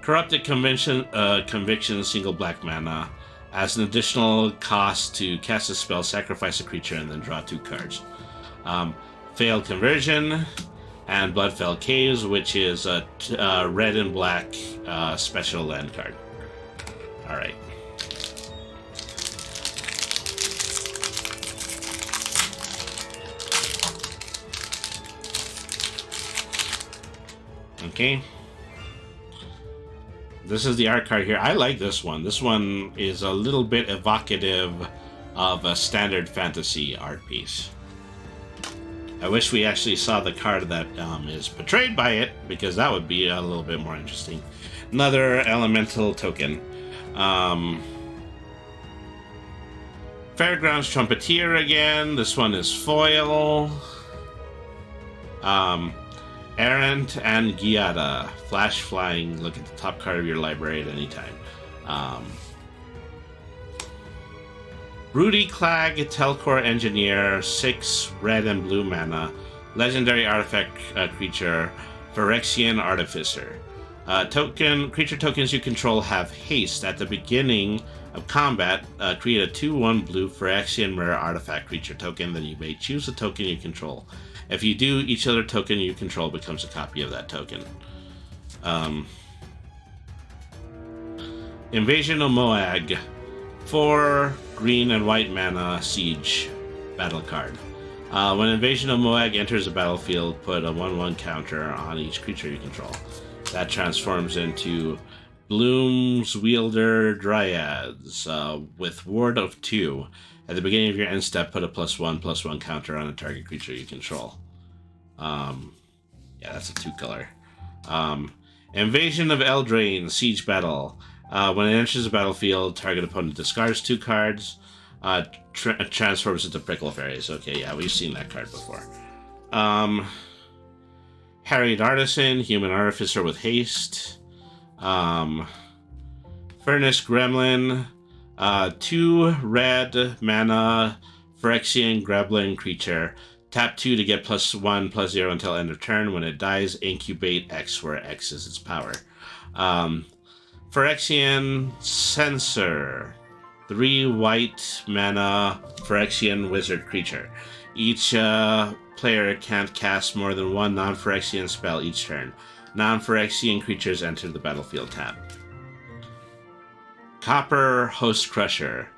Speaker 1: Corrupted Conviction, single black mana. As an additional cost to cast a spell, sacrifice a creature, and then draw 2 cards. Failed Conversion, and Bloodfell Caves, which is a red and black special land card. Alright. Okay. This is the art card here. I like this one. This one is a little bit evocative of a standard fantasy art piece. I wish we actually saw the card that is portrayed by it, because that would be a little bit more interesting. Another elemental token. Fairgrounds Trumpeter again. This one is foil. Errant and Giada. Flash flying. Look at the top card of your library at any time. Rudy Clag, Telcor Engineer, 6 red and blue mana. Legendary artifact creature, Phyrexian Artificer. Creature tokens you control have haste. At the beginning of combat, create a 2/1 blue Phyrexian rare artifact creature token, then you may choose a token you control. If you do, each other token you control becomes a copy of that token. Invasion of Moag. 4 green and white mana siege battle card. When Invasion of Moag enters the battlefield, put a 1/1 counter on each creature you control. That transforms into Bloom's Wielder Dryads with Ward of 2. At the beginning of your end step, put a +1/+1 counter on a target creature you control. Yeah, that's a 2-color. Invasion of Eldraine, Siege Battle. When it enters the battlefield, target opponent discards 2 cards. Transforms into Prickle Fairies. Okay, yeah, we've seen that card before. Harried Artisan, Human Artificer with haste. Furnace Gremlin, 2 red mana Phyrexian Gremlin creature. Tap 2 to get +1/+0 until end of turn. When it dies, incubate X, where X is its power. Phyrexian Censor, 3 white mana Phyrexian wizard creature. Each player can't cast more than 1 non-Phyrexian spell each turn. Non-Phyrexian creatures enter the battlefield tab. Copper Host Crusher,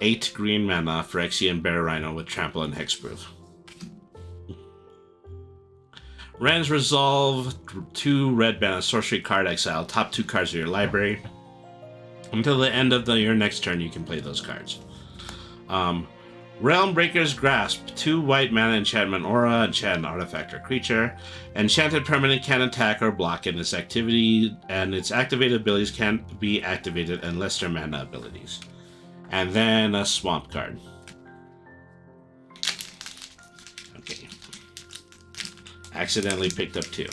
Speaker 1: 8 green mana Phyrexian Bear Rhino with trample and hexproof. Ren's Resolve, 2 red mana sorcery card, exile top 2 cards of your library. Until the end of your next turn, you can play those cards. Realmbreaker's Grasp, 2 white mana enchantment aura, enchant artifact or creature. Enchanted permanent can attack or block in its activity, and its activated abilities can't be activated unless they're mana abilities. And then a swamp card. Okay. Accidentally picked up 2.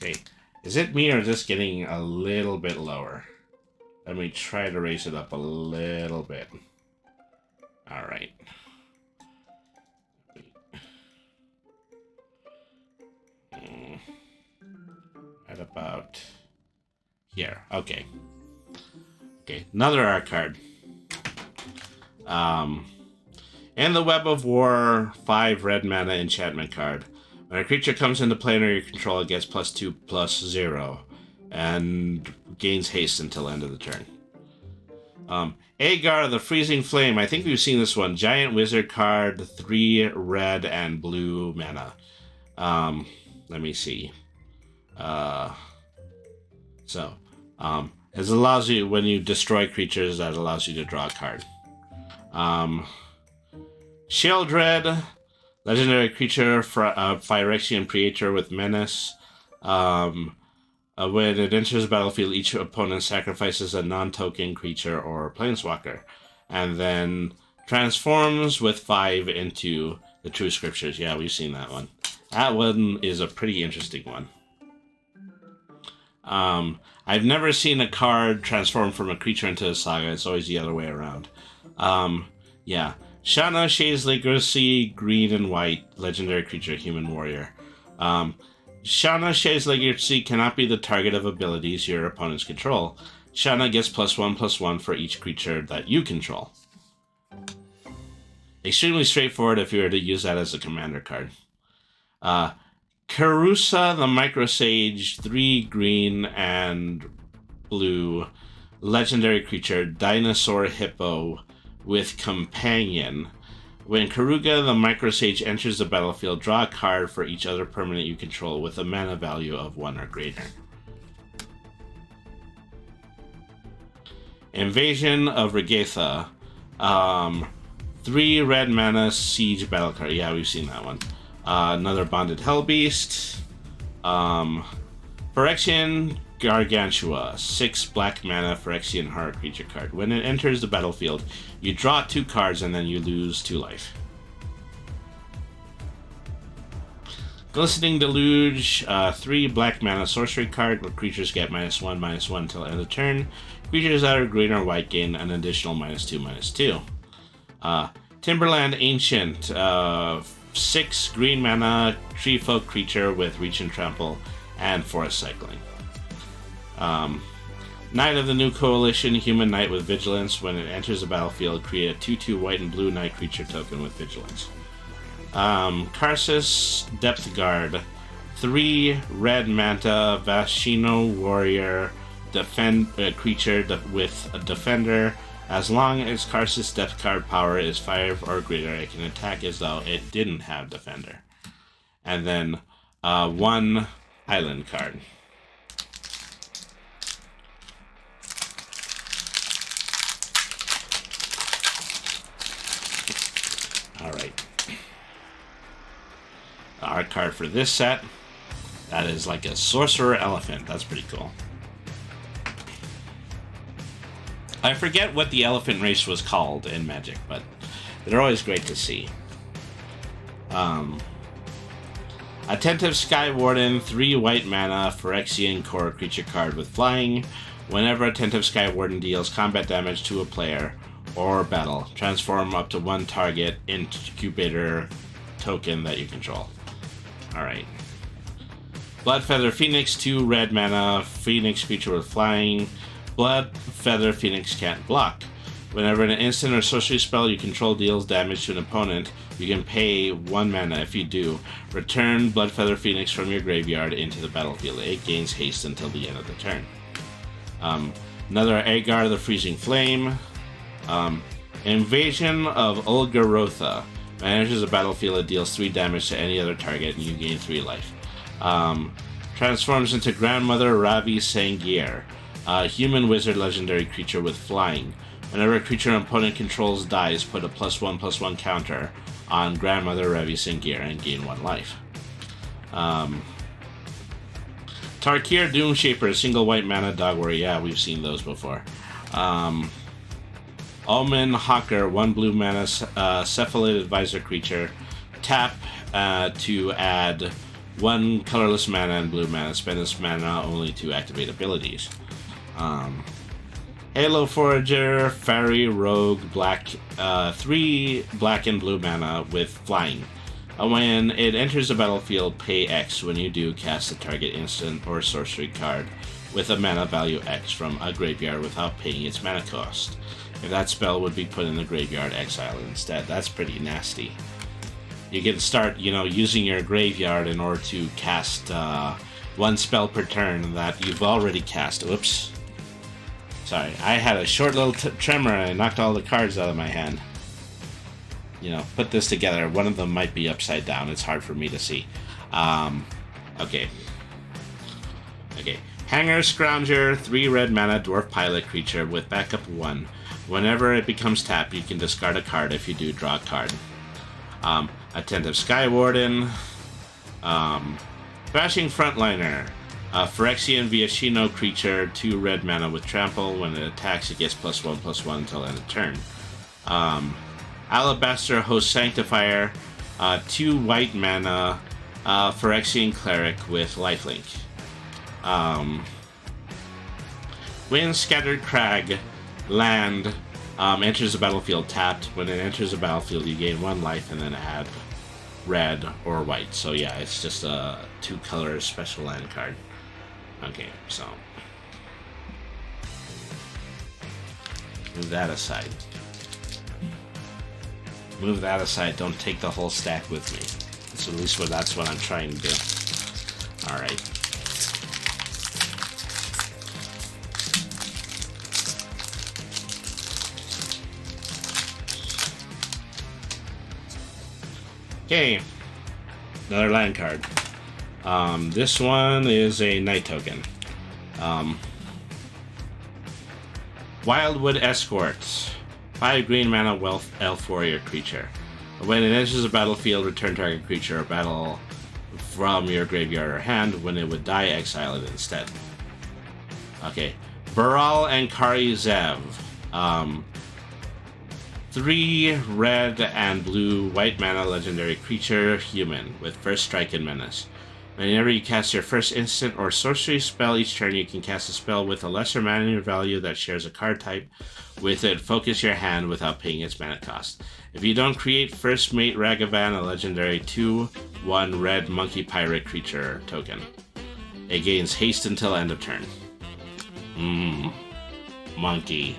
Speaker 1: Okay, is it me or just getting a little bit lower? Let me try to raise it up a little bit. All right. At about here. Okay. Okay, another art card. In the Web of War, 5 red mana enchantment card. When a creature comes into play under your control, it gets +2/+0 and gains haste until end of the turn. Agar, the Freezing Flame. I think we've seen this one. Giant wizard card, 3 red and blue mana. Let me see. It allows you, when you destroy creatures, that allows you to draw a card. Sheoldred, legendary creature, Phyrexian Creator with Menace. When it enters the battlefield, each opponent sacrifices a non-token creature or planeswalker, and then transforms with 5 into the True Scriptures. Yeah, we've seen that one. That one is a pretty interesting one. I've never seen a card transform from a creature into a saga. It's always the other way around. Yeah. Shana Shays Legacy, green and white, legendary creature, human warrior. Shana Shays Legacy cannot be the target of abilities your opponents control. Shana gets +1/+1 for each creature that you control. Extremely straightforward if you were to use that as a commander card. Karusa, the Micro Sage, 3 green and blue. legendary creature, Dinosaur Hippo with Companion. When Karuga the Microsage enters the battlefield, draw a card for each other permanent you control with a mana value of 1 or greater. Invasion of Regatha. 3 red mana siege battle card. Yeah, we've seen that one. Another Bonded Hellbeast. Phyrexian Gargantua, 6 black mana Phyrexian horror creature card. When it enters the battlefield, you draw 2 cards and then you lose 2 life. Glistening Deluge, 3 black mana sorcery card where creatures get -1/-1 until end of turn. Creatures that are green or white gain an additional -2/-2. Timberland Ancient, 6 green mana tree folk creature with reach and trample and forest cycling. Knight of the New Coalition, human knight with vigilance. When it enters the battlefield, create a 2/2 white and blue knight creature token with vigilance. Karsus Depth Guard, 3 red manta Vashino warrior creature with a defender. As long as Karsus Depth Guard power is 5 or greater, it can attack as though it didn't have defender. And then 1 island card. Alright. Our card for this set, that is like a sorcerer elephant. That's pretty cool. I forget what the elephant race was called in Magic, but they're always great to see. Attentive Sky Warden, 3 white mana Phyrexian core creature card with flying. Whenever Attentive Sky Warden deals combat damage to a player or battle, transform up to 1 target incubator token that you control. Alright. Bloodfeather Phoenix, 2 red mana Phoenix creature with flying. Bloodfeather Phoenix can't block. Whenever an instant or sorcery spell you control deals damage to an opponent, you can pay 1 mana. If you do, return Bloodfeather Phoenix from your graveyard into the battlefield. It gains haste until the end of the turn. Another Agar the Freezing Flame. Invasion of Ulgarotha. When it enters the battlefield, it deals 3 damage to any other target and you gain 3 life. Transforms into Grandmother Ravi Sangier, a human wizard legendary creature with flying. Whenever a creature an opponent controls dies, put a +1/+1 counter on Grandmother Ravi Sangier and gain 1 life. Tarkir Doomshaper, a single white mana dog warrior. Yeah, we've seen those before. Omen Hawker, 1 blue mana Cephalid Advisor creature. Tap to add 1 colorless mana and blue mana. Spend this mana only to activate abilities. Halo Forager, Fairy Rogue, black, 3 black and blue mana with flying. When it enters the battlefield, pay X. When you do, cast a target instant or sorcery card with a mana value X from a graveyard without paying its mana cost. If that spell would be put in the graveyard, exile it instead. That's pretty nasty. You can start, using your graveyard in order to cast 1 spell per turn that you've already cast. Oops. Sorry, I had a short little tremor and I knocked all the cards out of my hand. Put this together. One of them might be upside down. It's hard for me to see. Okay. Hanger Scrounger, 3 red mana dwarf pilot creature with backup 1. Whenever it becomes tapped, you can discard a card. If you do, draw a card. Attentive Sky Warden. Thrashing Frontliner. Phyrexian Viashino creature, 2 red mana with trample. When it attacks, it gets +1/+1 until end of turn. Alabaster Host Sanctifier, 2 white mana Phyrexian Cleric with lifelink. Wind Scattered Crag, land, enters the battlefield tapped. When it enters the battlefield, you gain 1 life and then add red or white. So yeah, it's just a 2-color special land card. Okay, so move that aside. Move that aside. Don't take the whole stack with me. So at least that's what I'm trying to do. All right. Okay, another land card. This one is a night token. Wildwood Escort. 5 green mana elf warrior creature. When it enters the battlefield, return target creature or battle from your graveyard or hand. When it would die, exile it instead. Okay. Baral and Kari Zev. 3 red and blue white mana legendary creature human with first strike and menace. Whenever you cast your first instant or sorcery spell each turn, you can cast a spell with a lesser mana value that shares a card type with it. Focus your hand without paying its mana cost. If you don't create First Mate Ragavan, a legendary 2/1 red monkey pirate creature token. It gains haste until end of turn. Monkey.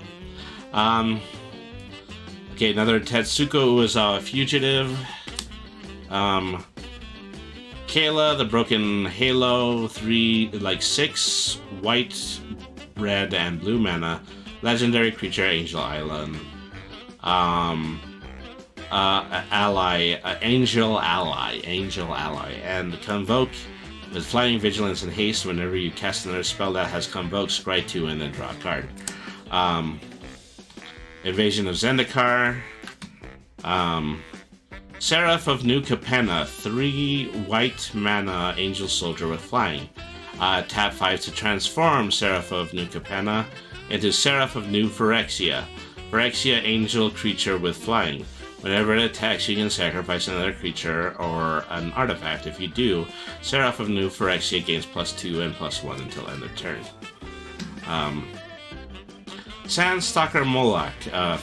Speaker 1: Okay, another Tetsuko Uezawa fugitive. Kayla, the Broken Halo, 6 white, red, and blue mana, legendary creature, Angel Island. Angel Ally, and Convoke with Flying, Vigilance, and Haste. Whenever you cast another spell that has Convoke, scry 2 and then draw a card. Invasion of Zendikar. Seraph of New Capenna, 3 white mana Angel Soldier with Flying. Tap 5 to transform Seraph of New Capenna into Seraph of New Phyrexia. Phyrexia Angel creature with Flying. Whenever it attacks, you can sacrifice another creature or an artifact. If you do, Seraph of New Phyrexia gains +2 and +1 until end of turn. Sandstalker Moloch,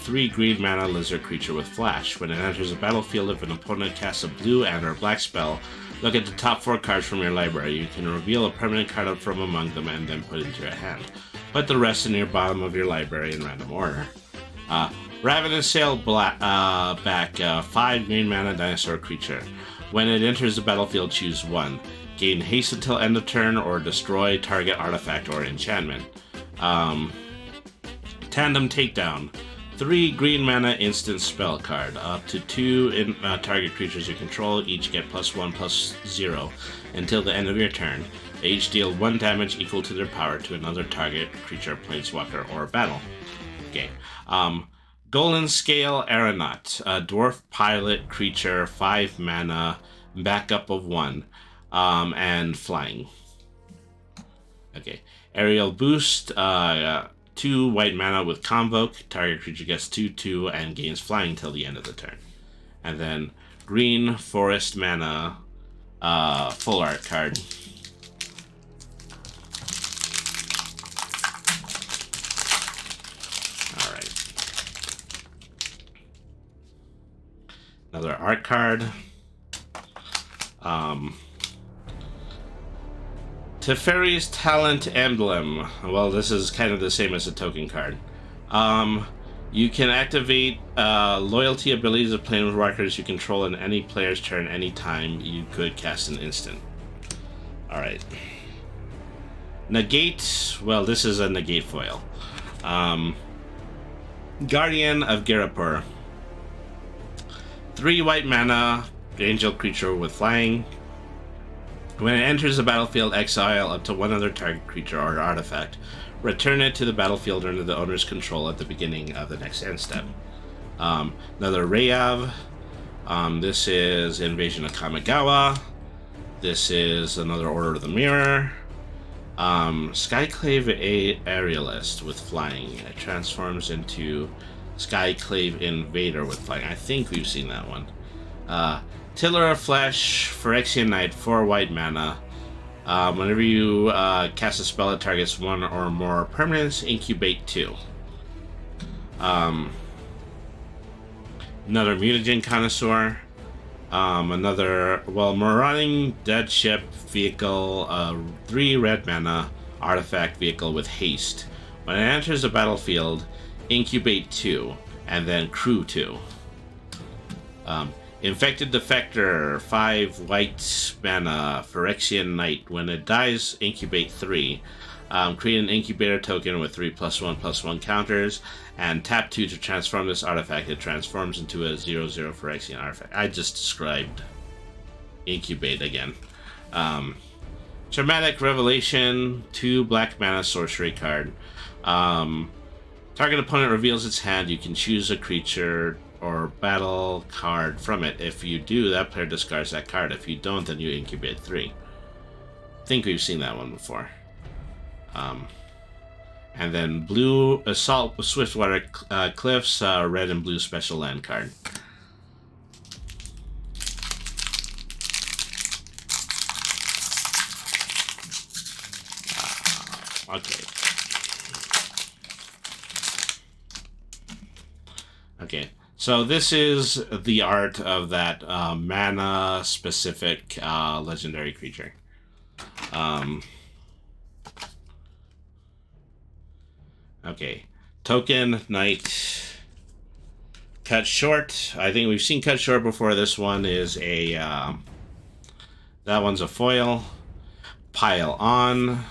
Speaker 1: 3 green mana lizard creature with flash. When it enters the battlefield, if an opponent casts a blue and/or black spell, look at the top 4 cards from your library. You can reveal a permanent card from among them and then put it into your hand. Put the rest in your bottom of your library in random order. Ravenous Sailback, 5 green mana dinosaur creature. When it enters the battlefield, choose 1. Gain haste until end of turn or destroy target artifact or enchantment. Tandem Takedown. 3 green mana instant spell card. Up to 2 target creatures you control each get +1/+0 until the end of your turn. They each deal 1 damage equal to their power to another target creature, planeswalker, or battle. Okay. Golden Scale Aeronaut. A dwarf pilot creature, 5 mana, backup of 1, and flying. Okay. Aerial Boost. 2 white mana with Convoke. Target creature gets 2/2 and gains flying till the end of the turn. And then green forest mana, full art card. Alright. Another art card. Teferi's Talent Emblem. Well, this is kind of the same as a token card. You can activate loyalty abilities of planeswalkers you control in any player's turn anytime you could cast an instant. Alright. Negate. Well, this is a negate foil. Guardian of Garapur. 3 white mana, angel creature with flying. When it enters the battlefield, exile up to 1 other target creature or artifact. Return it to the battlefield under the owner's control at the beginning of the next end step. Another Rayav. This is Invasion of Kamigawa. This is another Order of the Mirror. Skyclave Aerialist with flying. It transforms into Skyclave Invader with flying. I think we've seen that one. Tiller of Flesh, Phyrexian Knight, 4 white mana. Whenever you cast a spell that targets 1 or more permanents, incubate 2. Another Mutagen Connoisseur. Marauding Dead Ship Vehicle, 3 red mana, artifact vehicle with haste. When it enters the battlefield, incubate 2, and then crew 2. Infected Defector, 5 white mana, Phyrexian Knight. When it dies, incubate 3. Create an incubator token with 3 +1/+1 counters, and tap 2 to transform this artifact. It transforms into a 0/0 Phyrexian artifact. I just described incubate again. Dramatic Revelation, 2 black mana sorcery card. Target opponent reveals its hand. You can choose a creature or battle card from it. If you do, that player discards that card. If you don't, then you incubate 3. I think we've seen that one before. And then blue Assault with Swiftwater Cliffs, red and blue special land card. Okay. Okay. So this is the art of that mana-specific legendary creature. Okay. Token, Knight, Cut Short. I think we've seen Cut Short before. This one is a... that one's a foil. Pile On.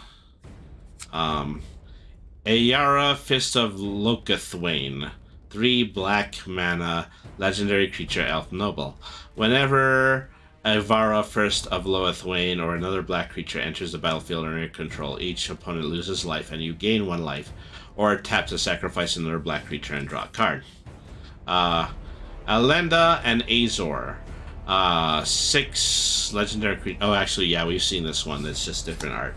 Speaker 1: Ayara, Fist of Locathwain. 3 black mana, legendary creature, elf noble. Whenever Ayara, First of Locathwain, or another black creature enters the battlefield under your control, each opponent loses life and you gain 1 life, or tap to sacrifice another black creature and draw a card. Alenda and Azor. 6 legendary creature. Oh, actually, yeah, we've seen this one. It's just different art.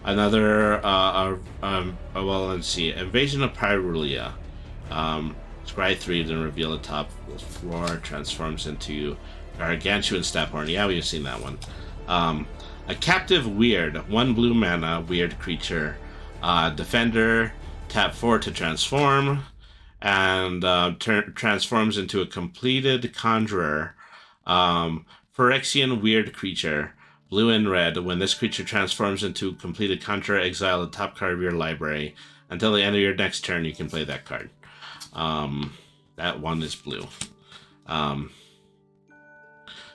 Speaker 1: Another, well, let's see. Invasion of Pyrulia. Scry 3, then reveal the top floor, transforms into Gargantuan Staphorn. Yeah, we've seen that one. A Captive Weird, 1 blue mana, weird creature. Defender, tap 4 to transform, and transforms into a completed Conjurer. Phyrexian Weird Creature. Blue and red. When this creature transforms into completed Conjurer, exile the top card of your library. Until the end of your next turn, you can play that card. That one is blue.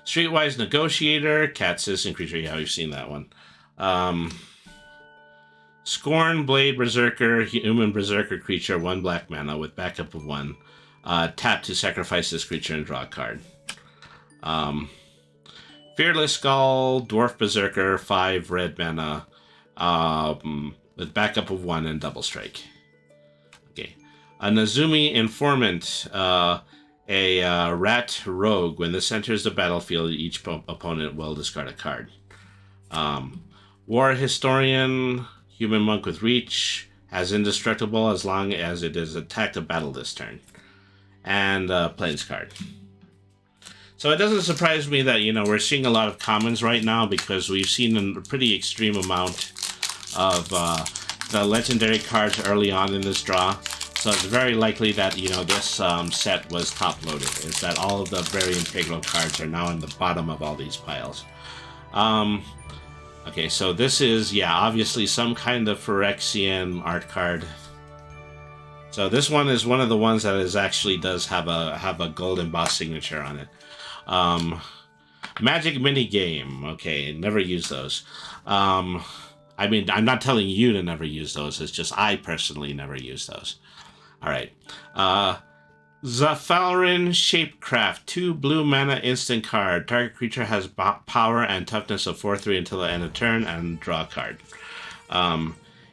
Speaker 1: Streetwise Negotiator, cat citizen creature. Yeah, we've seen that one. Scorn Blade Berserker, human berserker creature, 1 black mana with backup of 1. Tap to sacrifice this creature and draw a card. Fearless Skull, Dwarf Berserker, 5 red mana, with backup of 1 and double strike. Okay. A Nazumi Informant, a rat rogue. When this enters the battlefield, each opponent will discard a card. War Historian, human monk with reach, has indestructible as long as it is attacked a battle this turn. And Plains card. So it doesn't surprise me that, we're seeing a lot of commons right now, because we've seen a pretty extreme amount of the legendary cards early on in this draw. So it's very likely that, this set was top-loaded, is that all of the very integral cards are now in the bottom of all these piles. Okay, so this is, obviously some kind of Phyrexian art card. So this one is one of the ones that actually does have a gold embossed signature on it. Magic mini game. Okay, never use those. I mean, I'm not telling you to never use those. It's just I personally never use those. All right. Zafalrin Shapecraft, 2 blue mana instant card. Target creature has power and toughness of 4/3 until the end of turn, and draw a card.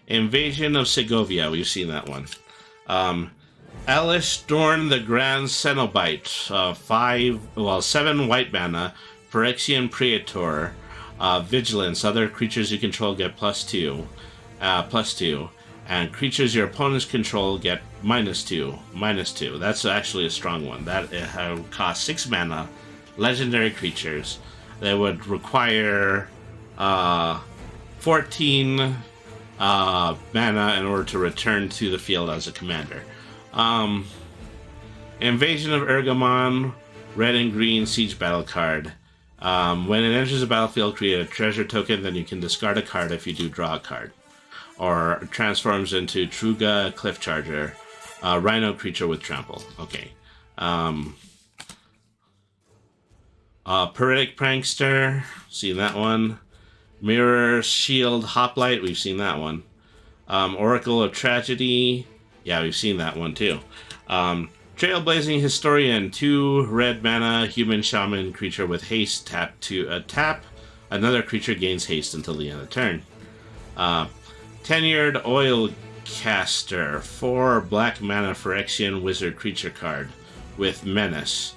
Speaker 1: Invasion of Segovia. We've seen that one. Elish Dorn the Grand Cenobite, 7 white mana, Phyrexian Praetor, Vigilance. Other creatures you control get +2, and creatures your opponents control get -2. That's actually a strong one. That costs 6 mana, legendary creatures. They would require 14 mana in order to return to the field as a commander. Invasion of Ergamon, red and green siege battle card. When it enters the battlefield, create a treasure token, then you can discard a card. If you do, draw a card. Or transforms into Truga Cliff Charger, rhino creature with trample. Okay. Peritic Prankster, seen that one. Mirror Shield Hoplite, we've seen that one. Oracle of Tragedy, yeah, we've seen that one too. Trailblazing Historian, 2 red mana, human shaman creature with haste, tap to tap. Another creature gains haste until the end of the turn. Tenured Oil Caster, 4 black mana Phyrexian wizard creature card with menace.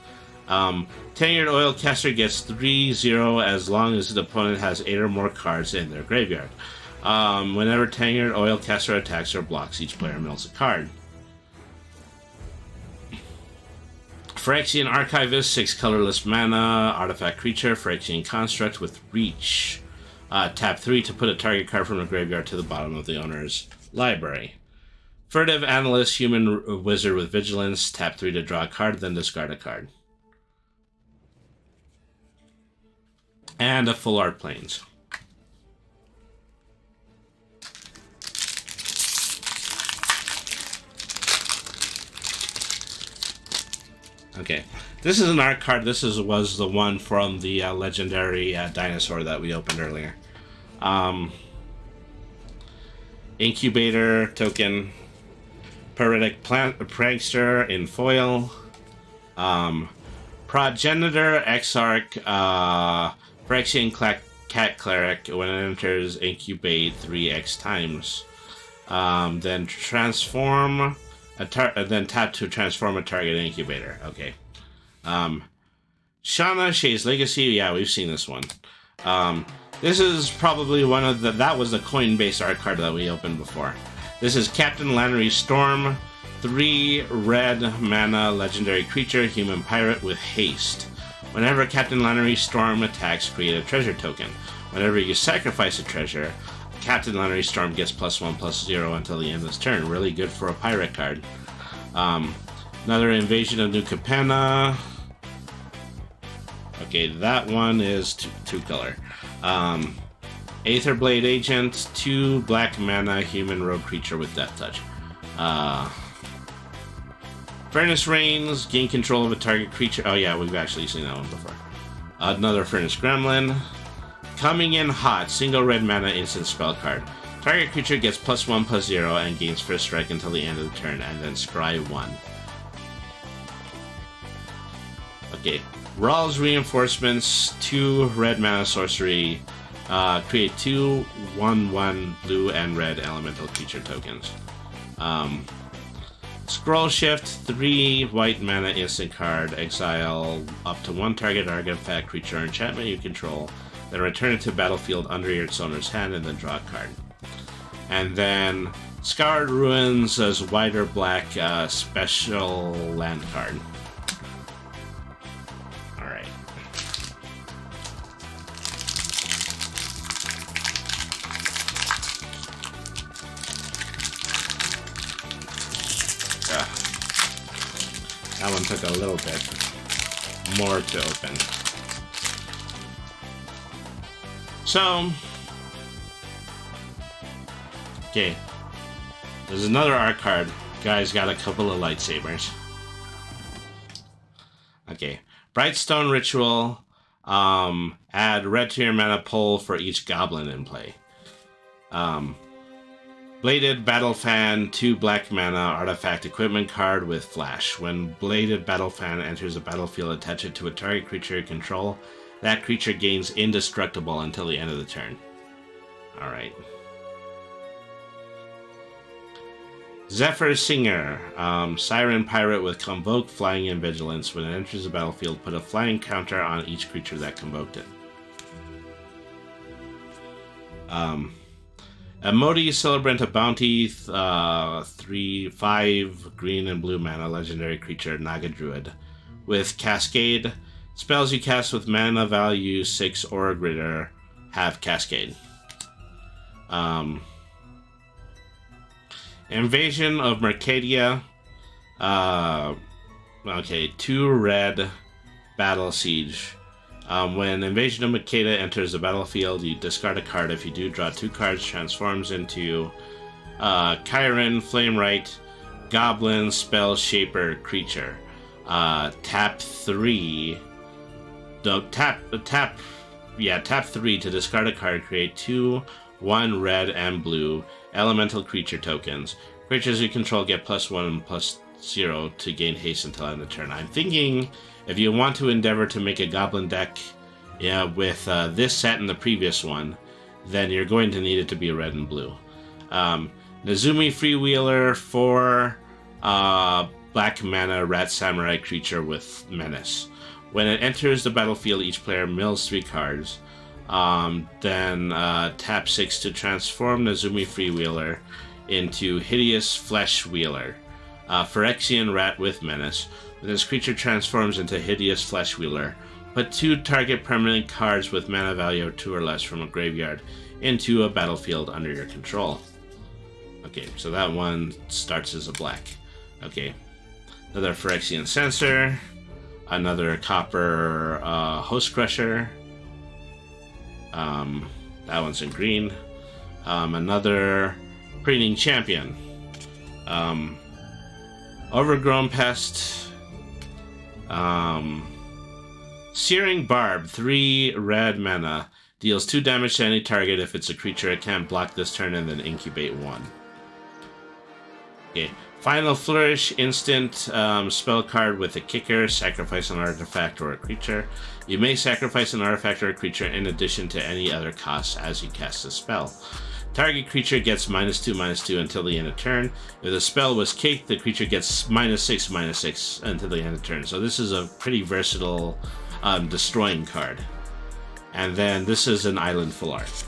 Speaker 1: Tenured Oil Caster gets 3/0 as long as the opponent has 8 or more cards in their graveyard. Whenever Tenured Oil Caster attacks or blocks, each player mills a card. Phyrexian Archivist, 6 colorless mana, artifact creature, Phyrexian Construct with Reach. Tap 3 to put a target card from the graveyard to the bottom of the owner's library. Furtive Analyst, human wizard with Vigilance, tap 3 to draw a card, then discard a card. And a full art planes. Okay, this is an art card. This was the one from the legendary dinosaur that we opened earlier. Incubator token, Paralytic Prankster in foil, Progenitor Exarch, Phyrexian Cat Cleric. When it enters, incubate 3x times. Then transform. Then tap to transform a target incubator. Okay. Shauna, Shay's Legacy. Yeah, we've seen this one. This is probably one of the... That was the coin-based art card that we opened before. This is Captain Lannery Storm. 3 red mana legendary creature, human pirate with haste. Whenever Captain Lannery Storm attacks, create a treasure token. Whenever you sacrifice a treasure, Captain Lannery Storm gets +1/+0 until the end of this turn. Really good for a pirate card. Another Invasion of New Capenna. Okay, that one is 2 color. Aetherblade Agent, 2 black mana human rogue creature with Death Touch. Furnace Reigns, gain control of a target creature. Oh yeah, we've actually seen that one before. Another Furnace Gremlin. Coming in Hot, single red mana instant spell card. Target creature gets +1/+0 and gains first strike until the end of the turn, and then scry 1. Okay, Rawl's Reinforcements, 2 red mana sorcery. Create 2 1/1 blue and red elemental creature tokens. Scroll Shift, 3 white mana instant card. Exile up to 1 target artifact, creature, or enchantment you control. Then return it to battlefield under its owner's hand and then draw a card. And then Scoured Ruins as wider black special land card. Alright. That one took a little bit more to open. So, okay, there's another art card. Guy's got a couple of lightsabers. Okay, Brightstone Ritual. Add red to your mana pool for each goblin in play. Bladed Battle Fan, 2 black mana artifact equipment card with flash. When Bladed Battle Fan enters the battlefield, attach it to a target creature you control. That creature gains indestructible until the end of the turn. Alright. Zephyr Singer. Siren Pirate with Convoke, Flying, and Vigilance. When it enters the battlefield, put a flying counter on each creature that convoked it. Emoti, Celebrant of Bounty. 3/5 green and blue mana legendary creature, Naga Druid. With Cascade. Spells you cast with mana value 6 or greater have Cascade. Invasion of Mercadia. Okay, 2 red Battle Siege. When Invasion of Mercadia enters the battlefield, you discard a card. If you do, draw 2 cards, transforms into Chiron, Flamewright, Goblin, Spell Shaper creature. Tap 3. No, tap 3 to discard a card, create 2 1 red and blue elemental creature tokens. Creatures you control get +1/+ 0 to gain haste until end of turn. I'm thinking if you want to endeavor to make a goblin deck with this set and the previous one, then you're going to need it to be red and blue. Nezumi Freewheeler for black mana rat samurai creature with menace. When it enters the battlefield, each player mills 3 cards. Then tap 6 to transform Nezumi Freewheeler into Hideous Flesh Wheeler, Phyrexian Rat with Menace. When this creature transforms into Hideous Flesh Wheeler, put 2 target permanent cards with mana value of 2 or less from a graveyard into a battlefield under your control. Okay, so that one starts as a black. Okay, another Phyrexian Censor, another Copper Host Crusher. That one's in green. Another Preening Champion. Overgrown Pest. Searing Barb, 3 red mana. Deals 2 damage to any target if it's a creature. It can't block this turn and then incubate 1. Okay. Final Flourish, instant spell card with a kicker. Sacrifice an artifact or a creature. You may sacrifice an artifact or a creature in addition to any other costs as you cast a spell. Target creature gets -2/-2 until the end of turn. If the spell was caked, the creature gets -6/-6 until the end of turn. So this is a pretty versatile destroying card. And then this is an island full art.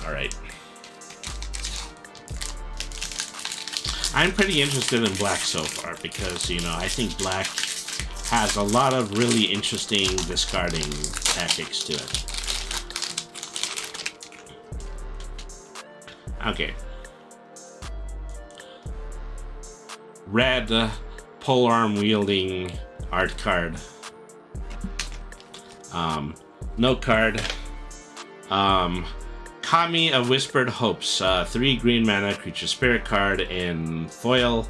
Speaker 1: Alright. I'm pretty interested in black so far because, you know, I think black has a lot of really interesting discarding tactics to it. Okay. Red polearm wielding art card. Note card. Kami of Whispered Hopes, 3 green mana creature spirit card in foil.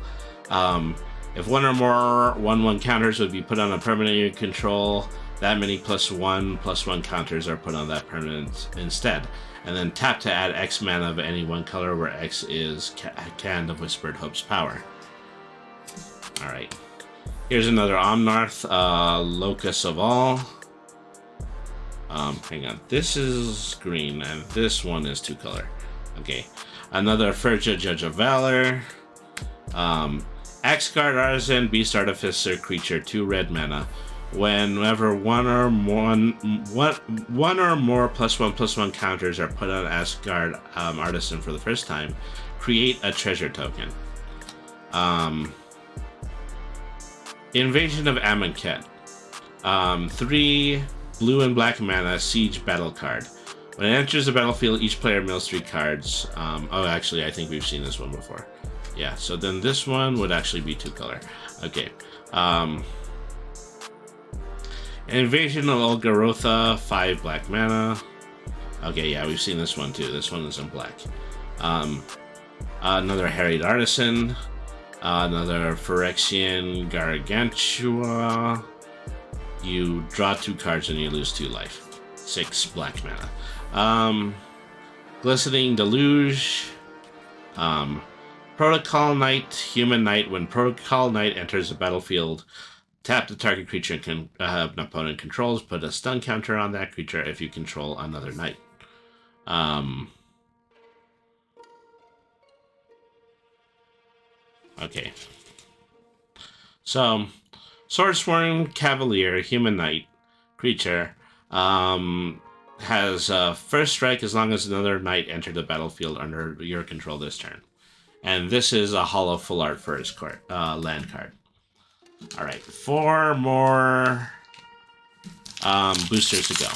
Speaker 1: If one or more 1/1 counters would be put on a permanent you control, that many +1/+1 counters are put on that permanent instead. And then tap to add X mana of any one color where X is Cand of Whispered Hope's power. Alright. Here's another Omnarth, Locus of All. Hang on. This is green, and this one is 2 color. Okay. Another Ferja, Judge of Valor. Axguard Artisan, Beast Artificer creature, 2 red mana. Whenever one or more +1/+1 counters are put on Axguard Artisan for the first time, create a treasure token. Invasion of Amonkhet. 3 blue and black mana siege battle card. When it enters the battlefield, each player mills 3 cards. Oh, actually, I think we've seen this one before. Yeah, so then this one would actually be 2 color. Okay. Invasion of Olgarotha, 5 black mana. Okay, yeah, we've seen this one too. This one is in black. Another Harried Artisan. Another Phyrexian Gargantua. You draw 2 cards and you lose 2 life. 6 black mana. Glistening Deluge. Protocol Knight, Human Knight. When Protocol Knight enters the battlefield, tap the target creature an opponent controls. Put a stun counter on that creature if you control another knight. Okay. So, Swordsworn Cavalier, Human Knight creature, has first strike as long as another knight entered the battlefield under your control this turn. And this is a hollow full art for his land card. Alright, 4 more boosters to go.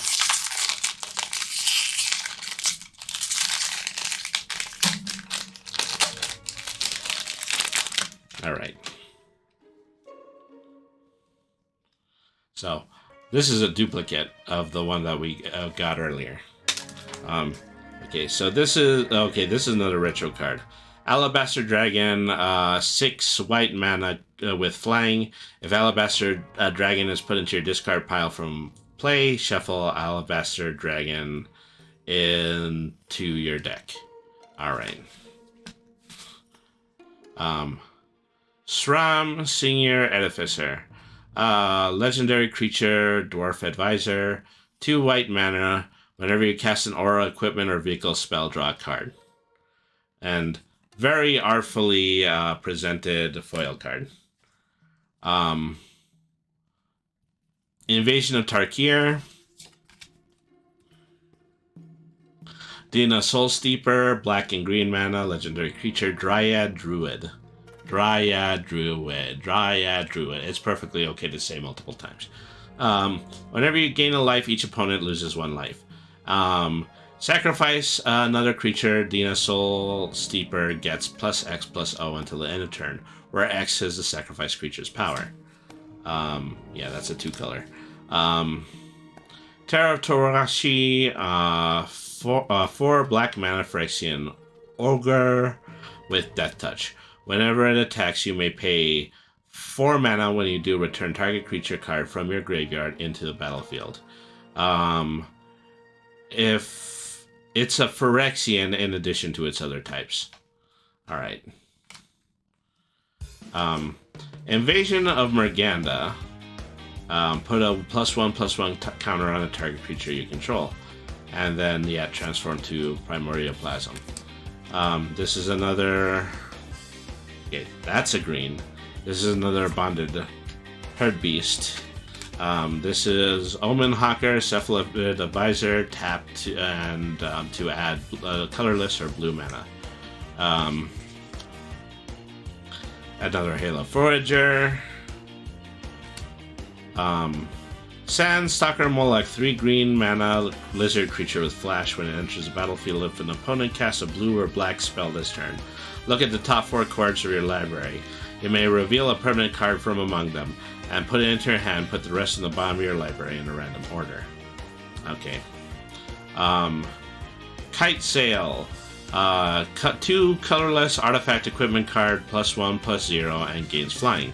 Speaker 1: Alright. So, this is a duplicate of the one that we got earlier. Okay, so this is another retro card. Alabaster Dragon, 6 white mana with flying. If Alabaster Dragon is put into your discard pile from play, shuffle Alabaster Dragon into your deck. Alright. Sram, Senior Edificer. Legendary creature, Dwarf Advisor. 2 white mana. Whenever you cast an aura, equipment, or vehicle spell, draw a card. And very artfully presented foil card. Invasion of Tarkir. Dina Soul Steeper, black and green mana, legendary creature, Dryad Druid. Dryad Druid. Dryad Druid. It's perfectly okay to say multiple times. Whenever you gain a life, each opponent loses 1 life. Sacrifice another creature, Dina Soul Steeper gets +X+O until the end of turn, where X is the sacrifice creature's power. Yeah, that's a 2-color. Terra of Torashi, 4 black mana Phyrexian Ogre with Death Touch. Whenever it attacks, you may pay 4 mana. When you do, return target creature card from your graveyard into the battlefield. If it's a Phyrexian in addition to its other types. Alright. Invasion of Merganda. Put a +1/+1 counter on a target creature you control. And then, yeah, transform to Primordial Plasm. This is another... Okay, that's a green. This is another Bonded Herd Beast. This is Omen Hawker, Cephalopid Advisor, tapped to add colorless or blue mana. Another Halo Forager. Sandstalker Moloch, 3 green mana lizard creature with flash. When it enters the battlefield, if an opponent casts a blue or black spell this turn, look at the top 4 cards of your library. You may reveal a permanent card from among them and put it into your hand. Put the rest in the bottom of your library in a random order. Okay. Kite Sail. Cut 2 colorless artifact equipment card, +1/+0, and gains flying.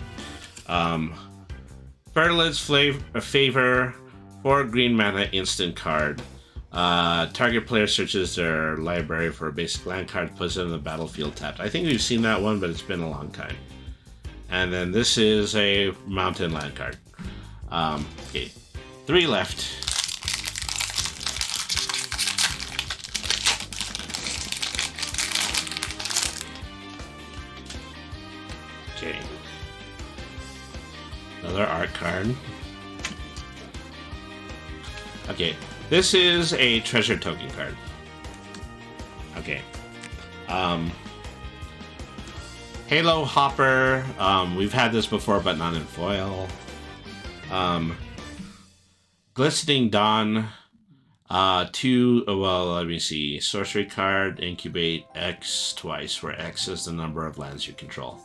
Speaker 1: Fertilid's Favor, 4 green mana instant card. Target player searches their library for a basic land card, puts it in the battlefield tapped. I think we've seen that one, but it's been a long time. And then this is a mountain land card. Okay, 3 left. Okay. Another art card. Okay, this is a treasure token card. Okay. Halo Hopper. We've had this before, but not in foil. Glistening Dawn. 2, well, let me see. Sorcery card, incubate X twice, where X is the number of lands you control.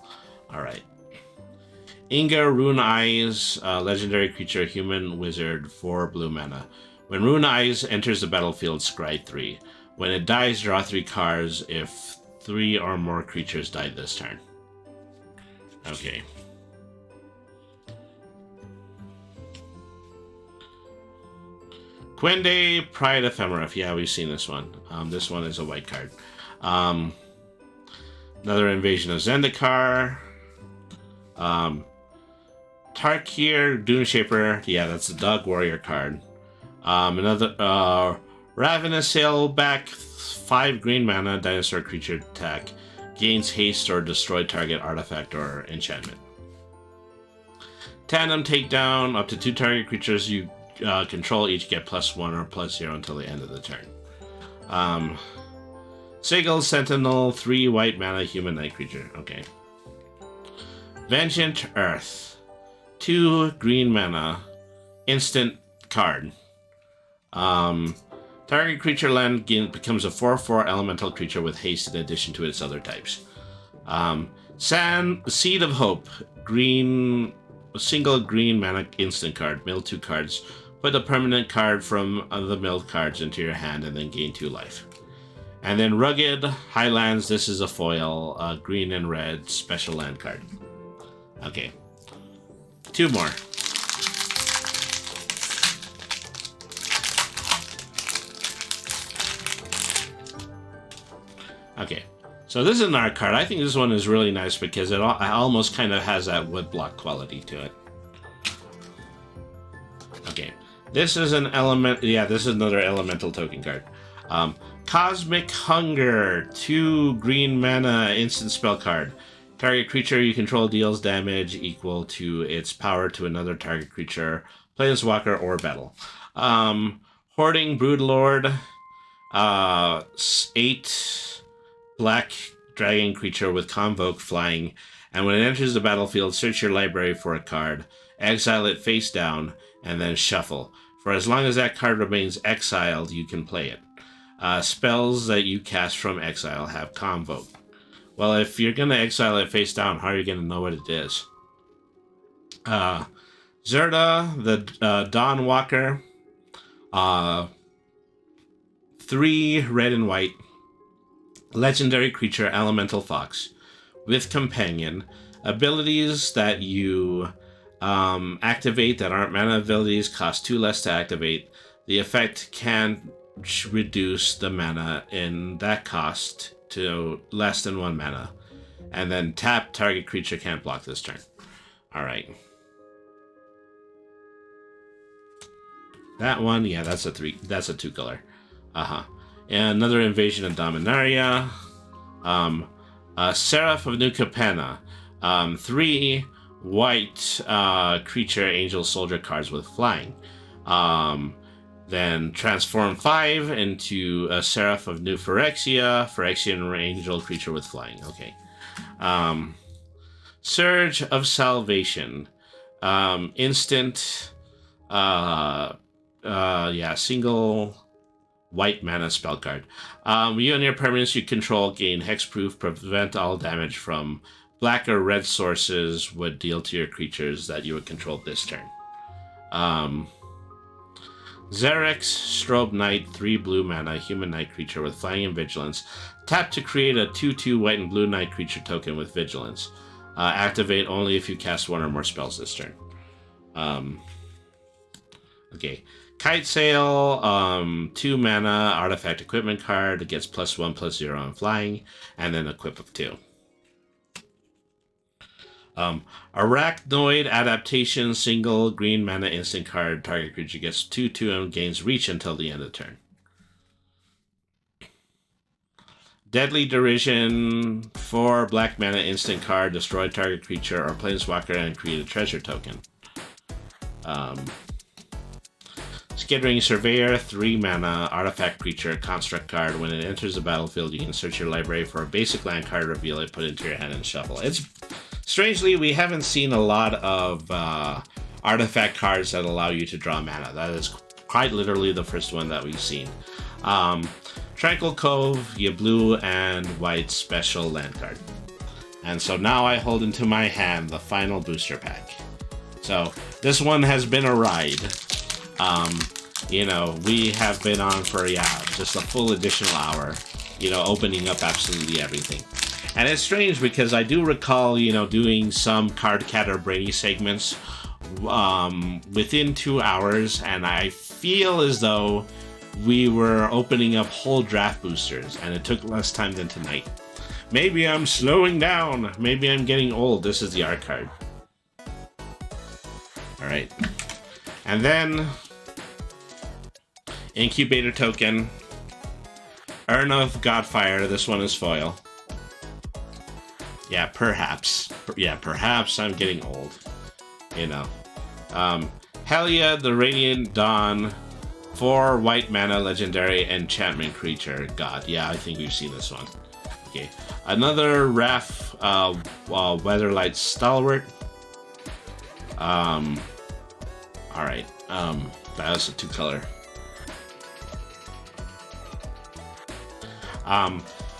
Speaker 1: Alright. Inga Rune Eyes, legendary creature, human wizard, 4 blue mana. When Rune Eyes enters the battlefield, scry 3. When it dies, draw 3 cards if 3 or more creatures died this turn. Okay. Quende Pride Ephemerif. Yeah, we've seen this one. This one is a white card. Another Invasion of Zendikar. Tarkir Duneshaper. Yeah, that's the Dog Warrior card. Another Ravenous Sailback, 5 green mana, dinosaur creature attack. Gains haste or destroy target artifact or enchantment. Tandem Takedown. Up to 2 target creatures you control each get +1 or +0 until the end of the turn. Sigil Sentinel, 3 white mana human knight creature. Okay. Vengeant Earth. 2 green mana. Instant card. Target creature land becomes a 4/4 elemental creature with haste in addition to its other types. Seed of Hope. Single green mana instant card. Mill 2 cards. Put a permanent card from the milled cards into your hand and then gain 2 life. And then Rugged Highlands. This is a foil. Green and red special land card. Okay. 2 more. Okay. So this is an art card. I think this one is really nice because it almost kind of has that woodblock quality to it. Okay, this is an element. Yeah, this is another elemental token card. Cosmic Hunger, 2 green mana instant spell card. Target creature you control deals damage equal to its power to another target creature, planeswalker, or battle. Hoarding Broodlord, 8 black dragon creature with Convoke flying, and when it enters the battlefield, search your library for a card, exile it face down, and then shuffle. For as long as that card remains exiled, you can play it. Spells that you cast from exile have Convoke. Well, if you're going to exile it face down, how are you going to know what it is? Zerda, the Dawnwalker, 3 red and white, legendary creature, elemental fox, with companion. Abilities that you activate that aren't mana abilities cost 2 less to activate. The effect can reduce the mana in that cost to less than 1 mana. And then tap, target creature can't block this turn. Alright. That one, yeah, that's a 2 color. And another Invasion of Dominaria. Seraph of New Capenna. 3 white creature angel soldier cards with flying. Then transform 5 into a Seraph of New Phyrexia, Phyrexian angel creature with flying. Okay. Surge of Salvation. Instant. Single white mana spell card. You and your permanents you control gain hexproof, prevent all damage from black or red sources would deal to your creatures that you would control this turn. Xerix, Strobe Knight, 3 blue mana, human knight creature with flying and vigilance. Tap to create a 2/2 white and blue knight creature token with vigilance. Activate only if you cast 1 or more spells this turn. Okay. Kite Sail, 2 mana, artifact equipment card. It gets +1/+0 on flying, and then equip of 2. Arachnoid Adaptation, single green mana instant card. Target creature gets 2/2 and gains reach until the end of the turn. Deadly Derision, 4 black mana instant card. Destroy target creature or planeswalker and create a treasure token. Skittering Surveyor, 3 mana, artifact creature, construct card. When it enters the battlefield, you can search your library for a basic land card, reveal it, put it into your hand, and shuffle. Strangely, we haven't seen a lot of artifact cards that allow you to draw mana. That is quite literally the first one that we've seen. Tranquil Cove, your blue and white special land card. And so now I hold into my hand the final booster pack. So this one has been a ride. We have been on for, just a full additional hour, opening up absolutely everything. And it's strange because I do recall, doing some Cardcatter Brainy segments within 2 hours, and I feel as though we were opening up whole draft boosters, and it took less time than tonight. Maybe I'm slowing down. Maybe I'm getting old. This is the art card. Alright. And then Incubator token. Urn of Godfire. This one is foil. Yeah, perhaps. Yeah, perhaps I'm getting old. Helia, the Radiant Dawn. 4 white mana legendary enchantment creature. God, yeah, I think we've seen this one. Okay. Another Wrath Weatherlight Stalwart. Alright. That was a 2 color.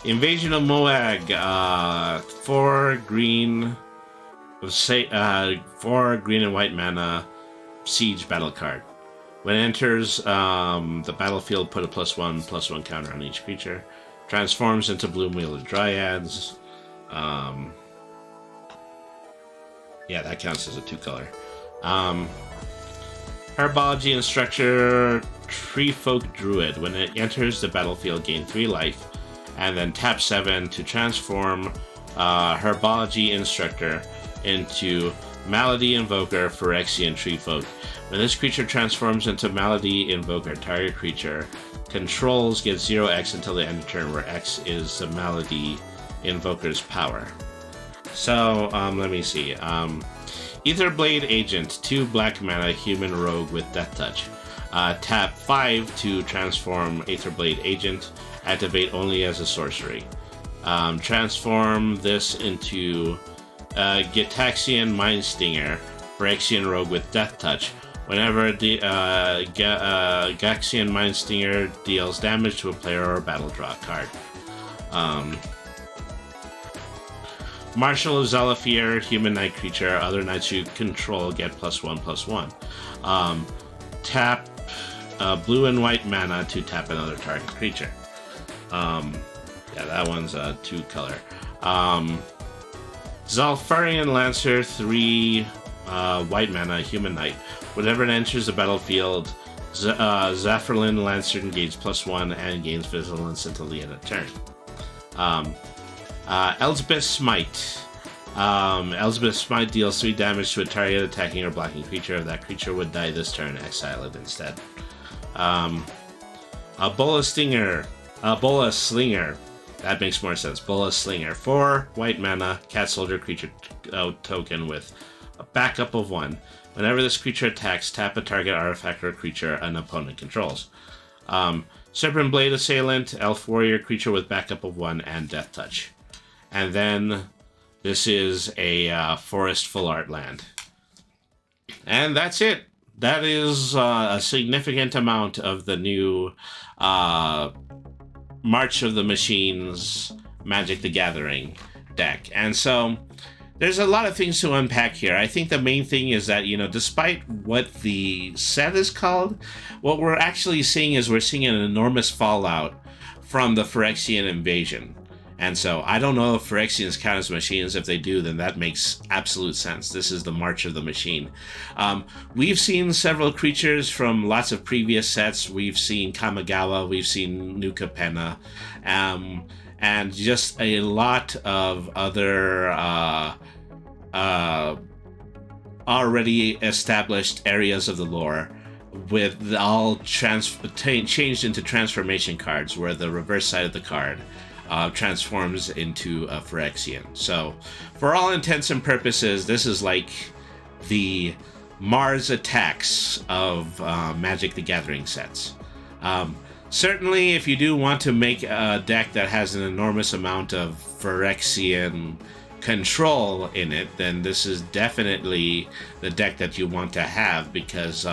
Speaker 1: Invasion of Moag, 4 green, 4 green and white mana, siege battle card. When it enters the battlefield, put a +1/+1 counter on each creature. Transforms into Bloomwheel Dryads. That counts as a 2 color. Herbology and Structure, Treefolk Druid. When it enters the battlefield, gain 3 life. and then tap 7 to transform Herbology Instructor into Malady Invoker Phyrexian Tree Folk. When this creature transforms into Malady Invoker, target creature controls get 0x until the end of turn, where X is the Malady Invoker's power. So, let me see. Aetherblade Agent, 2 black mana, human rogue with Death Touch. Tap 5 to transform Aetherblade Agent, activate only as a sorcery. Transform this into Gitaxian Mind Stinger, Phyrexian rogue with Death Touch. Whenever the Gaxian Mind Stinger deals damage to a player or battle, draw a card. Marshal of Zalafir, human knight creature. Other knights you control get +1/+1. Tap blue and white mana to tap another target creature. Yeah, that one's a 2-color. Zalfarian Lancer, 3 white mana, human knight. Whenever it enters the battlefield, Zafirlin Lancer gains +1 and gains vigilance until the end of turn. Elspeth Smite. Elspeth Smite deals 3 damage to a target attacking or blocking creature. If that creature would die this turn, exile it instead. A Bola Slinger. That makes more sense. Bola Slinger. 4 white mana, cat soldier creature token with a backup of 1. Whenever this creature attacks, tap a target artifact or creature an opponent controls. Serpent Blade Assailant, elf warrior creature with backup of 1 and Death Touch. And then this is a forest full art land. And that's it. That is a significant amount of the new March of the Machines Magic the Gathering deck. And so there's a lot of things to unpack here. I think the main thing is that, despite what the set is called, what we're actually seeing is we're seeing an enormous fallout from the Phyrexian invasion. And so I don't know if Phyrexians count as machines. If they do, then that makes absolute sense. This is the March of the Machine. We've seen several creatures from lots of previous sets. We've seen Kamigawa, we've seen Nuka Penna, and just a lot of other already established areas of the lore, with all changed into transformation cards, where the reverse side of the card transforms into a Phyrexian. So, for all intents and purposes, this is like the Mars attacks of Magic the Gathering sets. Certainly, if you do want to make a deck that has an enormous amount of Phyrexian control in it, then this is definitely the deck that you want to have, because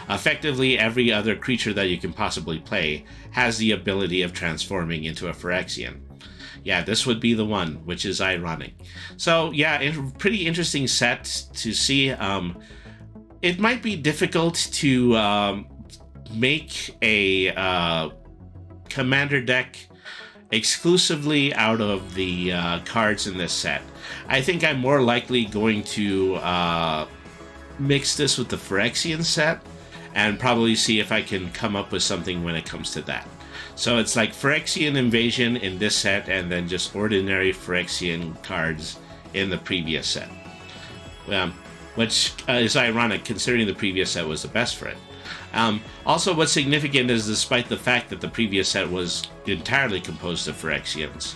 Speaker 1: effectively every other creature that you can possibly play has the ability of transforming into a Phyrexian. Yeah, this would be the one, which is ironic. So yeah, pretty interesting set to see. It might be difficult to make a commander deck exclusively out of the cards in this set. I think I'm more likely going to mix this with the Phyrexian set and probably see if I can come up with something when it comes to that. So it's like Phyrexian Invasion in this set, and then just ordinary Phyrexian cards in the previous set. Which is ironic, considering the previous set was the best for it. Also, what's significant is, despite the fact that the previous set was entirely composed of Phyrexians,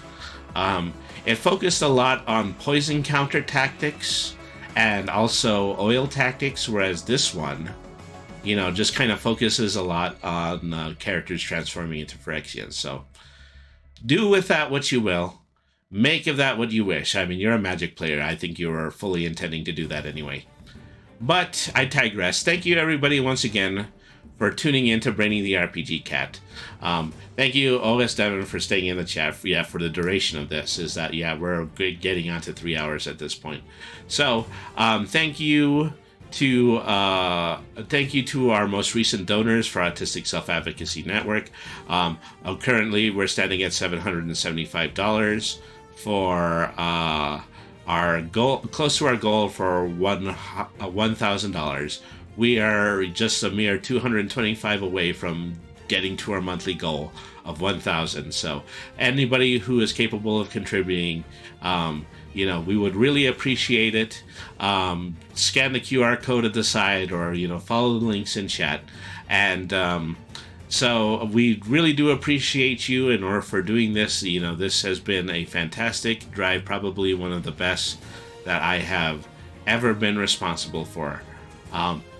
Speaker 1: it focused a lot on poison counter tactics and also oil tactics, whereas this one, just kind of focuses a lot on characters transforming into Phyrexians. So do with that what you will. Make of that what you wish. I mean, you're a Magic player. I think you are fully intending to do that anyway. But I digress. Thank you, everybody, once again, for tuning in to Brainy the RPG Cat. Thank you, OS Devin, for staying in the chat for the duration of this. We're getting on to 3 hours at this point. So thank you to our most recent donors for Autistic Self-Advocacy Network. Currently, we're standing at $775 for our goal, close to our goal for $1,000. We are just a mere $225 away from getting to our monthly goal of 1,000. So anybody who is capable of contributing, we would really appreciate it. Scan the QR code at the side, or follow the links in chat. And so we really do appreciate you. In order for doing this, this has been a fantastic drive, probably one of the best that I have ever been responsible for.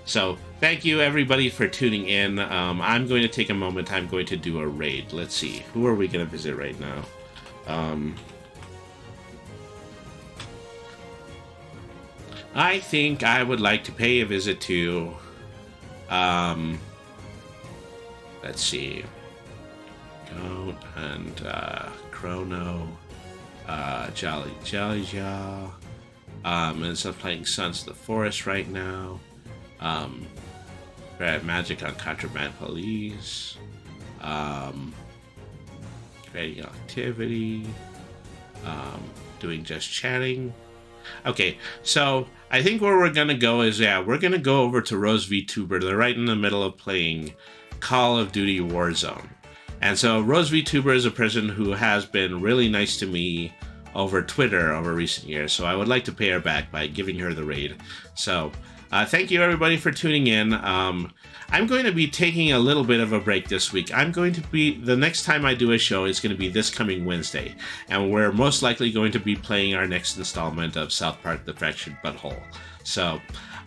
Speaker 1: So thank you everybody for tuning in. I'm going to take a moment. I'm going to do a raid. Let's see, who are we going to visit right now? I think I would like to pay a visit to, let's see, Goat and Chrono, Jolly Jaw, and so playing Sons of the Forest right now. Magic on Contraband Police, creating activity, doing just chatting. Okay, so I think where we're gonna go is, we're gonna go over to Rose VTuber. They're right in the middle of playing Call of Duty Warzone. And so Rose VTuber is a person who has been really nice to me over Twitter over recent years, so I would like to pay her back by giving her the raid. So thank you everybody for tuning in. I'm going to be taking a little bit of a break this week. The next time I do a show is going to be this coming Wednesday, and we're most likely going to be playing our next installment of South Park: The Fractured Butthole. So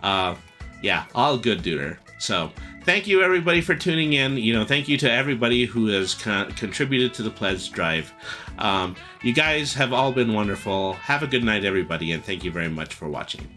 Speaker 1: all good, duder. So thank you everybody for tuning in. Thank you to everybody who has contributed to the pledge drive. You guys have all been wonderful. Have a good night, everybody, and thank you very much for watching.